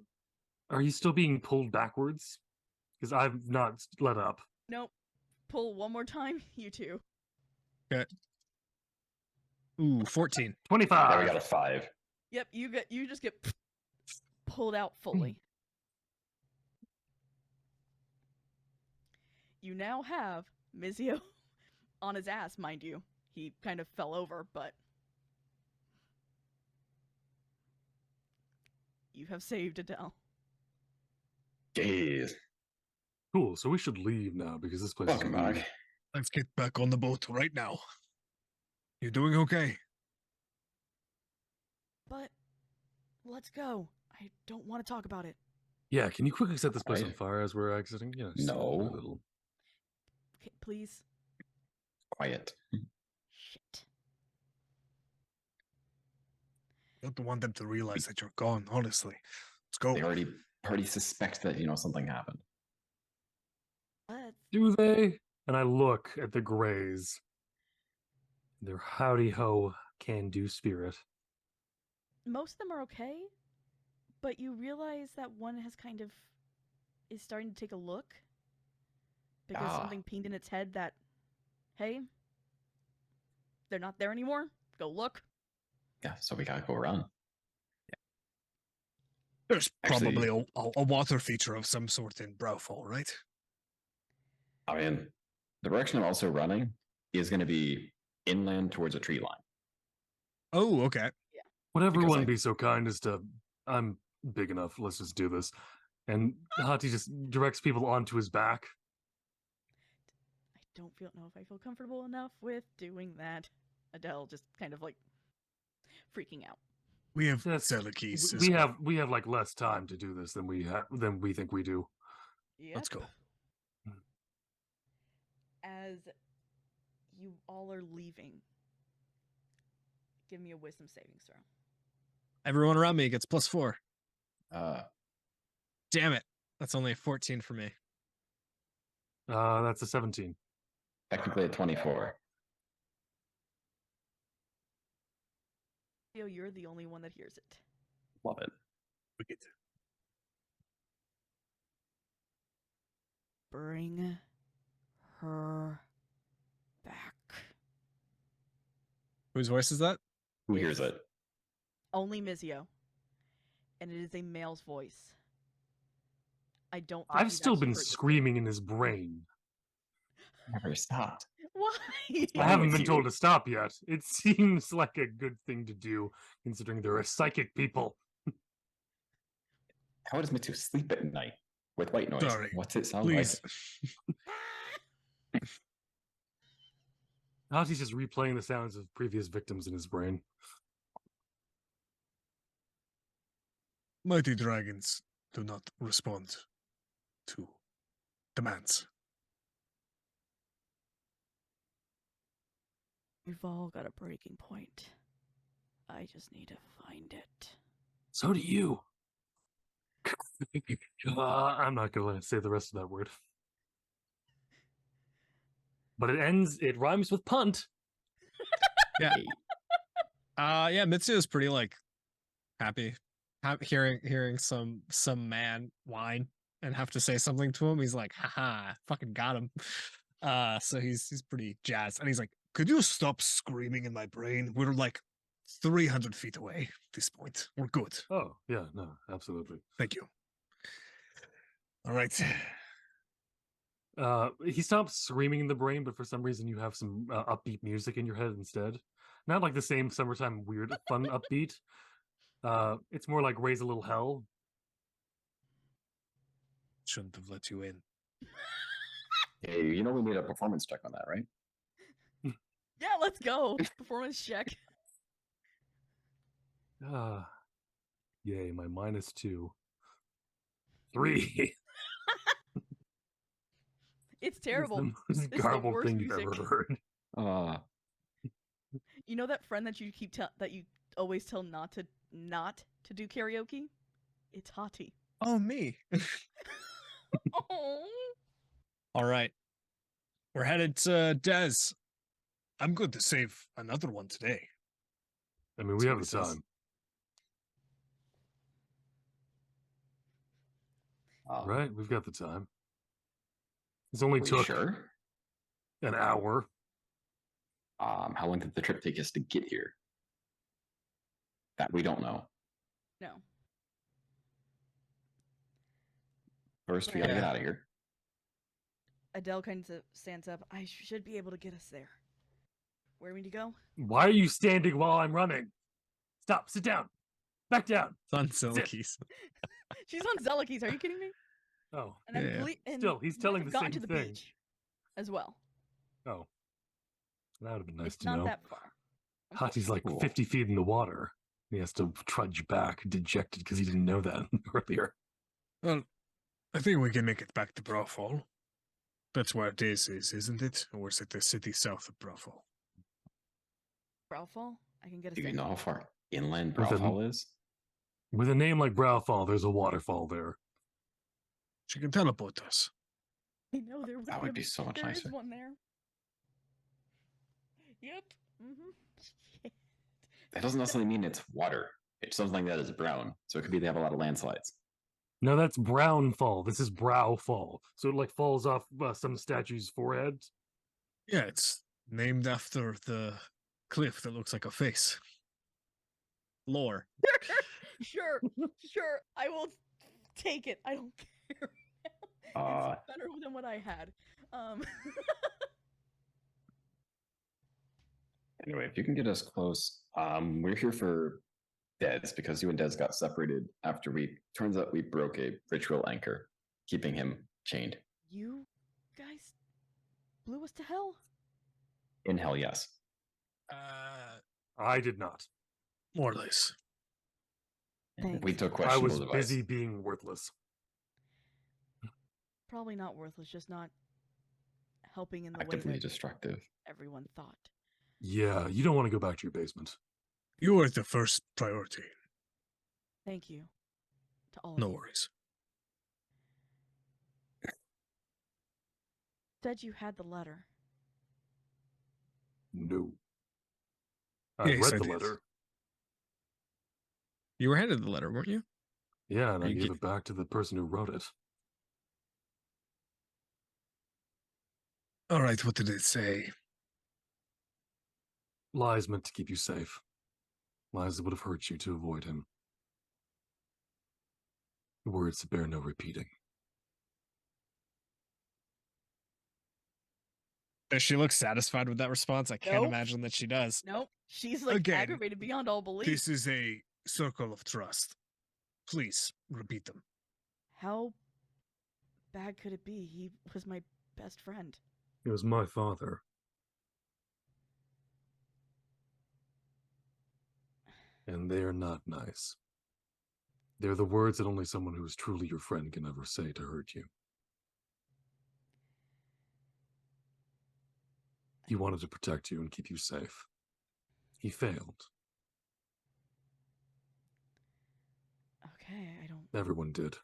[SPEAKER 2] Are you still being pulled backwards? Because I've not let up.
[SPEAKER 1] Nope. Pull one more time. You too.
[SPEAKER 3] Okay. Ooh, 14.
[SPEAKER 2] 25.
[SPEAKER 4] yeah, we got a 5.
[SPEAKER 1] Yep. You just get pulled out fully. You now have Mizio on his ass, mind you. He kind of fell over, but you have saved Adele.
[SPEAKER 4] Jeez.
[SPEAKER 2] Cool. So we should leave now because this place
[SPEAKER 4] Welcome
[SPEAKER 2] is weird.
[SPEAKER 4] back.
[SPEAKER 3] Let's get back on the boat right now. You doing okay?
[SPEAKER 1] But let's go. I don't want to talk about it.
[SPEAKER 2] Yeah, can you quickly set this place on
[SPEAKER 4] Right.
[SPEAKER 2] fire as we're exiting? Yeah, just
[SPEAKER 4] No.
[SPEAKER 2] a little.
[SPEAKER 1] Okay, please.
[SPEAKER 4] Quiet.
[SPEAKER 1] Shit.
[SPEAKER 3] Don't want them to realize that you're gone, honestly. Let's go.
[SPEAKER 4] They already already suspect that something happened.
[SPEAKER 1] But
[SPEAKER 2] Do they? And I look at the Greys. Their howdy ho can do spirit.
[SPEAKER 1] most of them are okay. But you realize that one has kind of is starting to take a look because
[SPEAKER 4] Ah.
[SPEAKER 1] something pinged in its head that, hey, they're not there anymore. Go look.
[SPEAKER 4] Yeah, so we gotta go run.
[SPEAKER 3] There's
[SPEAKER 4] Actually-
[SPEAKER 3] probably a water feature of some sort in Browfall, right?
[SPEAKER 4] I mean, the direction I'm also running is going to be inland towards a tree line.
[SPEAKER 3] Oh, okay.
[SPEAKER 2] Would
[SPEAKER 4] Because
[SPEAKER 2] everyone
[SPEAKER 4] I-
[SPEAKER 2] be so kind as to? I'm big enough. Let's just do this. And Hati just directs people onto his back.
[SPEAKER 1] I don't know if I feel comfortable enough with doing that. Adele just kind of like freaking out.
[SPEAKER 3] We have
[SPEAKER 2] Yes,
[SPEAKER 3] cellar keys.
[SPEAKER 2] We
[SPEAKER 3] as well.
[SPEAKER 2] have like less time to do this than we think we do.
[SPEAKER 1] Yep.
[SPEAKER 3] Let's go.
[SPEAKER 1] As you all are leaving, give me a wisdom savings throw.
[SPEAKER 3] Everyone around me gets +4.
[SPEAKER 4] Uh,
[SPEAKER 3] Damn it. That's only a 14 for me.
[SPEAKER 2] That's a 17.
[SPEAKER 4] technically a 24.
[SPEAKER 1] Theo, you're the only one that hears it.
[SPEAKER 4] Love it.
[SPEAKER 3] Wicked.
[SPEAKER 1] Bring her back.
[SPEAKER 3] Whose voice is that?
[SPEAKER 4] Who hears it?
[SPEAKER 1] Only Mizio. And it is a male's voice. I don't think
[SPEAKER 2] I've
[SPEAKER 1] you've
[SPEAKER 2] still
[SPEAKER 1] actually
[SPEAKER 2] been
[SPEAKER 1] heard this
[SPEAKER 2] screaming in his brain.
[SPEAKER 4] Never stopped.
[SPEAKER 1] Why?
[SPEAKER 2] I
[SPEAKER 4] wrong
[SPEAKER 2] haven't
[SPEAKER 4] with
[SPEAKER 2] been
[SPEAKER 4] you?
[SPEAKER 2] told to stop yet. It seems like a good thing to do, considering there are psychic people.
[SPEAKER 4] How does Mitsu sleep at night with white noise?
[SPEAKER 3] Sorry.
[SPEAKER 4] What's it sound
[SPEAKER 3] Please.
[SPEAKER 4] like?
[SPEAKER 2] Hati's just replaying the sounds of previous victims in his brain.
[SPEAKER 3] Mighty dragons do not respond to demands.
[SPEAKER 1] We've all got a breaking point. I just need to find it.
[SPEAKER 2] So do you. I'm not going to say the rest of that word. But it rhymes with punt.
[SPEAKER 3] Yeah. Yeah, Mitsu is pretty like happy. Hearing some man whine and have to say something to him. He's like, haha, fucking got him. So he's pretty jazzed. And he's like, could you stop screaming in my brain? We're like 300 feet away at this point. We're good.
[SPEAKER 2] Oh, yeah, no, absolutely.
[SPEAKER 3] Thank you. All right.
[SPEAKER 2] He stops screaming in the brain, but for some reason you have some upbeat music in your head instead. Not like the same summertime weird fun upbeat. It's more like Raise a Little Hell.
[SPEAKER 3] Shouldn't have let you in.
[SPEAKER 4] Hey, we need a performance check on that, right?
[SPEAKER 1] Yeah, let's go. Performance check.
[SPEAKER 2] Yay, my -2. 3.
[SPEAKER 1] It's terrible.
[SPEAKER 2] It's the most
[SPEAKER 1] It's the
[SPEAKER 2] garbled
[SPEAKER 1] worst
[SPEAKER 2] thing you've
[SPEAKER 1] music.
[SPEAKER 2] ever heard.
[SPEAKER 1] You know that friend that you that you always tell not to do karaoke? It's Hati.
[SPEAKER 3] Oh, me.
[SPEAKER 1] Oh.
[SPEAKER 3] All right. We're headed to Des. I'm going to save another one today.
[SPEAKER 2] I mean,
[SPEAKER 3] That's
[SPEAKER 2] we
[SPEAKER 3] what
[SPEAKER 2] have
[SPEAKER 3] he
[SPEAKER 2] the
[SPEAKER 3] says.
[SPEAKER 2] time. Right? We've got the time. It's only
[SPEAKER 4] We
[SPEAKER 2] took
[SPEAKER 4] sure?
[SPEAKER 2] an hour.
[SPEAKER 4] How long did the trip take us to get here? That we don't know.
[SPEAKER 1] No.
[SPEAKER 4] First, we gotta
[SPEAKER 3] Yeah.
[SPEAKER 4] get out of here.
[SPEAKER 1] Adele kind of stands up. I should be able to get us there. Where do we need to go?
[SPEAKER 2] Why are you standing while I'm running? Stop. Sit down. Back down.
[SPEAKER 3] It's on Silkies.
[SPEAKER 1] She's on Zelakis. Are you kidding me?
[SPEAKER 2] Oh,
[SPEAKER 1] And I'm
[SPEAKER 3] Yeah.
[SPEAKER 1] and
[SPEAKER 2] Still, he's
[SPEAKER 1] we
[SPEAKER 2] telling
[SPEAKER 1] have
[SPEAKER 2] the
[SPEAKER 1] gotten
[SPEAKER 2] same
[SPEAKER 1] to the
[SPEAKER 2] thing.
[SPEAKER 1] beach as well.
[SPEAKER 2] oh. That would have been nice
[SPEAKER 1] It's
[SPEAKER 2] to
[SPEAKER 1] not
[SPEAKER 2] know.
[SPEAKER 1] that far.
[SPEAKER 2] Hati's like
[SPEAKER 4] Cool.
[SPEAKER 2] 50 feet in the water. He has to trudge back, dejected because he didn't know that earlier.
[SPEAKER 3] Well, I think we can make it back to Browfall. That's where this is, isn't it? Or is it the city south of Browfall?
[SPEAKER 1] Browfall? I can get us
[SPEAKER 4] Do you
[SPEAKER 1] there.
[SPEAKER 4] know how far inland
[SPEAKER 2] With a-
[SPEAKER 4] Browfall is?
[SPEAKER 2] With a name like Browfall, there's a waterfall there.
[SPEAKER 3] She can teleport us.
[SPEAKER 1] I know there would
[SPEAKER 4] That would be so much
[SPEAKER 1] there
[SPEAKER 4] nicer.
[SPEAKER 1] is one there. Yep. Mm-hmm.
[SPEAKER 4] That doesn't necessarily mean it's water. It's something that is brown, so it could be they have a lot of landslides.
[SPEAKER 2] No, that's brown fall. This is brow fall. So it like falls off some statue's forehead.
[SPEAKER 3] Yeah, it's named after the cliff that looks like a face. Lore.
[SPEAKER 1] Sure, sure. I will take it. I don't care. It's better than what I had.
[SPEAKER 4] Anyway, if you can get us close, we're here for Dez because you and Dez got separated after turns out we broke a ritual anchor, keeping him chained.
[SPEAKER 1] You guys blew us to hell?
[SPEAKER 4] In hell, yes.
[SPEAKER 2] I did not.
[SPEAKER 3] More or less.
[SPEAKER 1] Thanks.
[SPEAKER 4] We took
[SPEAKER 2] I
[SPEAKER 4] questionable
[SPEAKER 2] was
[SPEAKER 4] advice.
[SPEAKER 2] busy being worthless.
[SPEAKER 1] Probably not worthless, just not helping in the way
[SPEAKER 4] Actively
[SPEAKER 1] that
[SPEAKER 4] destructive.
[SPEAKER 1] everyone thought.
[SPEAKER 2] Yeah, you don't want to go back to your basement.
[SPEAKER 3] You are the first priority.
[SPEAKER 1] Thank you to all of
[SPEAKER 3] No
[SPEAKER 1] you.
[SPEAKER 3] worries.
[SPEAKER 1] Said you had the letter.
[SPEAKER 2] No. I
[SPEAKER 3] Yes,
[SPEAKER 2] read
[SPEAKER 3] I
[SPEAKER 2] the
[SPEAKER 3] did.
[SPEAKER 2] letter.
[SPEAKER 3] You were handed the letter, weren't you?
[SPEAKER 2] Yeah, and I
[SPEAKER 3] You
[SPEAKER 2] gave
[SPEAKER 3] get-
[SPEAKER 2] it back to the person who wrote it.
[SPEAKER 3] All right, what did it say?
[SPEAKER 2] Lies meant to keep you safe. Lies that would have hurt you to avoid him. Words that bear no repeating.
[SPEAKER 3] Does she look satisfied with that response? I can't
[SPEAKER 1] Nope.
[SPEAKER 3] imagine that she does.
[SPEAKER 1] Nope. She's like
[SPEAKER 3] Again,
[SPEAKER 1] aggravated beyond all belief.
[SPEAKER 3] This is a circle of trust. Please repeat them.
[SPEAKER 1] How bad could it be? He was my best friend.
[SPEAKER 2] It was my father. And they are not nice. They're the words that only someone who is truly your friend can ever say to hurt you. He wanted to protect you and keep you safe. He failed.
[SPEAKER 1] Okay, I don't...
[SPEAKER 2] Everyone did.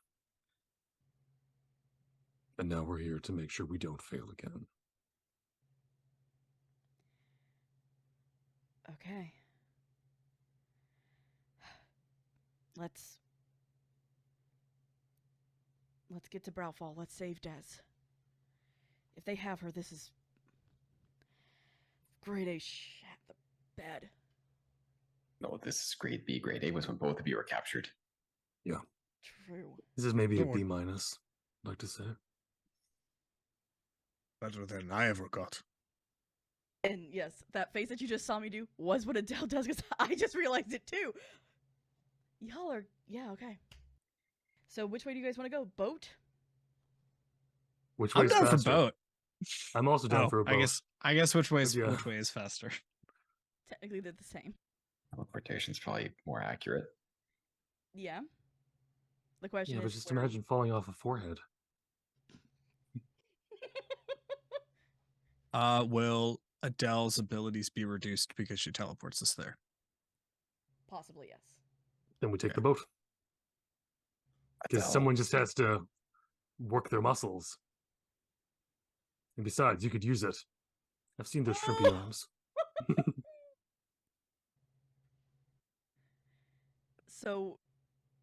[SPEAKER 2] And now we're here to make sure we don't fail again.
[SPEAKER 1] Okay. Let's get to Browfall. Let's save Dez. If they have her, this is grade A shat the bed.
[SPEAKER 4] No, this is grade B. Grade A was when both of you were captured.
[SPEAKER 1] True.
[SPEAKER 2] This is maybe a
[SPEAKER 3] Don't worry.
[SPEAKER 2] B-, I'd like to say.
[SPEAKER 3] Better than I ever got.
[SPEAKER 1] And yes, that face that you just saw me do was what Adele does, because I just realized it too. Y'all are... Yeah, okay. So which way do you guys want to go? Boat?
[SPEAKER 2] Which
[SPEAKER 3] I'm
[SPEAKER 2] way's
[SPEAKER 3] down
[SPEAKER 2] faster?
[SPEAKER 3] for boat.
[SPEAKER 2] I'm also down for a boat.
[SPEAKER 3] I guess which way
[SPEAKER 2] Yeah.
[SPEAKER 3] is faster?
[SPEAKER 1] Technically they're the same.
[SPEAKER 4] Teleportation's probably more accurate.
[SPEAKER 1] Yeah. The question
[SPEAKER 2] Yeah,
[SPEAKER 1] is...
[SPEAKER 2] but just
[SPEAKER 1] where-
[SPEAKER 2] imagine falling off a forehead.
[SPEAKER 3] Will Adele's abilities be reduced because she teleports us there?
[SPEAKER 1] Possibly, yes.
[SPEAKER 2] Then we take
[SPEAKER 3] Okay.
[SPEAKER 2] the boat. Because
[SPEAKER 4] Adele.
[SPEAKER 2] someone just has to work their muscles. And besides, you could use it. I've seen those shrimpy arms.
[SPEAKER 1] So,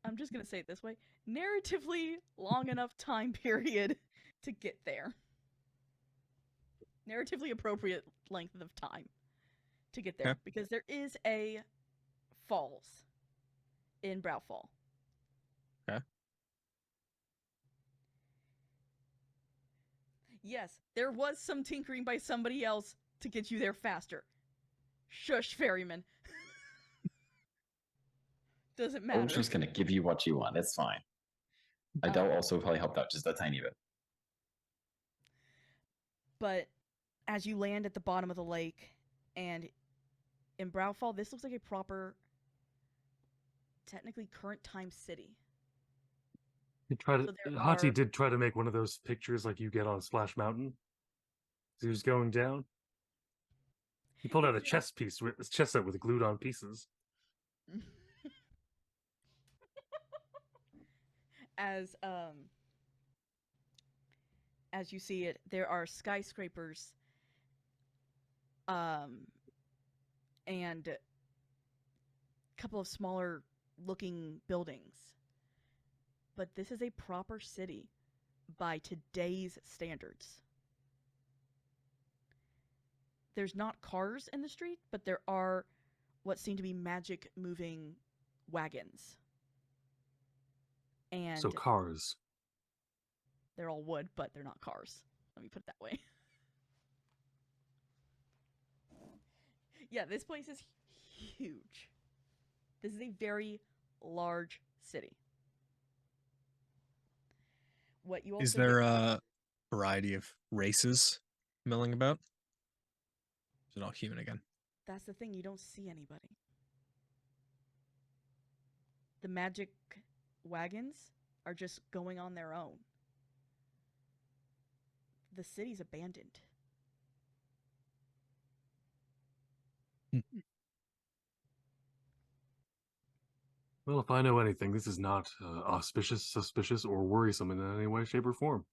[SPEAKER 1] I'm just gonna say it this way. Narratively long enough time period to get there. Narratively appropriate length of time to get there.
[SPEAKER 3] Okay.
[SPEAKER 1] Because there is a falls in Browfall.
[SPEAKER 3] Okay.
[SPEAKER 1] Yes, there was some tinkering by somebody else to get you there faster. Shush, ferryman. Doesn't
[SPEAKER 4] I'm
[SPEAKER 1] matter.
[SPEAKER 4] just gonna give you what you want. It's fine. Adele also probably helped out just a tiny bit.
[SPEAKER 1] But as you land at the bottom of the lake, and in Browfall, this looks like a proper, technically current time city. So there
[SPEAKER 2] Hati
[SPEAKER 1] are-
[SPEAKER 2] did try to make one of those pictures like you get on Splash Mountain. As he was going down. He pulled out a chess set with glued on pieces.
[SPEAKER 1] As as you see it, there are skyscrapers and a couple of smaller looking buildings. But this is a proper city by today's standards. There's not cars in the street, but there are what seem to be magic moving wagons. And
[SPEAKER 2] So cars.
[SPEAKER 1] they're all wood, but they're not cars. Let me put it that way. Yeah, this place is huge. This is a very large city. What you also
[SPEAKER 3] Is there a variety of races milling about? Is it all human again?
[SPEAKER 1] That's the thing, you don't see anybody. The magic wagons are just going on their own. The city's abandoned.
[SPEAKER 2] Well, if I know anything, this is not auspicious, suspicious, or worrisome in any way, shape, or form.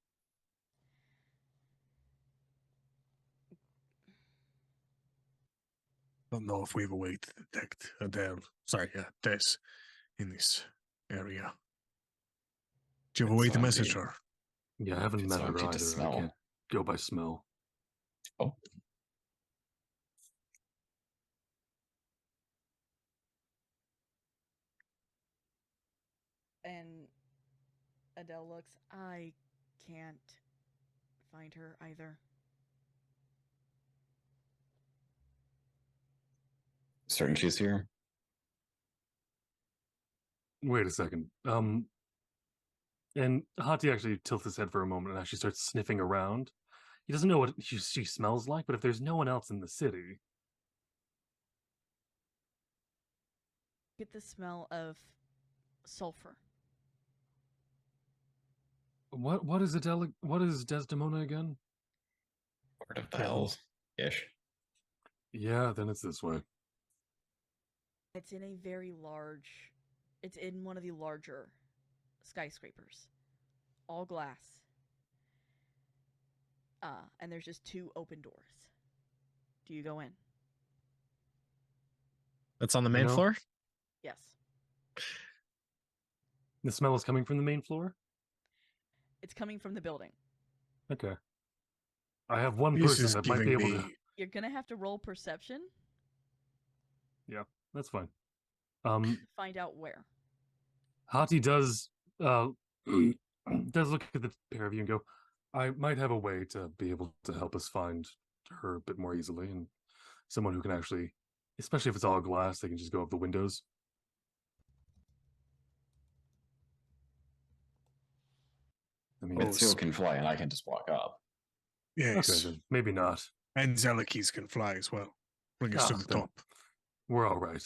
[SPEAKER 5] Don't know if we have a way to detect Des in this area. Do you have a way
[SPEAKER 4] It's
[SPEAKER 5] to
[SPEAKER 4] on
[SPEAKER 5] message
[SPEAKER 4] the-
[SPEAKER 5] her?
[SPEAKER 2] Yeah, I haven't
[SPEAKER 4] It's
[SPEAKER 2] met her
[SPEAKER 4] empty to
[SPEAKER 2] either. I
[SPEAKER 4] smell.
[SPEAKER 2] can't go by smell.
[SPEAKER 4] Oh,
[SPEAKER 1] And Adele looks, I can't find her either.
[SPEAKER 4] certain she's here.
[SPEAKER 2] Wait a second. And Hati actually tilts his head for a moment and actually starts sniffing around. He doesn't know what she smells like, but if there's no one else in the city,
[SPEAKER 1] Get the smell of sulfur.
[SPEAKER 2] what is what is Desdemona again?
[SPEAKER 4] Part of the
[SPEAKER 5] Hell.
[SPEAKER 4] hells ish.
[SPEAKER 2] Yeah, then it's this way.
[SPEAKER 1] It's in a very large, it's in one of the larger skyscrapers. All glass. And there's just 2 open doors. Do you go in?
[SPEAKER 3] That's on the main
[SPEAKER 2] know-
[SPEAKER 3] floor?
[SPEAKER 1] Yes.
[SPEAKER 2] The smell is coming from the main floor?
[SPEAKER 1] It's coming from the building.
[SPEAKER 2] Okay. I have one
[SPEAKER 5] This
[SPEAKER 2] person
[SPEAKER 5] is
[SPEAKER 2] that might be
[SPEAKER 5] giving
[SPEAKER 2] able to.
[SPEAKER 5] me.
[SPEAKER 1] You're gonna have to roll perception
[SPEAKER 2] That's fine.
[SPEAKER 1] to find out where.
[SPEAKER 2] Hati does does look at the pair of you and go, I might have a way to be able to help us find her a bit more easily, and someone who can actually, especially if it's all glass, they can just go up the windows. I mean,
[SPEAKER 5] Oh,
[SPEAKER 4] Mitsuo can fly, and I can just walk up.
[SPEAKER 5] Yes.
[SPEAKER 2] okay, then maybe not.
[SPEAKER 5] And Zelakis can fly as well. Bring us to
[SPEAKER 2] Ah,
[SPEAKER 5] the
[SPEAKER 2] then
[SPEAKER 5] top.
[SPEAKER 2] We're all right.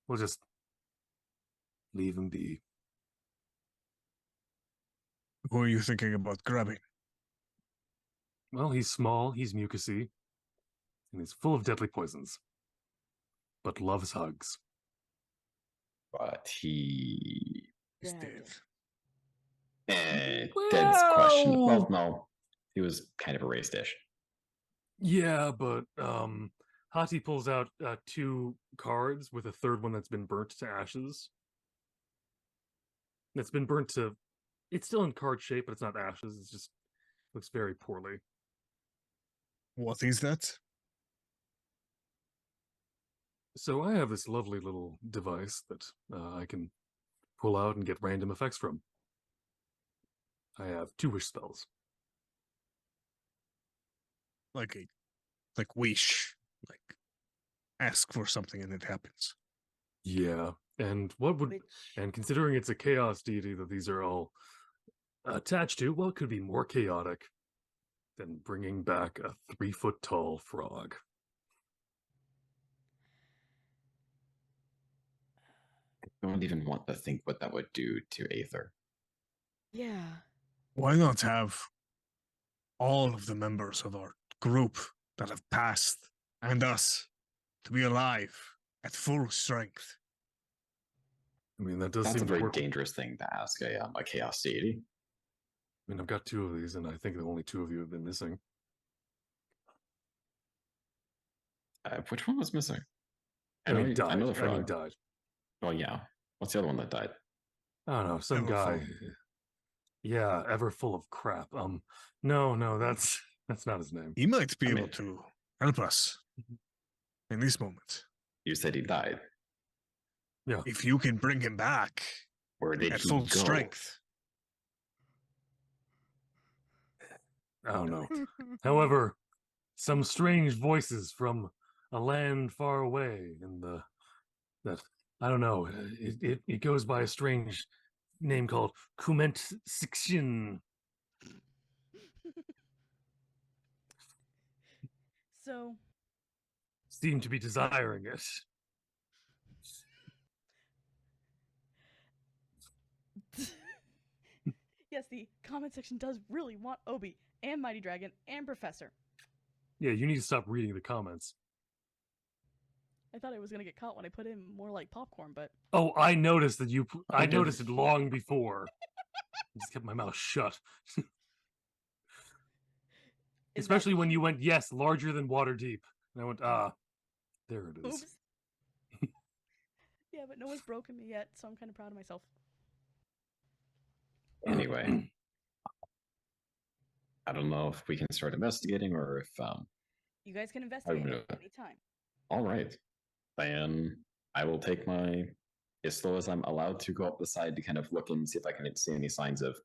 [SPEAKER 2] We'll just leave him be.
[SPEAKER 5] Who are you thinking about grabbing?
[SPEAKER 2] Well, he's small, he's mucusy, and he's full of deadly poisons, but loves hugs.
[SPEAKER 4] But he
[SPEAKER 5] He's
[SPEAKER 1] Dead.
[SPEAKER 5] dead.
[SPEAKER 4] Dead's question.
[SPEAKER 2] Well-
[SPEAKER 4] Well, no. He was kind of a race dish.
[SPEAKER 2] Yeah, but Hati pulls out 2 cards with a third one that's been burnt to ashes. It's been burnt to. It's still in card shape, but it's not ashes. It just looks very poorly.
[SPEAKER 5] What is that?
[SPEAKER 2] So I have this lovely little device that I can pull out and get random effects from. I have 2 wish spells.
[SPEAKER 5] Like wish. Like ask for something and it happens.
[SPEAKER 2] Yeah, and what would
[SPEAKER 1] Which
[SPEAKER 2] and considering it's a chaos deity that these are all attached to, what could be more chaotic than bringing back a 3-foot tall frog?
[SPEAKER 4] I don't even want to think what that would do to Aether.
[SPEAKER 1] yeah.
[SPEAKER 5] Why not have all of the members of our group that have passed and us to be alive at full strength?
[SPEAKER 2] I mean, that does
[SPEAKER 4] That's a
[SPEAKER 2] seem to
[SPEAKER 4] very
[SPEAKER 2] work.
[SPEAKER 4] dangerous thing to ask a chaos deity.
[SPEAKER 2] mean, I've got 2 of these, and I think that only 2 of you have been missing.
[SPEAKER 4] Which one was missing?
[SPEAKER 2] Frenning died.
[SPEAKER 4] I know the
[SPEAKER 2] Frenning
[SPEAKER 4] frog.
[SPEAKER 2] died.
[SPEAKER 4] Oh yeah. What's the other one that died?
[SPEAKER 2] I don't know, some guy.
[SPEAKER 5] Everfull.
[SPEAKER 2] Yeah, ever full of crap. No, that's not his name.
[SPEAKER 5] He might be
[SPEAKER 4] I
[SPEAKER 5] able
[SPEAKER 4] mean-
[SPEAKER 5] to help us in this moment.
[SPEAKER 4] You said he died.
[SPEAKER 5] If you can bring him back
[SPEAKER 4] Where did
[SPEAKER 5] at
[SPEAKER 4] he
[SPEAKER 5] full
[SPEAKER 4] go?
[SPEAKER 5] strength.
[SPEAKER 2] I don't know. However, some strange voices from a land far away, and that I don't know. It goes by a strange name called Kument Sikshin.
[SPEAKER 1] So,
[SPEAKER 2] Seem to be desiring it.
[SPEAKER 1] yes, the comment section does really want Obi and Mighty Dragon and Professor.
[SPEAKER 2] Yeah, you need to stop reading the comments.
[SPEAKER 1] I thought I was gonna get caught when I put in more like popcorn, but
[SPEAKER 2] Oh, I noticed that you. I
[SPEAKER 4] Okay.
[SPEAKER 2] noticed it long before. I just kept my mouth shut.
[SPEAKER 1] is that
[SPEAKER 2] Especially when you went, yes, larger than water deep. And I went, there it is.
[SPEAKER 1] oops. Yeah, but no one's broken me yet, so I'm kind of proud of myself.
[SPEAKER 4] Anyway, I don't know if we can start investigating or if
[SPEAKER 1] You guys can investigate
[SPEAKER 4] know.
[SPEAKER 1] at any time.
[SPEAKER 4] all right. Then I will take my as slow as I'm allowed to go up the side to kind of look and see if I can see any signs of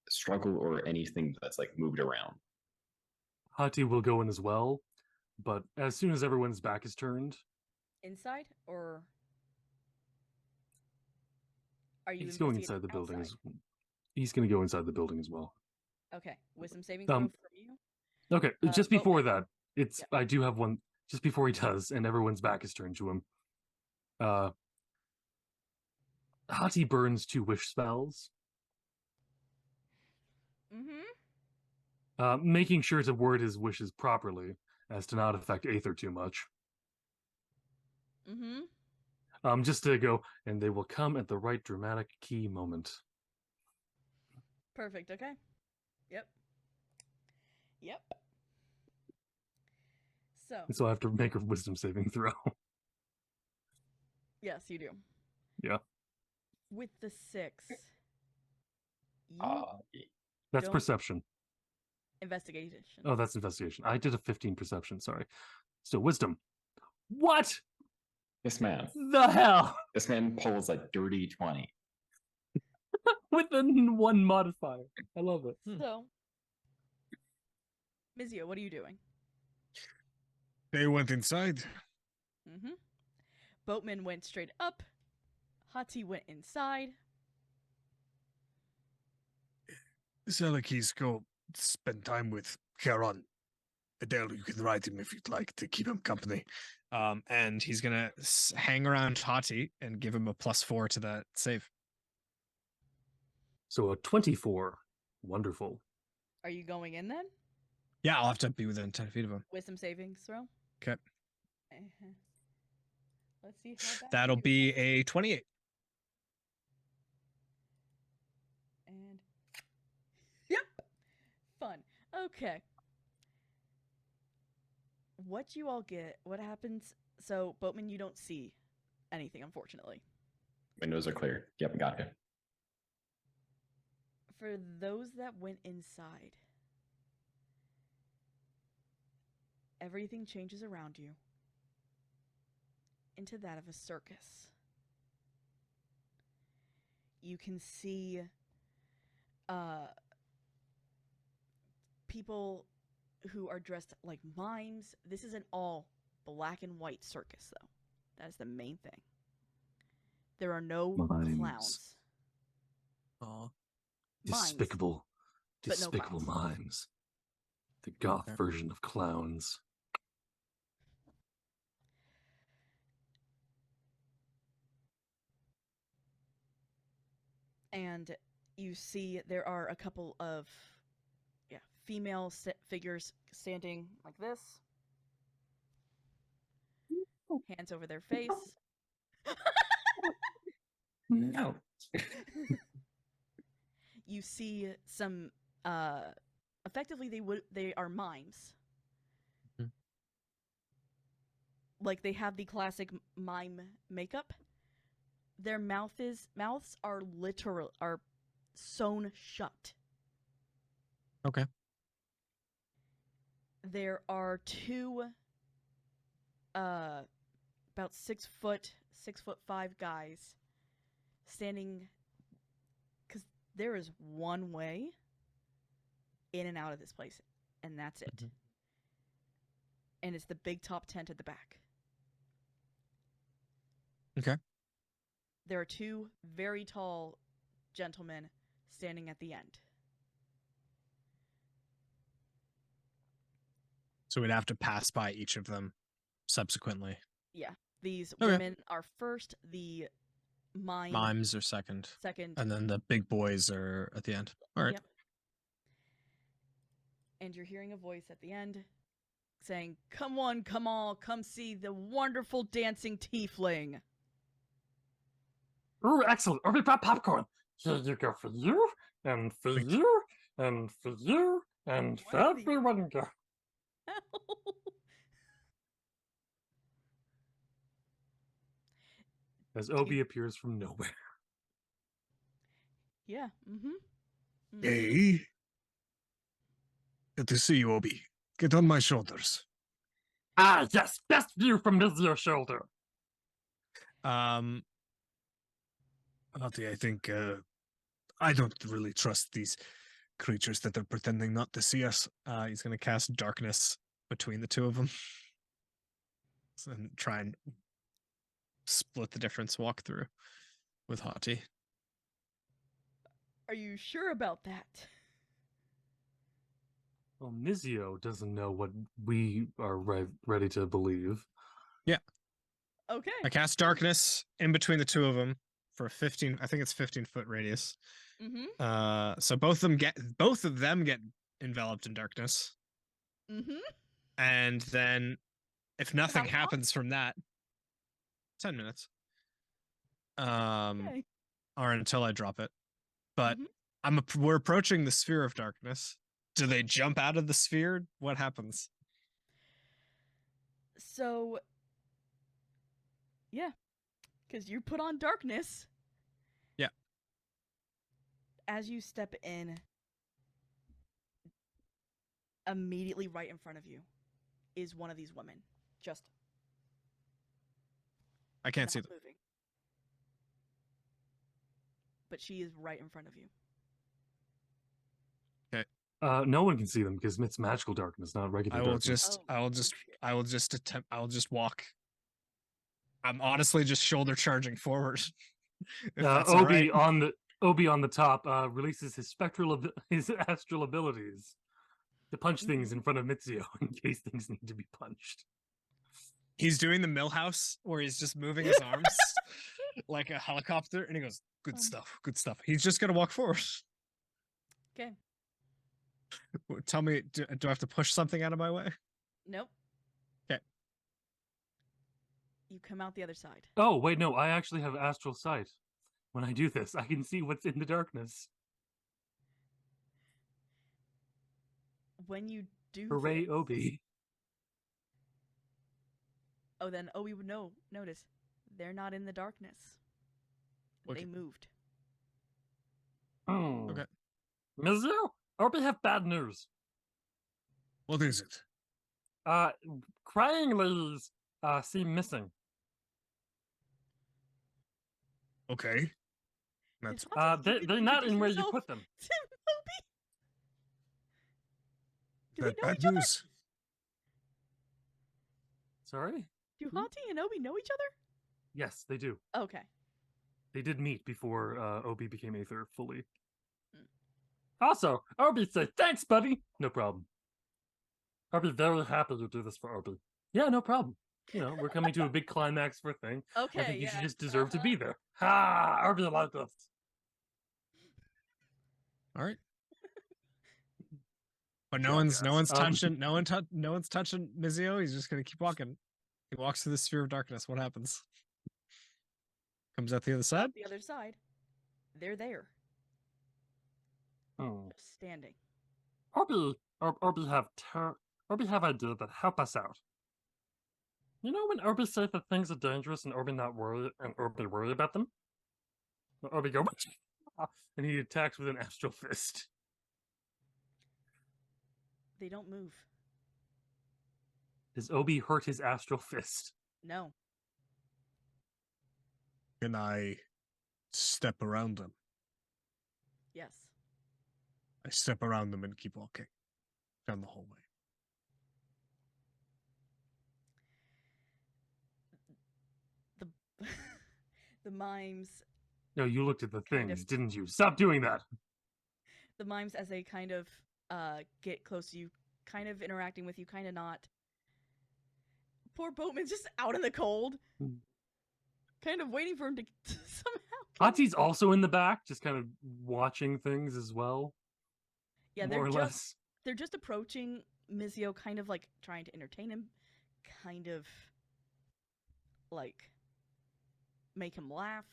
[SPEAKER 4] struggle or anything that's like moved around.
[SPEAKER 2] Hati will go in as well, but as soon as everyone's back is turned,
[SPEAKER 1] Inside, or are you
[SPEAKER 2] he's going
[SPEAKER 1] investigating
[SPEAKER 2] inside the building.
[SPEAKER 1] outside?
[SPEAKER 2] He's going to go inside the building as well.
[SPEAKER 1] Okay, wisdom saving throw from you.
[SPEAKER 2] Okay, just
[SPEAKER 1] Boatman.
[SPEAKER 2] before that, it's
[SPEAKER 1] Yeah.
[SPEAKER 2] I do have one just before he does, and everyone's back is turned to him. Hati burns 2 wish spells,
[SPEAKER 1] Mm-hmm.
[SPEAKER 2] making sure to word his wishes properly as to not affect Aether too much.
[SPEAKER 1] Mm-hmm.
[SPEAKER 2] Just to go, and they will come at the right dramatic key moment.
[SPEAKER 1] Perfect. Okay. Yep. Yep. So
[SPEAKER 2] And so I have to make a wisdom saving throw.
[SPEAKER 1] yes, you do.
[SPEAKER 2] Yeah.
[SPEAKER 1] With the 6, you
[SPEAKER 2] That's
[SPEAKER 1] Don't-
[SPEAKER 2] perception.
[SPEAKER 1] investigation.
[SPEAKER 2] Oh, that's investigation. I did a 15 perception, sorry. So wisdom. What
[SPEAKER 4] This man
[SPEAKER 2] the hell?
[SPEAKER 4] pulls a dirty 20.
[SPEAKER 2] With the 1 modifier. I love it.
[SPEAKER 1] So, Mizio, what are you doing?
[SPEAKER 5] They went inside.
[SPEAKER 1] Mm-hmm. Boatman went straight up. Hati went inside.
[SPEAKER 5] Zelakis go spend time with Charon. Adele, you can ride him if you'd like to keep him company.
[SPEAKER 3] And he's gonna hang around Hati and give him a +4 to that save.
[SPEAKER 2] So a 24. Wonderful.
[SPEAKER 1] Are you going in then?
[SPEAKER 3] Yeah, I'll have to be within 10 feet of him.
[SPEAKER 1] Wisdom savings throw.
[SPEAKER 3] 'Kay.
[SPEAKER 1] Uh-huh. Let's see how bad.
[SPEAKER 3] That'll
[SPEAKER 1] you
[SPEAKER 3] be
[SPEAKER 1] get.
[SPEAKER 3] a 28.
[SPEAKER 1] And yep, fun. Okay. What you all get? What happens? So, Boatman, you don't see anything, unfortunately.
[SPEAKER 4] Windows are clear. Yep, got it.
[SPEAKER 1] For those that went inside, everything changes around you into that of a circus. You can see people who are dressed like mimes. This is an all black and white circus, though. That is the main thing. There are no
[SPEAKER 2] Mimes.
[SPEAKER 1] clowns.
[SPEAKER 3] Aw.
[SPEAKER 1] Mimes.
[SPEAKER 2] Despicable.
[SPEAKER 1] but no
[SPEAKER 2] Despicable
[SPEAKER 1] clowns.
[SPEAKER 2] mimes. The goth
[SPEAKER 3] Okay.
[SPEAKER 2] version of clowns.
[SPEAKER 1] And you see there are a couple of female figures standing like this, hands over their face.
[SPEAKER 4] No.
[SPEAKER 1] You see some effectively they are mimes.
[SPEAKER 3] Mhm.
[SPEAKER 1] Like they have the classic mime makeup. Their mouths are sewn shut.
[SPEAKER 3] Okay.
[SPEAKER 1] There are two about 6'5" guys standing, because there is one way in and out of this place, and that's it.
[SPEAKER 3] Mhm.
[SPEAKER 1] And it's the big top tent at the back.
[SPEAKER 3] Okay.
[SPEAKER 1] There are two very tall gentlemen standing at the end.
[SPEAKER 3] So we'd have to pass by each of them subsequently.
[SPEAKER 1] Yeah. These
[SPEAKER 3] Okay.
[SPEAKER 1] women are first, the
[SPEAKER 3] Mimes are second,
[SPEAKER 1] second.
[SPEAKER 3] and then the big boys are at the end. All right.
[SPEAKER 1] Yep. And you're hearing a voice at the end saying, "Come on, come all, come see the wonderful dancing tiefling."
[SPEAKER 2] Ooh, excellent. Oh, we got popcorn. Here you go for you, and for
[SPEAKER 3] Wait.
[SPEAKER 2] you, and for you, and for
[SPEAKER 1] What the
[SPEAKER 2] everyone. As Obi appears from nowhere.
[SPEAKER 1] Yeah. Mm-hmm.
[SPEAKER 5] Hey. Good to see you, Obi. Get on my shoulders.
[SPEAKER 2] Ah, yes, best view from Mizio's shoulder.
[SPEAKER 3] Um,
[SPEAKER 5] Ati, I think I don't really trust these creatures that are pretending not to see us.
[SPEAKER 3] he's gonna cast darkness between the two of them and try and split the difference. Walk through with Hati.
[SPEAKER 1] Are you sure about that?
[SPEAKER 2] Well, Mizio doesn't know what we are ready to believe.
[SPEAKER 1] Okay.
[SPEAKER 3] I cast darkness in between the two of them for a 15. I think it's 15-foot radius.
[SPEAKER 1] Mm-hmm.
[SPEAKER 3] So both of them get enveloped in darkness,
[SPEAKER 1] Mm-hmm.
[SPEAKER 3] and then if nothing
[SPEAKER 1] How long?
[SPEAKER 3] happens from that, 10 minutes.
[SPEAKER 1] Okay.
[SPEAKER 3] Or until I drop it. But
[SPEAKER 1] Mhm.
[SPEAKER 3] we're approaching the sphere of darkness. Do they jump out of the sphere? What happens?
[SPEAKER 1] So, yeah, because you put on darkness.
[SPEAKER 3] Yeah.
[SPEAKER 1] As you step in, immediately right in front of you is one of these women. Just
[SPEAKER 3] I can't
[SPEAKER 1] not
[SPEAKER 3] see them.
[SPEAKER 1] moving. But she is right in front of you.
[SPEAKER 2] No one can see them because it's magical darkness, not regular
[SPEAKER 3] I will
[SPEAKER 2] darkness.
[SPEAKER 3] just
[SPEAKER 1] Oh, shit.
[SPEAKER 3] I will just walk. I'm honestly just shoulder charging forward. If that's all right.
[SPEAKER 2] Obi on the top releases his his astral abilities to punch things in front of Mizio in case things need to be punched.
[SPEAKER 3] He's doing the Millhouse where he's just moving his arms like a helicopter, and he goes, "Good stuff, good stuff." He's just gonna walk forward.
[SPEAKER 1] Okay.
[SPEAKER 3] Tell me, do I have to push something out of my way?
[SPEAKER 1] Nope.
[SPEAKER 3] 'Kay.
[SPEAKER 1] You come out the other side.
[SPEAKER 2] Oh, wait, no, I actually have astral sight. When I do this, I can see what's in the darkness.
[SPEAKER 1] When you do
[SPEAKER 2] Hooray,
[SPEAKER 1] this,
[SPEAKER 2] Obi.
[SPEAKER 1] oh, then Obi would notice they're not in the darkness.
[SPEAKER 3] Okay.
[SPEAKER 1] They moved.
[SPEAKER 3] Okay.
[SPEAKER 2] Mizio, Obi have bad news.
[SPEAKER 5] What is it?
[SPEAKER 2] Crying ladies seem missing.
[SPEAKER 5] Okay. That's
[SPEAKER 2] They're not in where you put them.
[SPEAKER 1] Obi? Do
[SPEAKER 5] that
[SPEAKER 1] they know
[SPEAKER 5] bad
[SPEAKER 1] each other?
[SPEAKER 5] news.
[SPEAKER 2] Sorry?
[SPEAKER 1] Do Hati and Obi know each other?
[SPEAKER 2] Yes, they do.
[SPEAKER 1] Okay.
[SPEAKER 2] They did meet before Obi became Aether fully.
[SPEAKER 1] Mm.
[SPEAKER 2] Also, Obi said, "Thanks, buddy." No problem. I'll be very happy to do this for Obi. Yeah, no problem. You know, we're coming to a big climax for a thing.
[SPEAKER 1] Okay.
[SPEAKER 2] I think you
[SPEAKER 1] yeah.
[SPEAKER 2] should just deserve to be there. Ha! Obi like this.
[SPEAKER 3] All right. But no
[SPEAKER 2] Yeah,
[SPEAKER 3] one's
[SPEAKER 2] yes.
[SPEAKER 3] touching no one's touching Mizio. He's just gonna keep walking. He walks through the sphere of darkness. What happens? Comes out the other side.
[SPEAKER 1] The other side. They're there.
[SPEAKER 2] Hmm.
[SPEAKER 1] Just standing.
[SPEAKER 2] Orby have idea that help us out. You know when Orby say that things are dangerous and Orby not worry and Orby worry about them? Orby go and he attacks with an astral fist.
[SPEAKER 1] They don't move.
[SPEAKER 2] Does Obi hurt his astral fist?
[SPEAKER 1] No.
[SPEAKER 5] Can I step around them?
[SPEAKER 1] Yes.
[SPEAKER 5] I step around them and keep walking down the hallway.
[SPEAKER 1] The the mimes.
[SPEAKER 2] No, you looked at the
[SPEAKER 1] Kind
[SPEAKER 2] things,
[SPEAKER 1] of.
[SPEAKER 2] didn't you? Stop doing that.
[SPEAKER 1] The mimes, as they kind of get close to you, kind of interacting with you, kind of not. Poor Boatman's just out in the cold, kind of waiting for him to somehow.
[SPEAKER 2] Hati's also in the back, just kind of watching things as well.
[SPEAKER 1] Yeah,
[SPEAKER 2] more or less.
[SPEAKER 1] They're just approaching Mizio, kind of like trying to entertain him, kind of like make him laugh.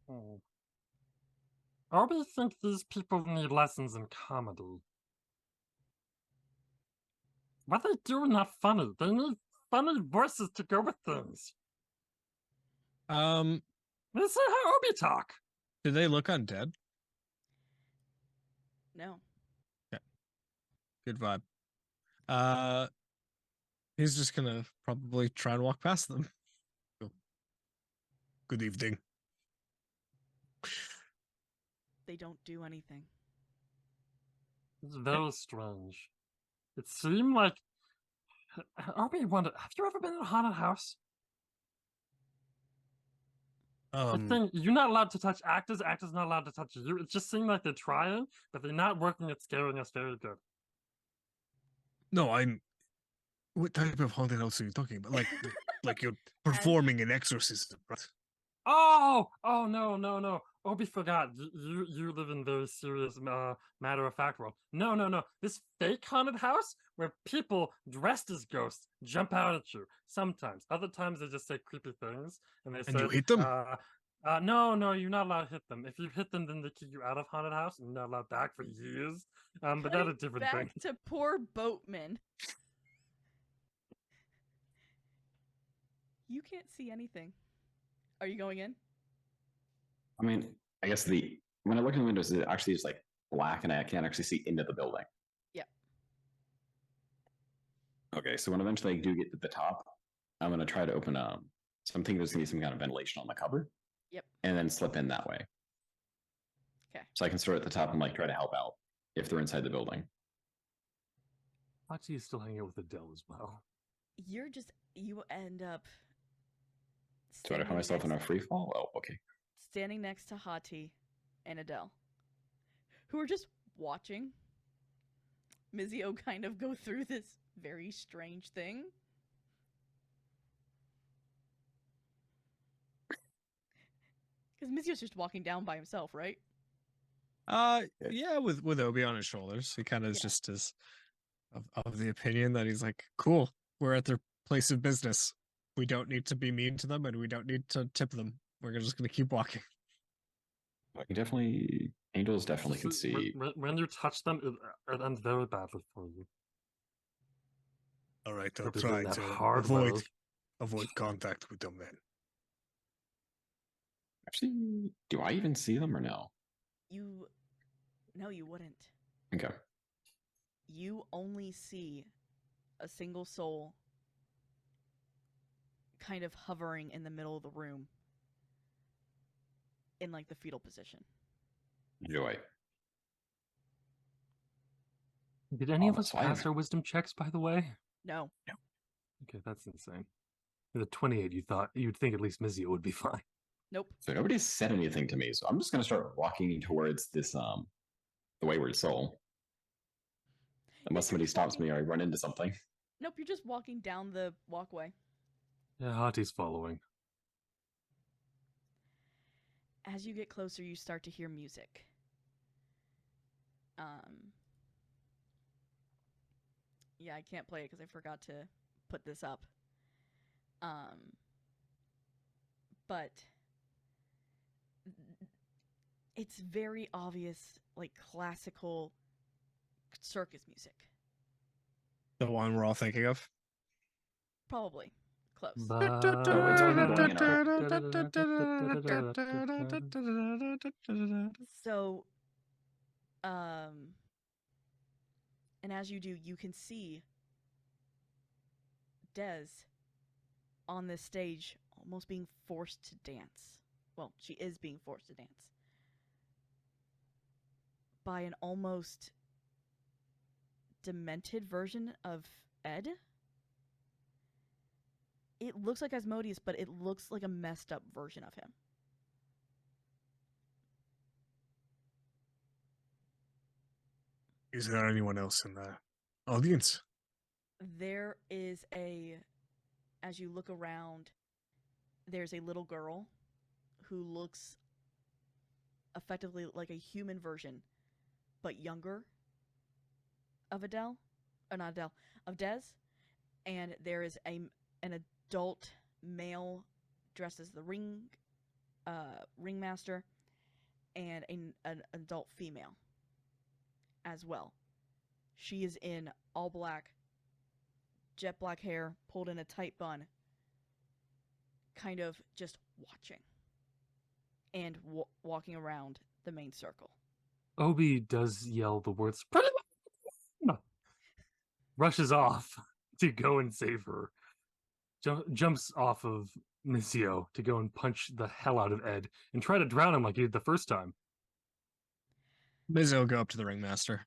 [SPEAKER 2] Oh. Orby think these people need lessons in comedy. What they do not funny. They need funny voices to go with things. This is how Orby talk.
[SPEAKER 3] Do they look undead?
[SPEAKER 1] No.
[SPEAKER 3] Good vibe. He's just gonna probably try and walk past them.
[SPEAKER 5] Good evening.
[SPEAKER 1] They don't do anything.
[SPEAKER 2] It's very strange. It seemed like Orby wondered, have you ever been in a haunted house? The thing, you're not allowed to touch actors, actors not allowed to touch you. It just seemed like they're trying, but they're not working at scaring us very good.
[SPEAKER 5] No, I'm. What type of haunted house are you talking about? Like you're performing an exorcism, right?
[SPEAKER 2] Oh no. Orby forgot. You live in very serious matter of fact world. No. This fake haunted house where people dressed as ghosts jump out at you. Sometimes, other times they just say creepy things and they say,
[SPEAKER 5] you hit them?
[SPEAKER 2] No, you're not allowed to hit them. If you hit them, then they kick you out of haunted house and you're not allowed back for years. But that's a different
[SPEAKER 1] back
[SPEAKER 2] thing.
[SPEAKER 1] to poor Boatman. You can't see anything. Are you going in?
[SPEAKER 4] I mean, I guess when I look in the windows, it actually is like black, and I can't actually see into the building.
[SPEAKER 1] Yep.
[SPEAKER 4] Okay, so when eventually I do get to the top, I'm gonna try to open so I'm thinking there's gonna be some kind of ventilation on the cupboard.
[SPEAKER 1] Yep.
[SPEAKER 4] And then slip in that way.
[SPEAKER 1] Okay.
[SPEAKER 4] So I can start at the top and like try to help out if they're inside the building.
[SPEAKER 2] Hachi is still hanging out with Adele as well.
[SPEAKER 1] You end up.
[SPEAKER 4] So I find myself in a free fall. Oh, okay.
[SPEAKER 1] Standing next to Hati and Adele, who are just watching Mizio kind of go through this very strange thing. Because Mizio's just walking down by himself, right?
[SPEAKER 3] Yeah, with Obi on his shoulders. He kind of is just as of the opinion that he's like, cool, we're at their place of business. We don't need to be mean to them and we don't need to tip them. We're just gonna keep walking.
[SPEAKER 4] I can definitely angels definitely can see.
[SPEAKER 2] When you touch them, it ends very badly for you.
[SPEAKER 5] All right, I'll
[SPEAKER 2] But
[SPEAKER 5] try
[SPEAKER 2] isn't that
[SPEAKER 5] to
[SPEAKER 2] hard, though?
[SPEAKER 5] avoid contact with them then.
[SPEAKER 4] Actually, do I even see them or no?
[SPEAKER 1] No, you wouldn't.
[SPEAKER 4] Okay.
[SPEAKER 1] You only see a single soul kind of hovering in the middle of the room in like the fetal position.
[SPEAKER 4] Joy.
[SPEAKER 2] Did any of us
[SPEAKER 4] So I
[SPEAKER 2] pass
[SPEAKER 4] have-
[SPEAKER 2] our wisdom checks, by the way?
[SPEAKER 1] No.
[SPEAKER 2] Okay, that's insane. With a 28, you'd think at least Mizio would be fine.
[SPEAKER 1] Nope.
[SPEAKER 4] So nobody's said anything to me, so I'm just gonna start walking towards this the wayward soul. Unless somebody stops me or I run into something.
[SPEAKER 1] Nope, you're just walking down the walkway.
[SPEAKER 2] Yeah, Hati's following.
[SPEAKER 1] As you get closer, you start to hear music. Yeah, I can't play it because I forgot to put this up. But it's very obvious, like classical circus music.
[SPEAKER 3] The one we're all thinking of.
[SPEAKER 1] Probably close.
[SPEAKER 4] Oh, it's already going in
[SPEAKER 1] So, and as you do, you can see Des on this stage almost being forced to dance. Well, she is being forced to dance by an almost demented version of Ed. It looks like Asmodeus, but it looks like a messed up version of him.
[SPEAKER 5] Is there anyone else in the audience?
[SPEAKER 1] There is as you look around, there's a little girl who looks effectively like a human version, but younger of Adele, or not Adele, of Des. And there is an adult male dressed as the ringmaster, and an adult female as well. She is in all black, jet black hair, pulled in a tight bun, kind of just watching and walking around the main circle.
[SPEAKER 2] Obi does yell the words, rushes off to go and save her. Jumps off of Missio to go and punch the hell out of Ed and try to drown him like he did the first time.
[SPEAKER 3] Mizzo will go up to the ringmaster.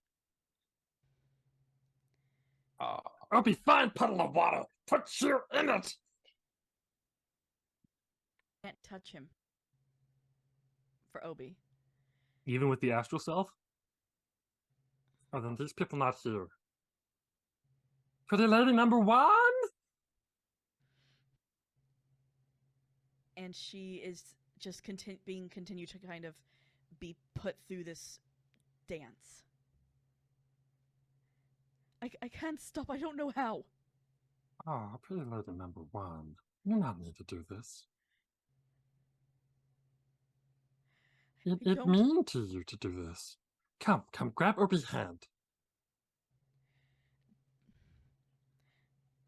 [SPEAKER 2] Obi, fine puddle of water. Put you in it.
[SPEAKER 1] Can't touch him. For Obi.
[SPEAKER 2] Even with the astral self? Oh, then these people not here. Pretty lady number one?
[SPEAKER 1] And she is just being continued to kind of be put through this dance. I can't stop. I don't know how.
[SPEAKER 2] Oh, pretty lady number one. You not need to do this. It mean to you to do this. Come, grab Obi's hand.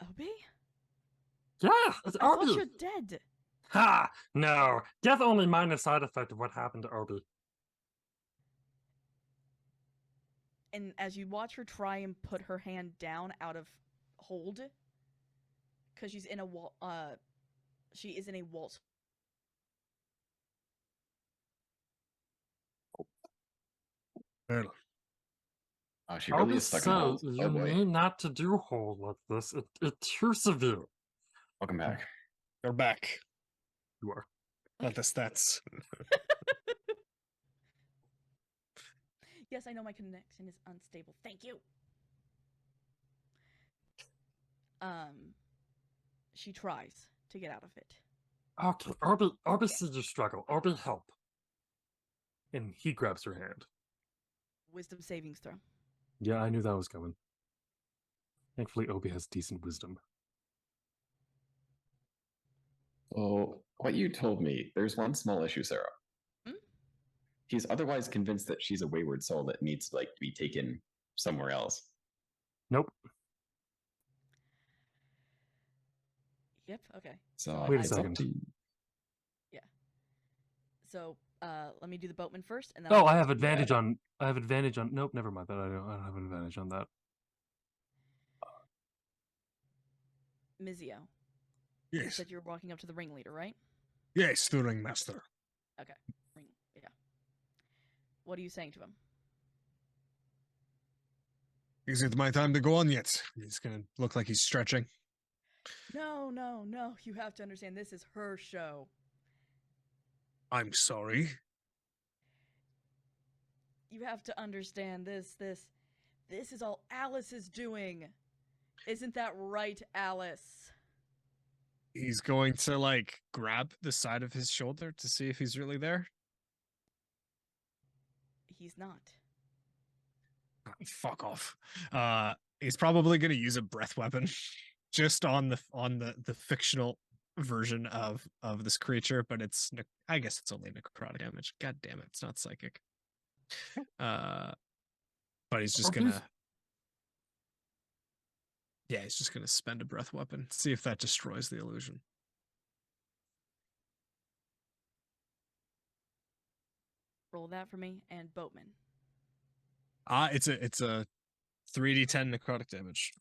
[SPEAKER 1] Obi?
[SPEAKER 2] Yeah, it's
[SPEAKER 1] I
[SPEAKER 2] Obi.
[SPEAKER 1] thought you're dead.
[SPEAKER 2] Ha! No, death only minor side effect of what happened to Obi.
[SPEAKER 1] And as you watch her try and put her hand down out of hold, because she's in a she is in a waltz.
[SPEAKER 5] Well,
[SPEAKER 4] she really
[SPEAKER 2] Obi,
[SPEAKER 4] is stuck in
[SPEAKER 2] so
[SPEAKER 4] holes.
[SPEAKER 2] you
[SPEAKER 4] Oh boy.
[SPEAKER 2] need not to do hold like this. It's too severe.
[SPEAKER 4] Welcome back.
[SPEAKER 3] You're back.
[SPEAKER 2] You are.
[SPEAKER 3] Not the stats.
[SPEAKER 1] Yes, I know my connection is unstable. Thank you. She tries to get out of it.
[SPEAKER 2] Okay, Obi sees you struggle. Obi, help. And he grabs her hand.
[SPEAKER 1] Wisdom savings throw.
[SPEAKER 2] Yeah, I knew that was coming. Thankfully, Obi has decent wisdom.
[SPEAKER 4] Oh, what you told me, there's one small issue, Sarah.
[SPEAKER 1] Hmm?
[SPEAKER 4] He's otherwise convinced that she's a wayward soul that needs to be taken somewhere else.
[SPEAKER 2] Nope.
[SPEAKER 1] Yep. Okay.
[SPEAKER 4] So
[SPEAKER 2] Wait a
[SPEAKER 4] it's up
[SPEAKER 2] second.
[SPEAKER 4] to you.
[SPEAKER 1] So let me do the boatman first, and then
[SPEAKER 2] Oh,
[SPEAKER 1] I'll
[SPEAKER 2] I
[SPEAKER 1] go
[SPEAKER 2] have
[SPEAKER 1] to-
[SPEAKER 2] advantage on. I have advantage on. Nope, never mind that. I don't have an advantage on that.
[SPEAKER 1] Mizio. You
[SPEAKER 5] yes.
[SPEAKER 1] said you were walking up to the ringleader, right?
[SPEAKER 5] Yes, the ringmaster.
[SPEAKER 1] Okay. Yeah. What are you saying to him?
[SPEAKER 5] Is it my time to go on yet?
[SPEAKER 3] He's gonna look like he's stretching.
[SPEAKER 1] No. You have to understand. This is her show.
[SPEAKER 5] I'm sorry.
[SPEAKER 1] You have to understand this is all Alice is doing. Isn't that right, Alice?
[SPEAKER 3] He's going to like grab the side of his shoulder to see if he's really there.
[SPEAKER 1] He's not.
[SPEAKER 3] Fuck off. He's probably gonna use a breath weapon just on the fictional version of this creature, but I guess it's only necrotic damage. God damn it, it's not psychic. But he's just
[SPEAKER 2] Obi's-
[SPEAKER 3] gonna Yeah, he's just going to spend a breath weapon. See if that destroys the illusion.
[SPEAKER 1] Roll that for me. And Boatman.
[SPEAKER 3] It's a 3d10 necrotic damage,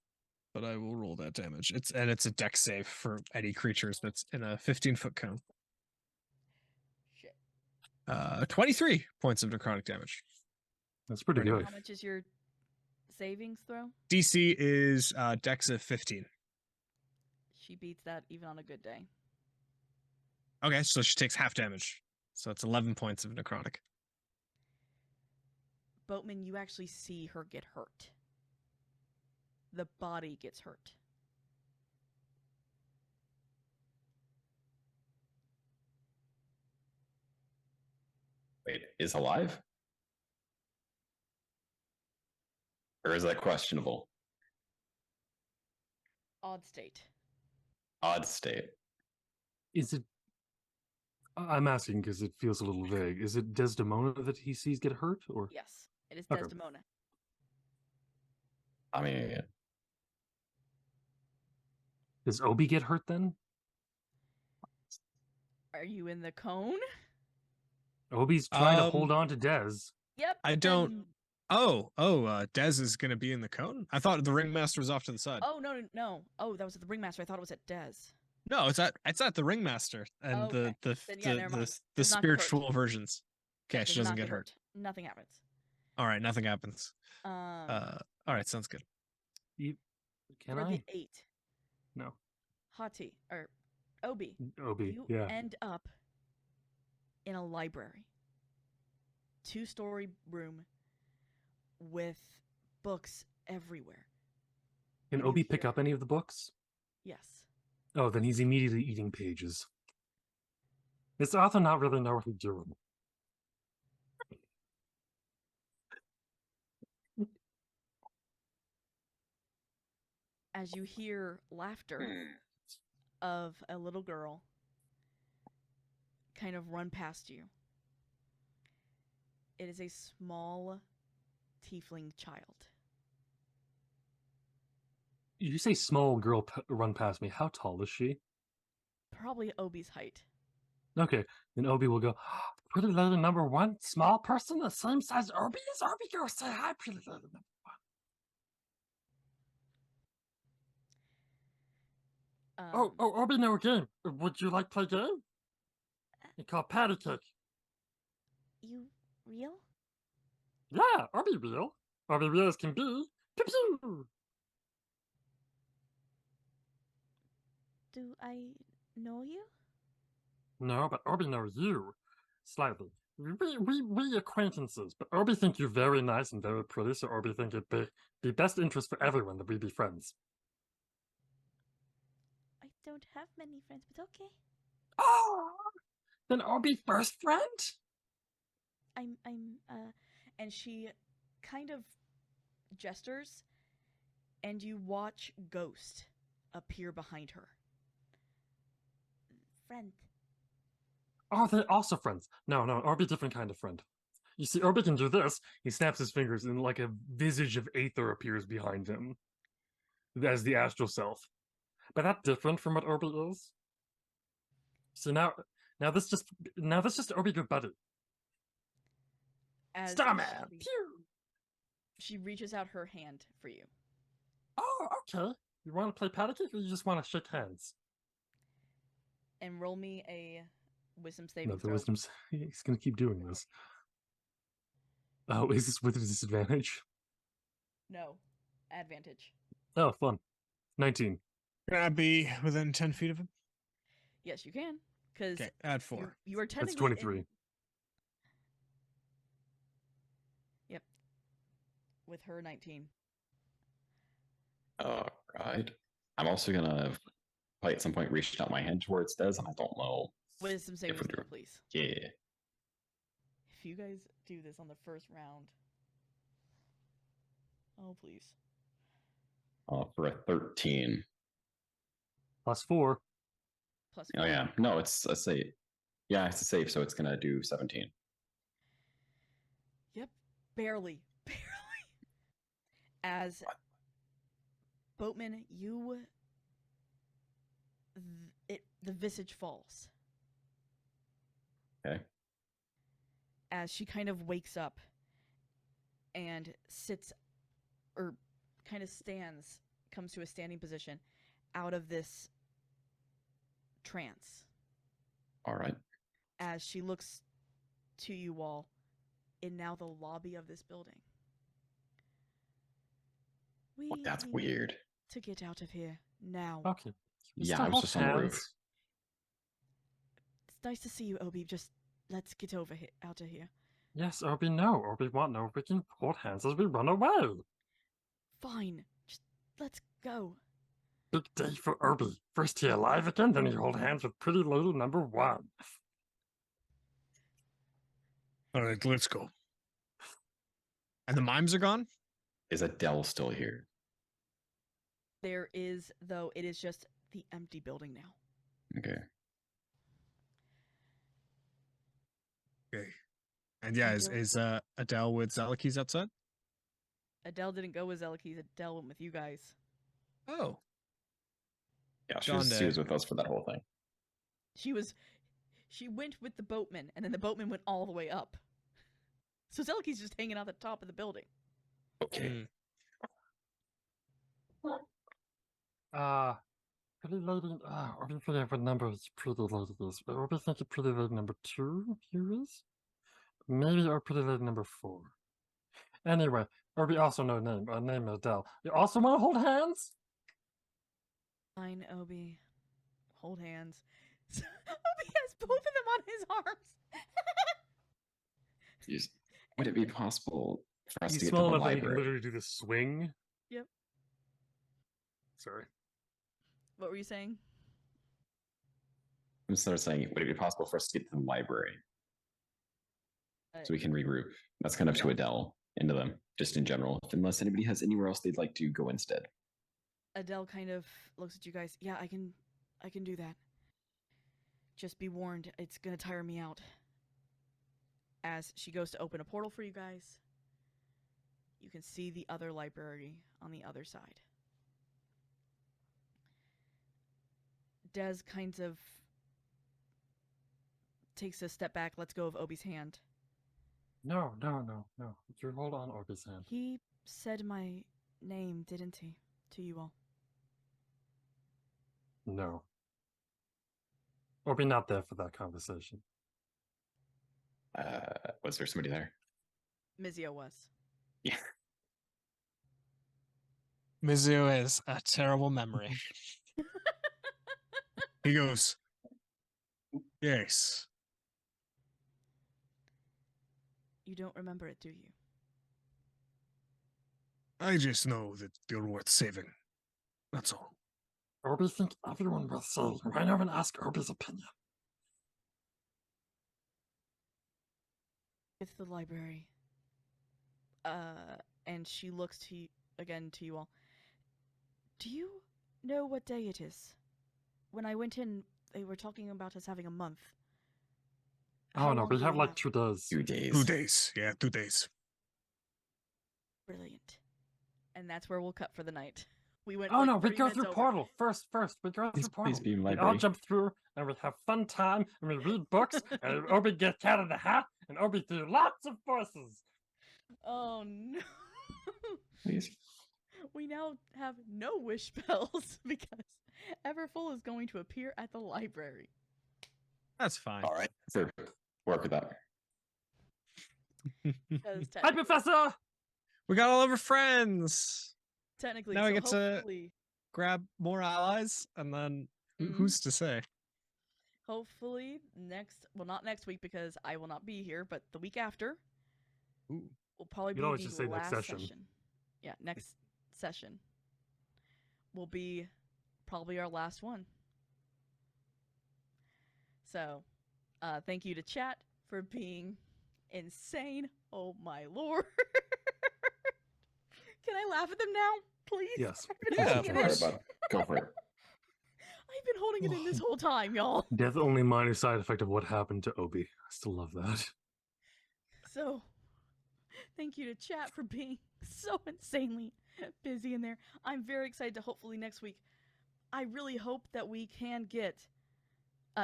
[SPEAKER 3] but I will roll that damage. It's a dex save for any creatures that's in a 15-foot cone.
[SPEAKER 1] Shit.
[SPEAKER 3] 23 points of necrotic damage.
[SPEAKER 2] That's pretty
[SPEAKER 3] Pretty
[SPEAKER 2] good.
[SPEAKER 1] How much is your savings throw?
[SPEAKER 3] DC is dex of 15.
[SPEAKER 1] She beats that even on a good day.
[SPEAKER 3] Okay, so she takes half damage. So it's 11 points of necrotic.
[SPEAKER 1] Boatman, you actually see her get hurt. The body gets hurt.
[SPEAKER 4] Wait, is alive? Or is that questionable?
[SPEAKER 1] Odd state.
[SPEAKER 4] Odd state.
[SPEAKER 2] Is it? I'm asking because it feels a little vague. Is it Desdemona that he sees get hurt, or
[SPEAKER 1] Yes, it is
[SPEAKER 2] Okay.
[SPEAKER 1] Desdemona.
[SPEAKER 4] I mean,
[SPEAKER 2] does Obi get hurt then?
[SPEAKER 1] Are you in the cone?
[SPEAKER 2] Obi's trying to hold on to Dez.
[SPEAKER 1] Yep.
[SPEAKER 3] I don't-
[SPEAKER 1] and-
[SPEAKER 3] Dez is going to be in the cone? I thought the ringmaster was off to the side.
[SPEAKER 1] Oh no! Oh, that was at the ringmaster. I thought it was at Dez.
[SPEAKER 3] No, it's at the ringmaster and
[SPEAKER 1] Okay.
[SPEAKER 3] the
[SPEAKER 1] Then yeah, never mind.
[SPEAKER 3] the
[SPEAKER 1] Does not get hurt.
[SPEAKER 3] spiritual versions. Okay,
[SPEAKER 1] Yeah,
[SPEAKER 3] she
[SPEAKER 1] does
[SPEAKER 3] doesn't
[SPEAKER 1] not
[SPEAKER 3] get hurt.
[SPEAKER 1] Nothing happens.
[SPEAKER 3] All right, nothing happens.
[SPEAKER 1] Um,
[SPEAKER 3] All right, sounds good.
[SPEAKER 2] Can
[SPEAKER 1] for
[SPEAKER 2] I?
[SPEAKER 1] the 8,
[SPEAKER 2] No.
[SPEAKER 1] Hati or Obi,
[SPEAKER 2] Obi.
[SPEAKER 1] you
[SPEAKER 2] Yeah.
[SPEAKER 1] end up in a library, 2-story room with books everywhere.
[SPEAKER 2] Can
[SPEAKER 1] and you
[SPEAKER 2] Obi pick
[SPEAKER 1] hear-
[SPEAKER 2] up any of the books?
[SPEAKER 1] Yes.
[SPEAKER 2] Oh, then he's immediately eating pages. This author not really know what he's doing.
[SPEAKER 1] As you hear laughter
[SPEAKER 4] hmm.
[SPEAKER 1] of a little girl kind of run past you. It is a small tiefling child.
[SPEAKER 2] You say small girl run past me. How tall is she?
[SPEAKER 1] Probably Obi's height.
[SPEAKER 2] Okay, then Obi will go, pretty little number one, small person the same size Obi is? Obi, go say hi, pretty little number one. Obi, know a game. Would you like to play a game? It's called Patty Cake.
[SPEAKER 1] You real?
[SPEAKER 2] Yeah, Obi real. Obi real as can be. Pew pew!
[SPEAKER 1] Do I know you?
[SPEAKER 2] No, but Obi knows you. Slightly. We acquaintances, but Obi think you're very nice and very pretty, so Obi think it'd be best interest for everyone that we be friends.
[SPEAKER 1] I don't have many friends, but okay.
[SPEAKER 2] Oh! Then Obi first friend?
[SPEAKER 1] And she kind of gestures, and you watch Ghost appear behind her. Friend.
[SPEAKER 2] Oh, they're also friends. No, Obi different kind of friend. You see, Obi can do this. He snaps his fingers and like a visage of Aether appears behind him. As the astral self. But that's different from what Obi is. So now this just Obi good buddy.
[SPEAKER 1] As
[SPEAKER 2] Starman! Pew!
[SPEAKER 1] she reaches out her hand for you.
[SPEAKER 2] Oh, okay. You want to play patty cake or you just want to shake hands?
[SPEAKER 1] And roll me a wisdom saving
[SPEAKER 2] No, the
[SPEAKER 1] throw.
[SPEAKER 2] wisdom's. He's gonna keep doing this. Oh, is this with a disadvantage?
[SPEAKER 1] No. Advantage.
[SPEAKER 2] Oh, fun. 19.
[SPEAKER 3] Can I be within 10 feet of him?
[SPEAKER 1] Yes, you can. Because
[SPEAKER 3] Okay, add 4.
[SPEAKER 1] you are technically
[SPEAKER 2] That's 23.
[SPEAKER 1] Yep. With her 19.
[SPEAKER 4] All right. I'm also gonna probably at some point reach out my hand towards Des, and I don't know.
[SPEAKER 1] Wisdom saving
[SPEAKER 4] we do.
[SPEAKER 1] throw, please.
[SPEAKER 4] Yeah.
[SPEAKER 1] If you guys do this on the first round. Oh, please.
[SPEAKER 4] For a 13.
[SPEAKER 2] Plus 4.
[SPEAKER 1] Plus
[SPEAKER 4] Oh
[SPEAKER 1] 4.
[SPEAKER 4] yeah. No, it's a save. Yeah, it's a save, so it's gonna do 17.
[SPEAKER 1] Yep. Barely. Barely. As Boatman, the visage falls.
[SPEAKER 4] Okay.
[SPEAKER 1] As she kind of wakes up and sits, or kind of stands, comes to a standing position out of this trance.
[SPEAKER 4] All right.
[SPEAKER 1] As she looks to you all in now the lobby of this building. We
[SPEAKER 4] That's
[SPEAKER 1] need
[SPEAKER 4] weird.
[SPEAKER 1] to get out of here now.
[SPEAKER 2] Okay.
[SPEAKER 4] Yeah, I was just on the roof.
[SPEAKER 1] It's nice to see you, Obi. Just let's get out of here.
[SPEAKER 2] Yes, Obi, no. Obi-Wan, no. We can hold hands as we run away.
[SPEAKER 1] Fine. Just let's go.
[SPEAKER 2] Big day for Obi. First he alive again, then he hold hands with pretty lady number 1.
[SPEAKER 5] All right, let's go.
[SPEAKER 3] And the mimes are gone?
[SPEAKER 4] Is Adele still here?
[SPEAKER 1] There is, though, it is just the empty building now.
[SPEAKER 4] Okay.
[SPEAKER 5] Okay.
[SPEAKER 3] And yeah,
[SPEAKER 1] Adele-
[SPEAKER 3] is Adele with Zalakis outside?
[SPEAKER 1] Adele didn't go with Zelakis. Adele went with you guys.
[SPEAKER 3] Oh.
[SPEAKER 4] Yeah, she
[SPEAKER 3] Gone
[SPEAKER 4] was with us for that whole thing.
[SPEAKER 1] She went with the boatman, and then the boatman went all the way up. So Zelakis just hanging out the top of the building.
[SPEAKER 4] Okay.
[SPEAKER 2] Pretty lady, Obi forget what number is pretty lady is. Obi think pretty lady number 2 here is? Maybe or pretty lady number 4. Anyway, Obi also no name. Name is Adele. You also want to hold hands?
[SPEAKER 1] Fine, Obi. Hold hands. Obi has both of them on his arms.
[SPEAKER 4] Jeez. Would it be possible for us
[SPEAKER 2] You
[SPEAKER 4] to get to
[SPEAKER 2] smell
[SPEAKER 4] the
[SPEAKER 2] enough that you can
[SPEAKER 4] library?
[SPEAKER 2] literally do the swing.
[SPEAKER 1] Yep.
[SPEAKER 2] Sorry.
[SPEAKER 1] What were you saying?
[SPEAKER 4] I'm sort of saying, would it be possible for us to get to the library so we can regroup? That's kind of to Adele into them, just in general. Unless anybody has anywhere else they'd like to go instead.
[SPEAKER 1] Adele kind of looks at you guys. Yeah, I can do that. Just be warned, it's gonna tire me out. As she goes to open a portal for you guys, you can see the other library on the other side. Des kind of takes a step back, lets go of Obi's hand.
[SPEAKER 2] No. You hold on Obi's hand.
[SPEAKER 1] He said my name, didn't he, to you all?
[SPEAKER 2] No. Obi not there for that conversation.
[SPEAKER 4] Was there somebody there?
[SPEAKER 1] Mizio was.
[SPEAKER 4] Yeah.
[SPEAKER 3] Mizuo is a terrible memory.
[SPEAKER 5] He goes, yes.
[SPEAKER 1] You don't remember it, do you?
[SPEAKER 5] I just know that you're worth saving. That's all.
[SPEAKER 2] Obi think everyone will say. Why not even ask Obi's opinion?
[SPEAKER 1] It's the library. And she looks to you, again to you all. Do you know what day it is? When I went in, they were talking about us having a month. How
[SPEAKER 2] Oh no,
[SPEAKER 1] long
[SPEAKER 2] we
[SPEAKER 1] do
[SPEAKER 2] have like 2 days.
[SPEAKER 4] 2 days.
[SPEAKER 5] 2 days. Yeah, 2 days.
[SPEAKER 1] Brilliant. And that's where we'll cut for the night. We went.
[SPEAKER 2] Oh
[SPEAKER 1] like
[SPEAKER 2] no, we
[SPEAKER 1] 30
[SPEAKER 2] go
[SPEAKER 1] minutes
[SPEAKER 2] through
[SPEAKER 1] over.
[SPEAKER 2] portal first. We go
[SPEAKER 4] Please-
[SPEAKER 2] through portal.
[SPEAKER 4] please be in
[SPEAKER 2] We all
[SPEAKER 4] library.
[SPEAKER 2] jump through and we have fun time and we read books and Obi gets cat in the hat and Obi do lots of forces.
[SPEAKER 1] Oh no.
[SPEAKER 4] Please.
[SPEAKER 1] We now have no wish spells because Everfull is going to appear at the library.
[SPEAKER 3] That's fine.
[SPEAKER 4] All right. Sure. Work with that.
[SPEAKER 1] Because
[SPEAKER 2] Hi, Professor.
[SPEAKER 3] We got all of our friends.
[SPEAKER 1] technically,
[SPEAKER 3] Now
[SPEAKER 1] so
[SPEAKER 3] we get to-
[SPEAKER 1] hopefully,
[SPEAKER 3] Grab more allies, and then
[SPEAKER 1] Mhm.
[SPEAKER 3] who's to say?
[SPEAKER 1] hopefully not next week because I will not be here, but the week after
[SPEAKER 3] Ooh.
[SPEAKER 1] will probably
[SPEAKER 2] You
[SPEAKER 1] be
[SPEAKER 2] can always
[SPEAKER 1] the
[SPEAKER 2] just say next
[SPEAKER 1] last
[SPEAKER 2] session.
[SPEAKER 1] Yeah, next session will be probably our last one. So, thank you to chat for being insane. Oh my lord. Can I laugh at them now, please?
[SPEAKER 2] Yes.
[SPEAKER 1] I've been
[SPEAKER 3] Yeah,
[SPEAKER 1] holding
[SPEAKER 3] of
[SPEAKER 1] it
[SPEAKER 4] Go for
[SPEAKER 3] course.
[SPEAKER 1] in.
[SPEAKER 4] it, bud. Go for it.
[SPEAKER 1] I've been holding it in this whole time, y'all.
[SPEAKER 2] That's only minor side effect of what happened to Obi. I still love that.
[SPEAKER 1] So, thank you to chat for being so insanely busy in there. I'm very excited to hopefully next week. I really hope that we can get.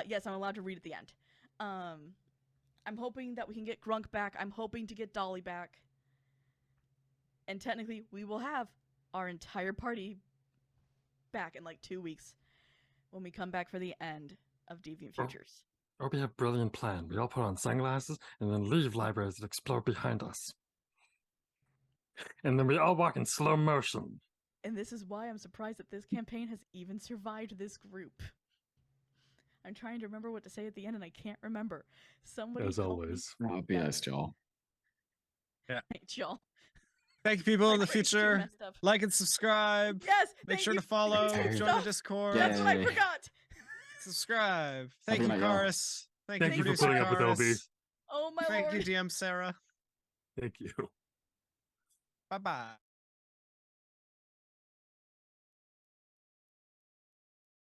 [SPEAKER 1] Yes, I'm allowed to read at the end. I'm hoping that we can get Grunk back. I'm hoping to get Dolly back. And technically, we will have our entire party back in like 2 weeks when we come back for the end of Deviant
[SPEAKER 2] Oh.
[SPEAKER 1] Futures.
[SPEAKER 2] Or we have a brilliant plan. We all put on sunglasses and then leave libraries that explode behind us. And then we all walk in slow motion.
[SPEAKER 1] And this is why I'm surprised that this campaign has even survived this group. I'm trying to remember what to say at the end, and I can't remember. Somebody
[SPEAKER 2] As
[SPEAKER 1] help me.
[SPEAKER 2] always.
[SPEAKER 4] Oh, be nice, Joel.
[SPEAKER 1] Thanks, y'all.
[SPEAKER 3] Thank you, people
[SPEAKER 1] My
[SPEAKER 3] in the
[SPEAKER 1] brain's too
[SPEAKER 3] future.
[SPEAKER 1] messed up.
[SPEAKER 3] Like and subscribe.
[SPEAKER 1] Yes,
[SPEAKER 3] Make
[SPEAKER 1] thank
[SPEAKER 3] sure
[SPEAKER 1] you.
[SPEAKER 3] to follow.
[SPEAKER 1] Thank you,
[SPEAKER 3] Join the
[SPEAKER 1] stuff.
[SPEAKER 3] Discord.
[SPEAKER 1] That's what I
[SPEAKER 4] Yay.
[SPEAKER 1] forgot.
[SPEAKER 3] Subscribe. Thank
[SPEAKER 4] Happy
[SPEAKER 3] you,
[SPEAKER 4] night, y'all.
[SPEAKER 3] Karis. Thank
[SPEAKER 2] Thank
[SPEAKER 3] you,
[SPEAKER 2] you for
[SPEAKER 3] producer
[SPEAKER 2] putting up with Obi.
[SPEAKER 3] Karis.
[SPEAKER 1] Oh my
[SPEAKER 3] Thank
[SPEAKER 1] lord.
[SPEAKER 3] you, DM Sarah.
[SPEAKER 2] Thank you.
[SPEAKER 3] Bye bye.